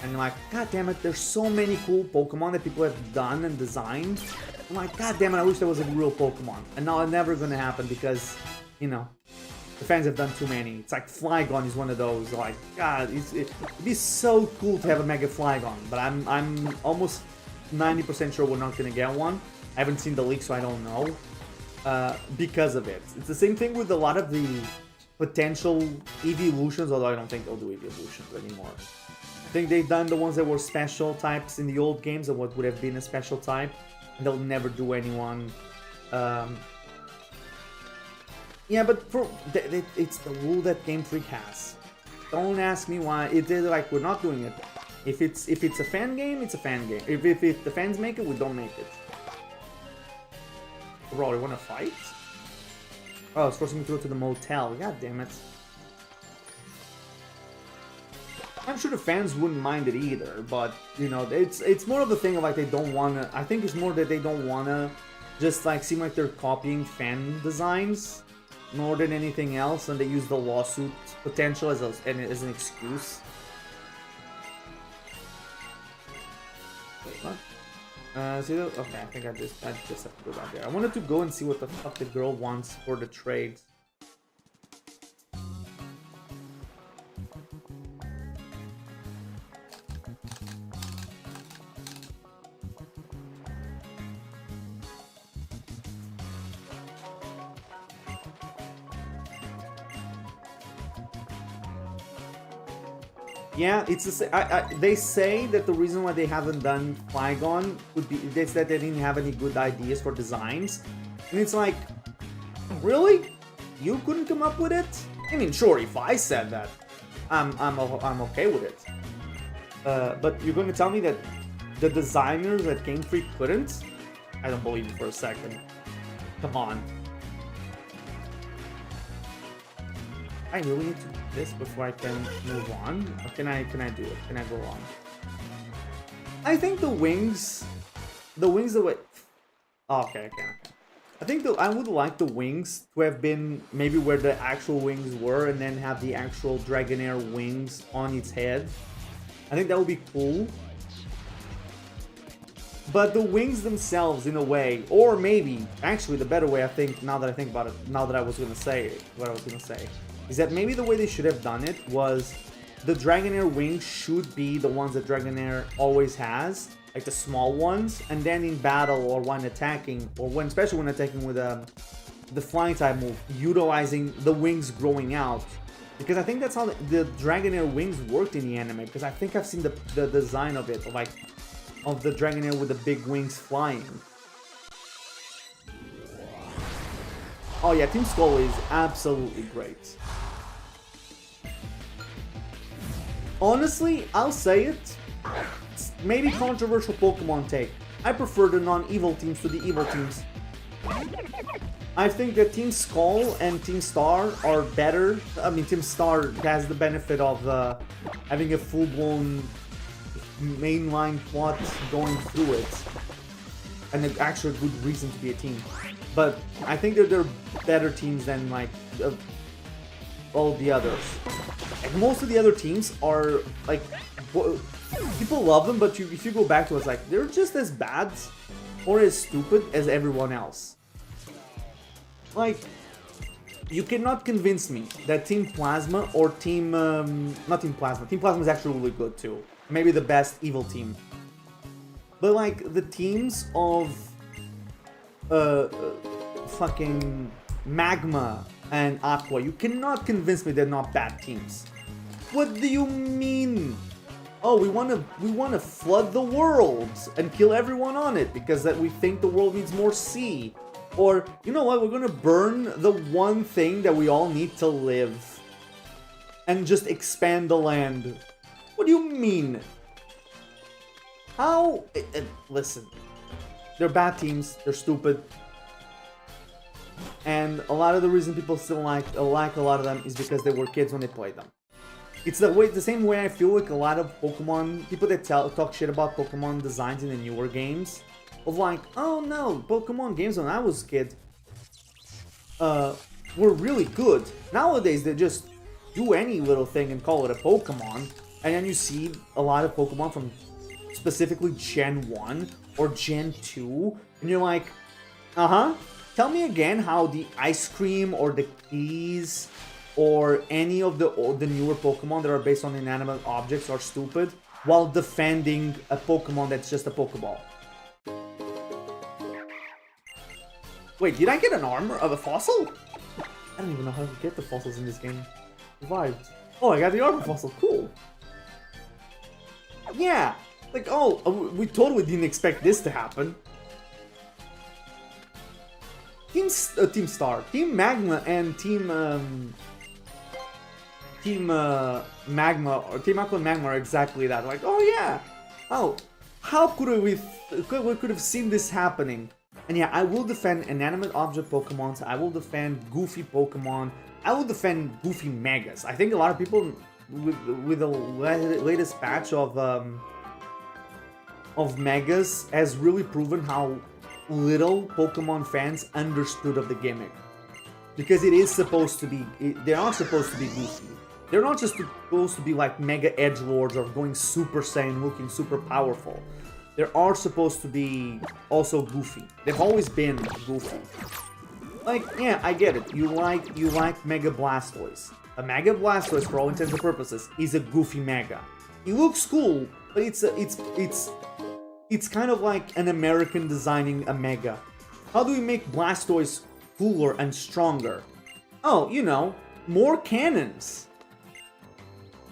And you're like, god damn it, there's so many cool Pokemon that people have done and designed. I'm like, god damn it, I wish there was a real Pokemon. And now it's never gonna happen because, you know, the fans have done too many. It's like Flygon is one of those. Like, god, it'd be so cool to have a Mega Flygon, but I'm almost 90% sure we're not gonna get one. I haven't seen the leak, so I don't know. Because of it. It's the same thing with a lot of the potential evolutions, although I don't think they'll do evolutions anymore. I think they've done the ones that were special types in the old games of what would have been a special type, and they'll never do anyone. Yeah, but it's the rule that Game Freak has. Don't ask me why. They're like, we're not doing it. If it's a fan game, it's a fan game. If the fans make it, we don't make it. Bro, you wanna fight? Oh, it's forcing me to go to the motel. God damn it. I'm sure the fans wouldn't mind it either, but, you know, it's more of the thing of like they don't wanna... I think it's more that they don't wanna just like seem like they're copying fan designs more than anything else, and they use the lawsuit potential as an excuse. Wait, what? See that? Okay, I think I just have to go down there. I wanted to go and see what the fuck the girl wants for the trades. Yeah, it's they say that the reason why they haven't done Flygon would be that they didn't have any good ideas for designs, and it's like, really? You couldn't come up with it? I mean, sure, if I said that, I'm okay with it. But you're going to tell me that the designers at Game Freak couldn't? I don't believe you for a second. Come on. I really need to do this before I can move on? Or can I do it? Can I go on? I think the wings the way... Oh, okay. I think I would like the wings to have been maybe where the actual wings were and then have the actual Dragonair wings on its head. I think that would be cool. But the wings themselves, in a way, or maybe, actually the better way, I think, now that I think about it, now that I was going to say what I was going to say, is that maybe the way they should have done it was the Dragonair wings should be the ones that Dragonair always has, like the small ones, and then in battle or when attacking, or when, especially when attacking with the flying type move, utilizing the wings growing out. Because I think that's how the Dragonair wings worked in the anime, because I think I've seen the design of it, of the Dragonair with the big wings flying. Oh yeah, Team Skull is absolutely great. Honestly, I'll say it. It's maybe controversial Pokemon take. I prefer the non-evil teams to the evil teams. I think that Team Skull and Team Star are better. I mean, Team Star has the benefit of having a full-blown mainline plot going through it, and actually a good reason to be a team. But I think that they're better teams than like all the others. Like most of the other teams are like people love them, but if you go back to it, it's like they're just as bad or as stupid as everyone else. Like, you cannot convince me that Team Plasma or Team not Team Plasma. Team Plasma is actually really good too. Maybe the best evil team. But like the teams of fucking Magma and Aqua, you cannot convince me they're not bad teams. What do you mean? Oh, we want to flood the world and kill everyone on it because that we think the world needs more sea. Or, you know what, we're gonna burn the one thing that we all need to live and just expand the land. What do you mean? How? Listen, they're bad teams, they're stupid. And a lot of the reason people still like a lot of them is because they were kids when they played them. It's the same way I feel like a lot of Pokemon, people that talk shit about Pokemon designs in the newer games. Of like, oh no, Pokemon games when I was a kid were really good. Nowadays they just do any little thing and call it a Pokemon. And then you see a lot of Pokemon from specifically Gen 1 or Gen 2. And you're like, tell me again how the ice cream or the keys or any of the newer Pokemon that are based on inanimate objects are stupid while defending a Pokemon that's just a Pokeball. Wait, did I get an armor of a fossil? I don't even know how to get the fossils in this game. Revived. Oh, I got the armor fossil. Cool. Yeah. Like, oh, we totally didn't expect this to happen. Team Star, Team Magma, and Team Magma, or Team Aqua and Magma are exactly that. Like, oh yeah. Oh, how could we could have seen this happening? And yeah, I will defend inanimate object Pokemon. I will defend goofy Pokemon. I will defend goofy Megas. I think a lot of people with the latest patch of Megas has really proven how little Pokemon fans understood of the gimmick. Because it is supposed to be, they're not supposed to be goofy. They're not just supposed to be like Mega Edgelords or going Super Saiyan looking super powerful. They are supposed to be also goofy. They've always been goofy. Like, yeah, I get it. You like Mega Blastoise. A Mega Blastoise, for all intents and purposes, is a goofy Mega. It looks cool, but it's kind of like an American designing a Mega. How do we make Blastoise cooler and stronger? Oh, you know, more cannons.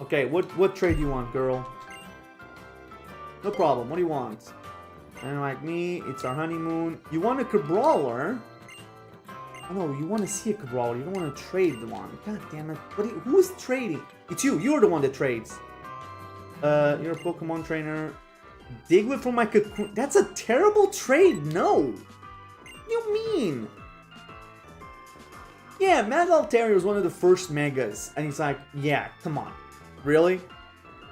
Okay, what trade do you want, girl? No problem, what do you want? And like me, it's our honeymoon. You want a Cabrawler? Oh no, you want to see a Cabrawler, you don't want to trade the one. God damn it. Who's trading? It's you, you're the one that trades. You're a Pokemon trainer. Diglett from my cocoon. That's a terrible trade. No. What do you mean? Yeah, Mega Altaria was one of the first Megas. And he's like, yeah, come on. Really?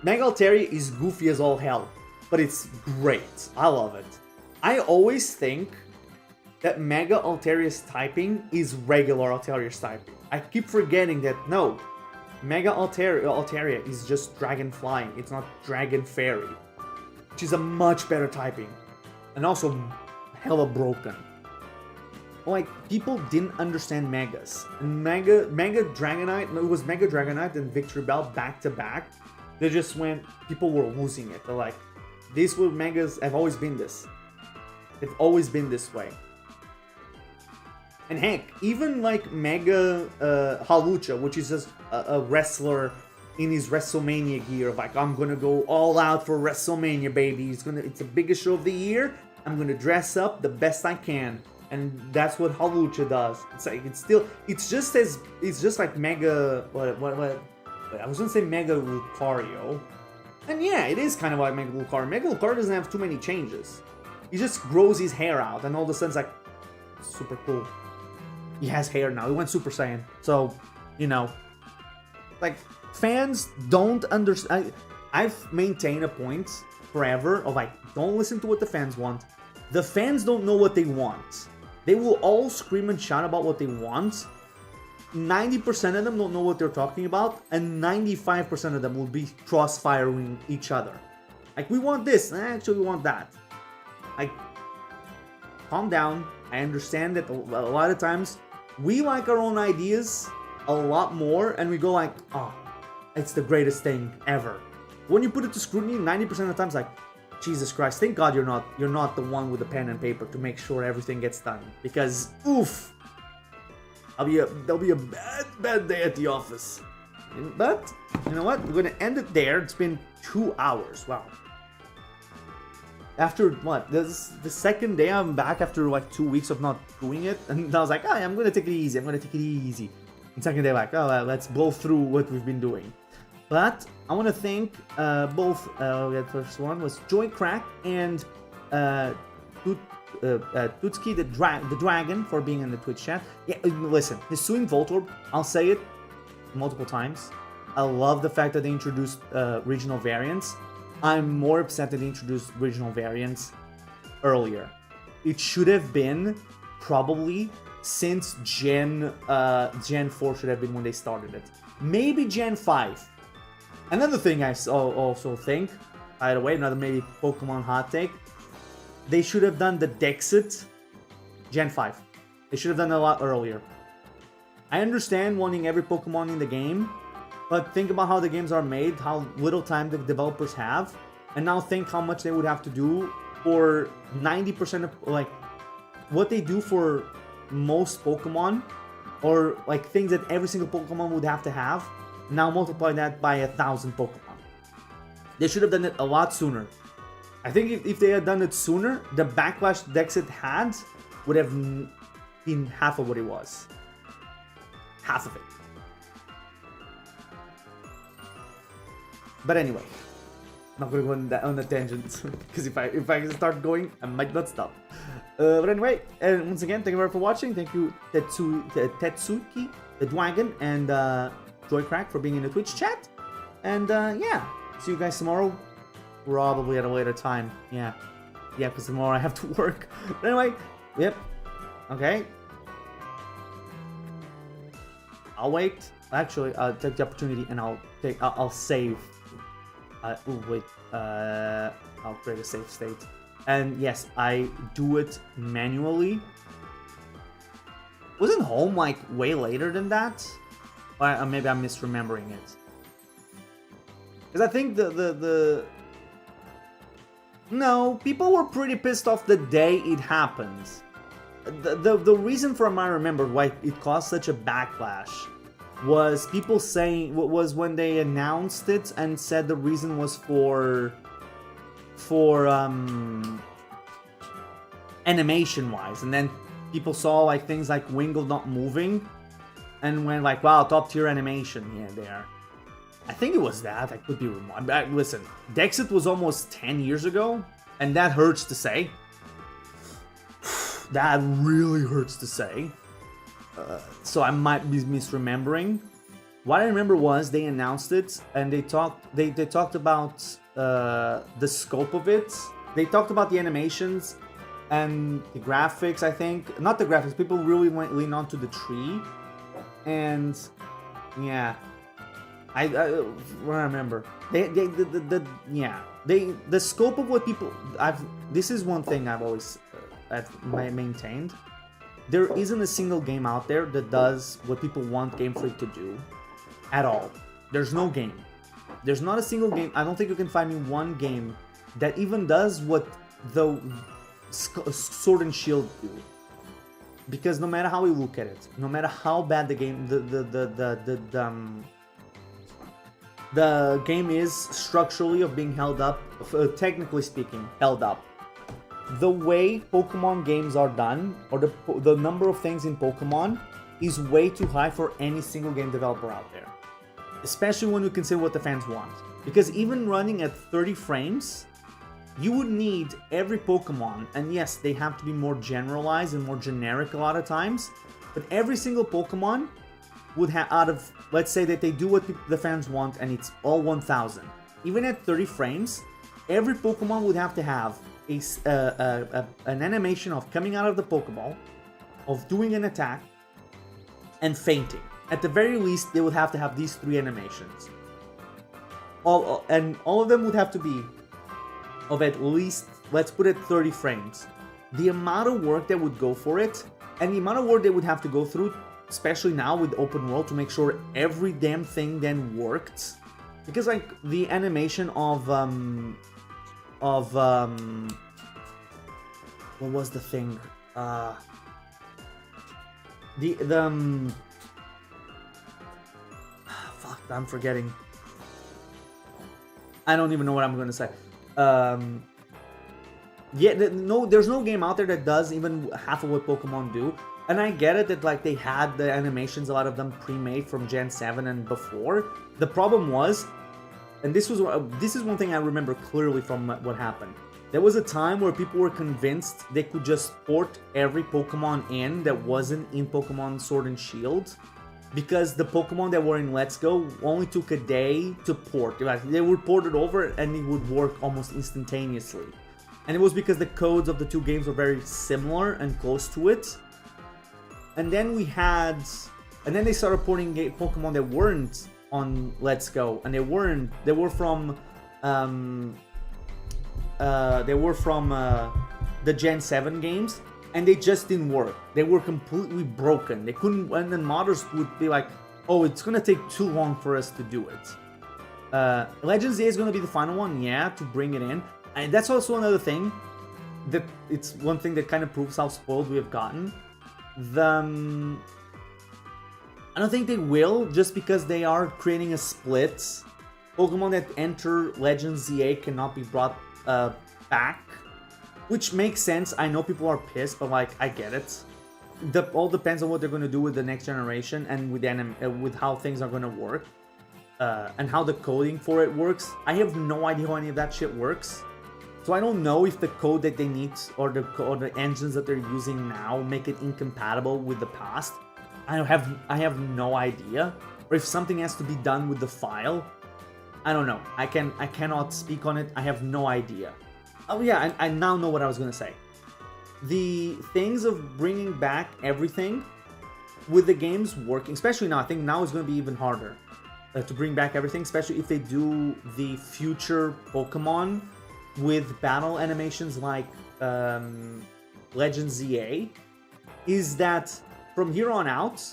Mega Altaria is goofy as all hell. But it's great. I love it. I always think that Mega Altaria's typing is regular Altaria's typing. I keep forgetting that, no. Mega Altaria is just Dragon Flying. It's not Dragon Fairy. Which is a much better typing. And also hella broken. Like, people didn't understand Megas. And Mega Dragonite, no, it was Mega Dragonite and Victory Bell back to back. They just went, people were losing it. They're like, these were Megas have always been this. They've always been this way. And heck, even like Mega Halucha, which is just a wrestler in his WrestleMania gear, like, I'm gonna go all out for WrestleMania, baby. It's the biggest show of the year. I'm gonna dress up the best I can. And that's what Halucha does. It's like, it's just like Mega, what, I was gonna say Mega Lucario. And yeah, it is kind of like Mega Lucario. Mega Lucario doesn't have too many changes. He just grows his hair out, and all of a sudden it's like, super cool. He has hair now. He went Super Saiyan. So, you know, like, fans don't understand. I've maintained a point forever of like, don't listen to what the fans want. The fans don't know what they want. They will all scream and shout about what they want. 90% of them don't know what they're talking about, and 95% of them will be crossfiring each other. Like, we want this, and actually we want that. Like, calm down. I understand that a lot of times we like our own ideas a lot more, and we go like, oh, it's the greatest thing ever. When you put it to scrutiny, 90% of the times, like, Jesus Christ, thank God you're not the one with the pen and paper to make sure everything gets done. Because, oof, there'll be a bad day at the office. But, you know what? We're gonna end it there. It's been 2 hours. Wow. After, what? This is the second day I'm back after, like, 2 weeks of not doing it. And I was like, oh, I'm gonna take it easy. And second day, like, oh, let's blow through what we've been doing. But I want to thank both. The first one was Joycrack and Tutski the Dragon for being in the Twitch chat. Yeah, listen, Hisuian Voltorb, I'll say it multiple times. I love the fact that they introduced regional variants. I'm more upset that they introduced regional variants earlier. It should have been probably since Gen 4 should have been when they started it. Maybe Gen 5. Another thing I also think, by the way, another maybe Pokemon hot take, they should have done the Dexit Gen 5. They should have done it a lot earlier. I understand wanting every Pokemon in the game, but think about how the games are made, how little time the developers have, and now think how much they would have to do for 90% of, like, what they do for most Pokemon, or, like, things that every single Pokemon would have to have. Now multiply that by 1,000 Pokemon. They should have done it a lot sooner. I think if they had done it sooner, the backlash Dexit had would have been half of what it was. Half of it. But anyway, I'm not gonna go on the tangent because if I start going, I might not stop. But anyway, and once again, thank you very much for watching. Thank you Tetsuki the Dragon and Joycrack for being in the Twitch chat. And yeah, see you guys tomorrow. Probably at a later time. Yeah, because tomorrow I have to work. But anyway, yep. Okay. I'll wait. Actually, I'll take the opportunity and I'll save. Wait. I'll create a save state. And yes, I do it manually. Wasn't home like way later than that? Or maybe I'm misremembering it. Because I think no, people were pretty pissed off the day it happened. The reason for I remember why it caused such a backlash was people saying, was when they announced it and said the reason was for animation wise, and then people saw like things like Wingull not moving and went like, wow, top tier animation here there. I think it was that. I could be wrong. Listen, Dexit was almost 10 years ago, and that hurts to say. That really hurts to say. So I might be misremembering. What I remember was they announced it, and they talked about the scope of it. They talked about the animations and the graphics, I think. Not the graphics, people really lean onto the tree. And yeah, I remember. The scope of what people this is one thing I've always maintained. There isn't a single game out there that does what people want Game Freak to do at all. There's no game. There's not a single game. I don't think you can find me one game that even does what the Sword and Shield do. Because no matter how we look at it, no matter how bad the game, the game is structurally of being held up, technically speaking, held up. The way Pokemon games are done, or the number of things in Pokemon, is way too high for any single game developer out there. Especially when you consider what the fans want. Because even running at 30 frames, you would need every Pokemon, and yes, they have to be more generalized and more generic a lot of times, but every single Pokemon would have, out of, let's say that they do what the fans want and it's all 1000. Even at 30 frames, every Pokemon would have to have an animation of coming out of the Pokeball, of doing an attack, and fainting. At the very least, they would have to have these 3 animations. All of them would have to be of at least, let's put it 30 frames. The amount of work that would go for it, and the amount of work they would have to go through, especially now with open world, to make sure every damn thing then worked. Because like the animation of what was the thing? Fuck, I'm forgetting. I don't even know what I'm gonna say. There's no game out there that does even half of what Pokemon do. And I get it that like they had the animations, a lot of them pre-made from Gen 7 and before. The problem was, and this is one thing I remember clearly from what happened. There was a time where people were convinced they could just port every Pokemon in that wasn't in Pokemon Sword and Shield, because the Pokemon that were in Let's Go only took a day to port. Like, they would port it over and it would work almost instantaneously. And it was because the codes of the 2 games were very similar and close to it. And then they started porting Pokemon that weren't on Let's Go, and they were from the Gen 7 games, and they just didn't work. They were completely broken. They couldn't, and then modders would be like, oh, it's gonna take too long for us to do it. Legends ZA is gonna be the final one, yeah, to bring it in. And that's also another thing, that it's one thing that kind of proves how spoiled we have gotten. I don't think they will, just because they are creating a split. Pokemon that enter Legends ZA cannot be brought back, which makes sense. I know people are pissed, but like, I get it. All depends on what they're going to do with the next generation and with how things are going to work, and how the coding for it works. I have no idea how any of that shit works. So I don't know if the code that they need or the engines that they're using now make it incompatible with the past. I have no idea. Or if something has to be done with the file. I don't know. I cannot speak on it. I have no idea. Oh yeah, I now know what I was gonna say. The things of bringing back everything with the games working, especially now. I think now it's gonna be even harder to bring back everything, especially if they do the future Pokemon with battle animations like Legends ZA. Is that from here on out,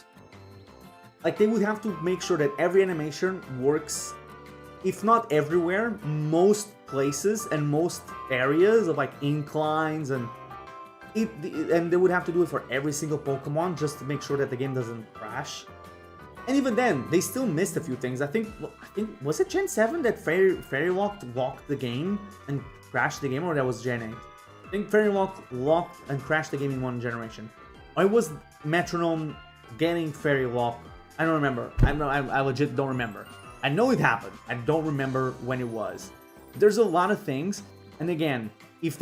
like, they would have to make sure that every animation works, if not everywhere, most places and most areas of like inclines, and they would have to do it for every single Pokemon just to make sure that the game doesn't crash. And even then, they still missed a few things. I think was it Gen 7 that Fairy Lock locked the game and crashed the game, or that was Gen 8? I think Fairy Lock locked and crashed the game in one generation. Or it was Metronome getting Fairy Lock. I don't remember. I legit don't remember. I know it happened. I don't remember when it was. There's a lot of things, and again, if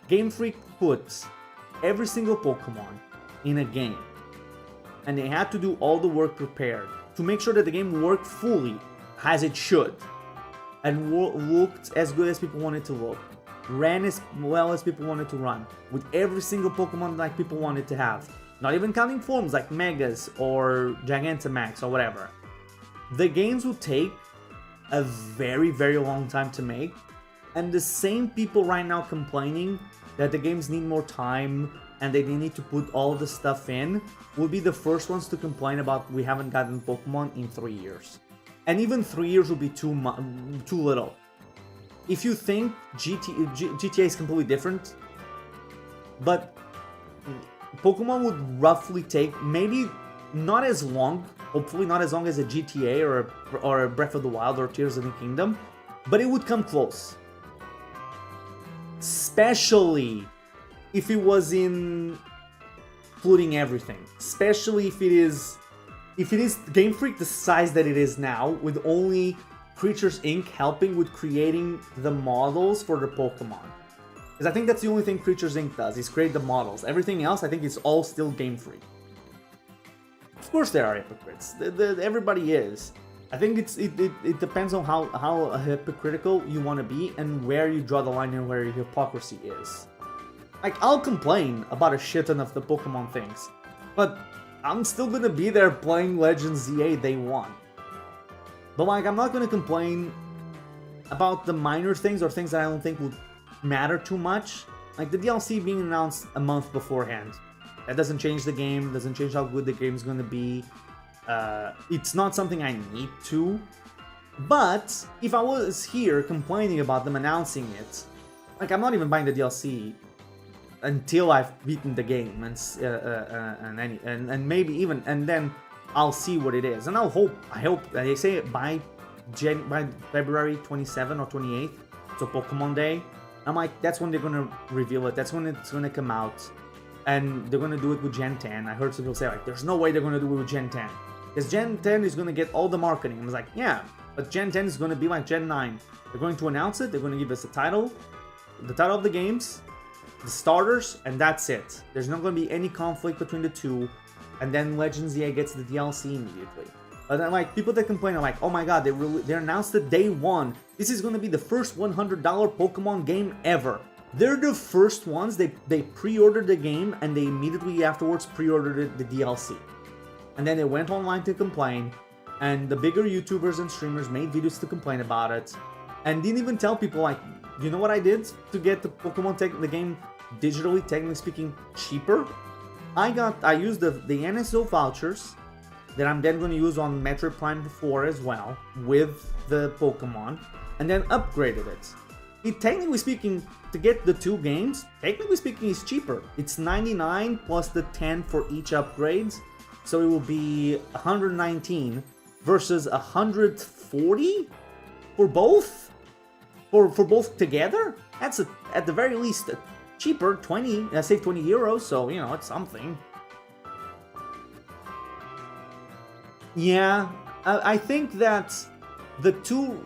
Game Freak puts every single Pokemon in a game, and they had to do all the work prepared to make sure that the game worked fully as it should, and looked as good as people want it to look, ran as well as people wanted to run, with every single Pokemon like people wanted to have, not even counting forms like Megas or Gigantamax or whatever, the games will take a very, very long time to make. And the same people right now complaining that the games need more time and they need to put all the stuff in will be the first ones to complain about we haven't gotten Pokemon in 3 years. And even 3 years will be too little. If you think GTA is completely different, but Pokemon would roughly take maybe not as long, hopefully not as long as a GTA or a Breath of the Wild or Tears of the Kingdom, but it would come close. Especially if it was including everything. Especially if it is Game Freak the size that it is now, with only Creatures Inc. helping with creating the models for the Pokemon. Because I think that's the only thing Creatures Inc. does, is create the models. Everything else, I think, is all still Game Freak. Of course there are hypocrites. Everybody is. I think it depends on how hypocritical you want to be and where you draw the line and where your hypocrisy is. Like, I'll complain about a shit ton of the Pokemon things, but I'm still gonna be there playing Legends ZA day one. But like, I'm not gonna complain about the minor things or things that I don't think would matter too much. Like the DLC being announced a month beforehand. That doesn't change the game, doesn't change how good the game's gonna be. It's not something I need to. But if I was here complaining about them announcing it, like, I'm not even buying the DLC until I've beaten the game and maybe even, and then I'll see what it is. And I hope they say it by February 27 or 28th, so Pokemon Day. I'm like, that's when they're gonna reveal it. That's when it's gonna come out, and they're gonna do it with Gen 10. I heard some people say like, there's no way they're gonna do it with Gen 10, because Gen 10 is gonna get all the marketing. I was like, yeah, but Gen 10 is gonna be like Gen 9. They're going to announce it. They're gonna give us the title of the games, the starters, and that's it. There's not going to be any conflict between the two, and then Legends ZA gets the DLC immediately. But then, like, people that complain are like, oh my god, they announced it day one. This is going to be the first $100 Pokemon game ever. They're the first ones. They pre-ordered the game, and they immediately afterwards pre-ordered the DLC. And then they went online to complain, and the bigger YouTubers and streamers made videos to complain about it, and didn't even tell people, like, you know what I did to get the Pokemon the game digitally, technically speaking, cheaper? I used the NSO vouchers that I'm then going to use on Metroid Prime 4 as well with the Pokemon, and then upgraded it. Technically speaking, to get the two games, technically speaking, is cheaper. It's $99 plus the $10 for each upgrades, so it will be $119 versus $140 for both. For both together. That's at the very least cheaper. 20. I saved 20 euros, so you know, it's something. Yeah, I think that the two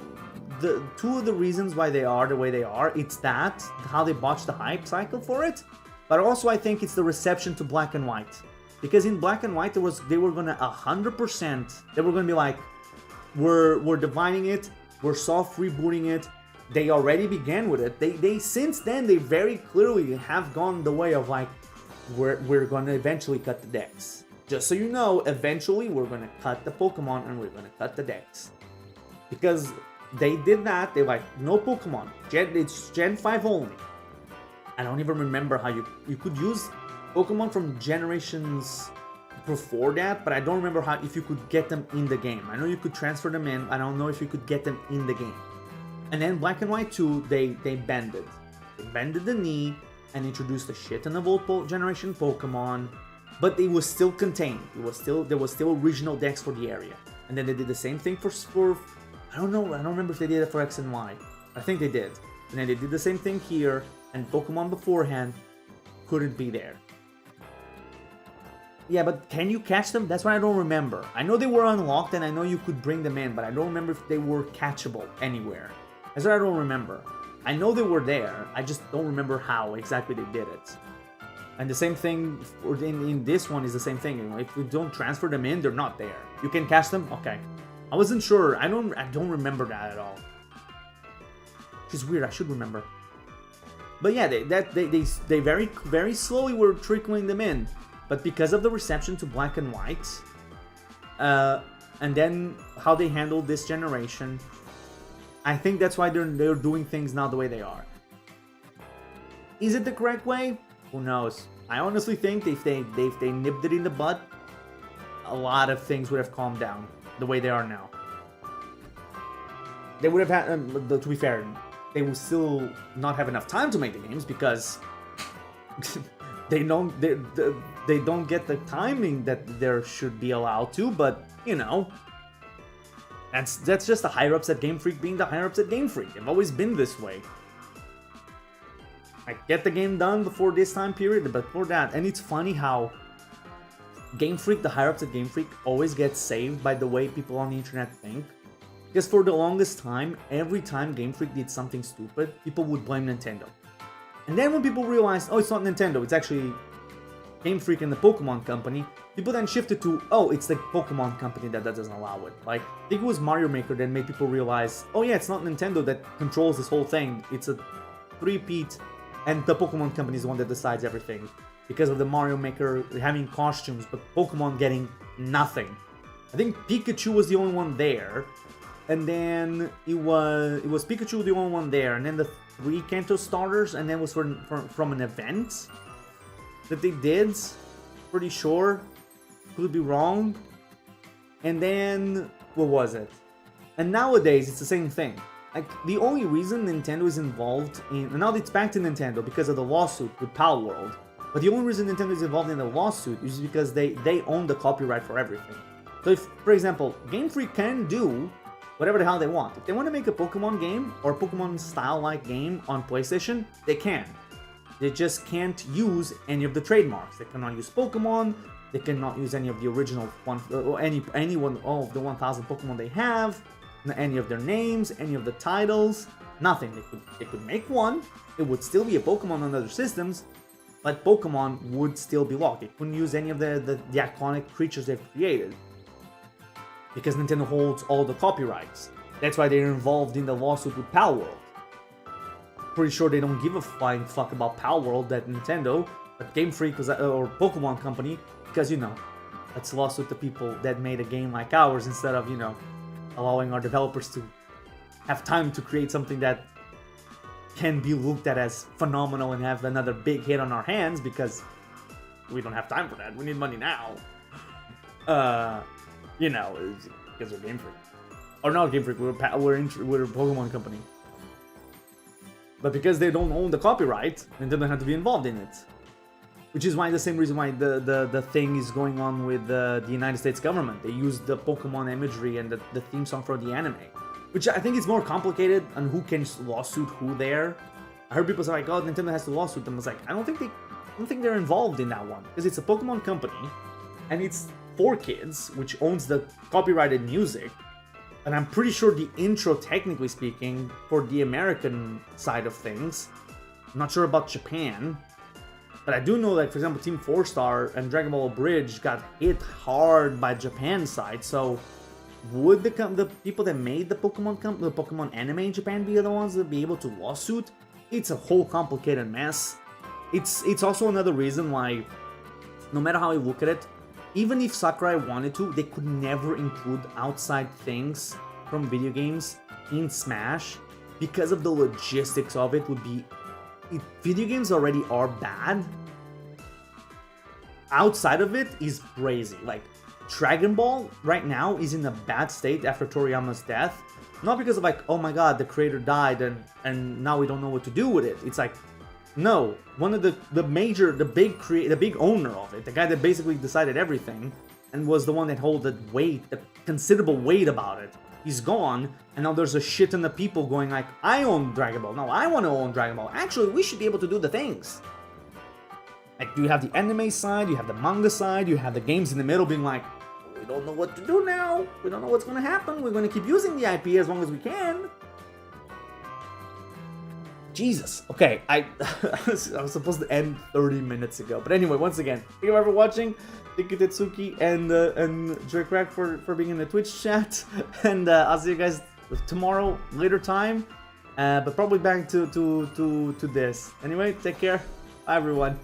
of the reasons why they are the way they are, it's that how they botched the hype cycle for it, but also I think it's the reception to Black and White, because in Black and White they were gonna 100%. They were gonna be like, we're dividing it, we're soft rebooting it. They already began with it. They since then they very clearly have gone the way of like, we're gonna eventually cut the decks. Just so you know, eventually we're gonna cut the Pokemon and we're gonna cut the decks. Because they did that, they're like, no Pokemon. It's Gen 5 only. I don't even remember how you could use Pokemon from generations before that, but I don't remember if you could get them in the game. I know you could transfer them in, I don't know if you could get them in the game. And then Black and White 2, they bended. They bended the knee and introduced a shit ton of old generation Pokemon, but it was still contained. There was still original decks for the area. And then they did the same thing for I don't know. I don't remember if they did it for X and Y. I think they did. And then they did the same thing here, and Pokemon beforehand couldn't be there. Yeah, but can you catch them? That's what I don't remember. I know they were unlocked and I know you could bring them in, but I don't remember if they were catchable anywhere. That's what I don't remember. I know they were there, I just don't remember how exactly they did it. And the same thing in this one is the same thing. You know, if you don't transfer them in, they're not there. You can catch them? Okay. I wasn't sure. I don't remember that at all. Which is weird. I should remember. But yeah, they very slowly were trickling them in. But because of the reception to black and white, and then how they handled this generation, I think that's why they're doing things now the way they are. Is it the correct way? Who knows? I honestly think if they nipped it in the bud, a lot of things would have calmed down the way they are now. They would have had, to be fair, they will still not have enough time to make the games because they don't get the timing that there should be allowed to. But you know, that's just the higher ups at Game Freak being the higher ups at Game Freak. They've always been this way. Like, get the game done before this time period, but before that. And it's funny how Game Freak, the higher ups at Game Freak, always gets saved by the way people on the internet think. Because for the longest time, every time Game Freak did something stupid, people would blame Nintendo. And then when people realized, oh, it's not Nintendo, it's actually Game Freak and the Pokemon Company, people then shifted to, oh, it's the Pokemon Company that doesn't allow it. Like, I think it was Mario Maker that made people realize, oh yeah, it's not Nintendo that controls this whole thing, it's a three-peat. And the Pokemon Company is the one that decides everything. Because of the Mario Maker having costumes, but Pokemon getting nothing. I think Pikachu was the only one there. And then it was Pikachu the only one there. And then the 3 Kanto starters, and then it was from an event that they did. Pretty sure. Could be wrong. And then, what was it? And nowadays, it's the same thing. Like, the only reason Nintendo is involved in... And now it's back to Nintendo because of the lawsuit with Pal World. But the only reason Nintendo is involved in the lawsuit is because they own the copyright for everything. So if, for example, Game Freak can do whatever the hell they want. If they want to make a Pokemon game or Pokemon style-like game on PlayStation, they can. They just can't use any of the trademarks. They cannot use Pokemon. They cannot use any of the original one, or any one of the 1,000 Pokemon they have. Any of their names, any of the titles, nothing. They could make one, it would still be a Pokemon on other systems, but Pokemon would still be locked. They couldn't use any of the iconic creatures they've created. Because Nintendo holds all the copyrights. That's why they're involved in the lawsuit with Pal World. Pretty sure they don't give a flying fuck about Pal World, that Nintendo, but Game Freak or Pokemon Company, because, you know, that's lawsuit the people that made a game like ours instead of, you know, allowing our developers to have time to create something that can be looked at as phenomenal and have another big hit on our hands, because we don't have time for that. We need money now. You know, because we're Game Freak. Or not Game Freak, we're a Pokemon Company. But because they don't own the copyright, Nintendo had to be involved in it. Which is why the same reason why the thing is going on with the United States government. They use the Pokemon imagery and the theme song for the anime. Which I think is more complicated on who can lawsuit who there. I heard people say like, oh, Nintendo has to lawsuit them. I was like, I don't think they're involved in that one. Because it's a Pokemon company, and it's 4Kids, which owns the copyrighted music. And I'm pretty sure the intro, technically speaking, for the American side of things. I'm not sure about Japan. But I do know that, for example, Team 4-Star and Dragon Ball Bridge got hit hard by Japan's side. So, would the people that made the Pokemon anime in Japan be the ones that be able to lawsuit? It's a whole complicated mess. It's also another reason why, no matter how you look at it, even if Sakurai wanted to, they could never include outside things from video games in Smash because of the logistics of it would be... Video games already are bad. Outside of it is crazy. Like, Dragon Ball right now is in a bad state after Toriyama's death. Not because of like, oh my god, the creator died and now we don't know what to do with it. It's like, no, one of the big owner of it, the guy that basically decided everything and was the one that held the weight, the considerable weight about it. He's gone, and now there's a shit ton of people going like, I own Dragon Ball. No, I want to own Dragon Ball. Actually, we should be able to do the things. Like, you have the anime side, you have the manga side, you have the games in the middle being like, we don't know what to do now. We don't know what's going to happen. We're going to keep using the IP as long as we can. Jesus. Okay, I was supposed to end 30 minutes ago. But anyway, once again, thank you for watching. Thank you, Tetsuki and Jerkrack for being in the Twitch chat. And I'll see you guys tomorrow, later time. But probably back to this. Anyway, take care. Bye, everyone.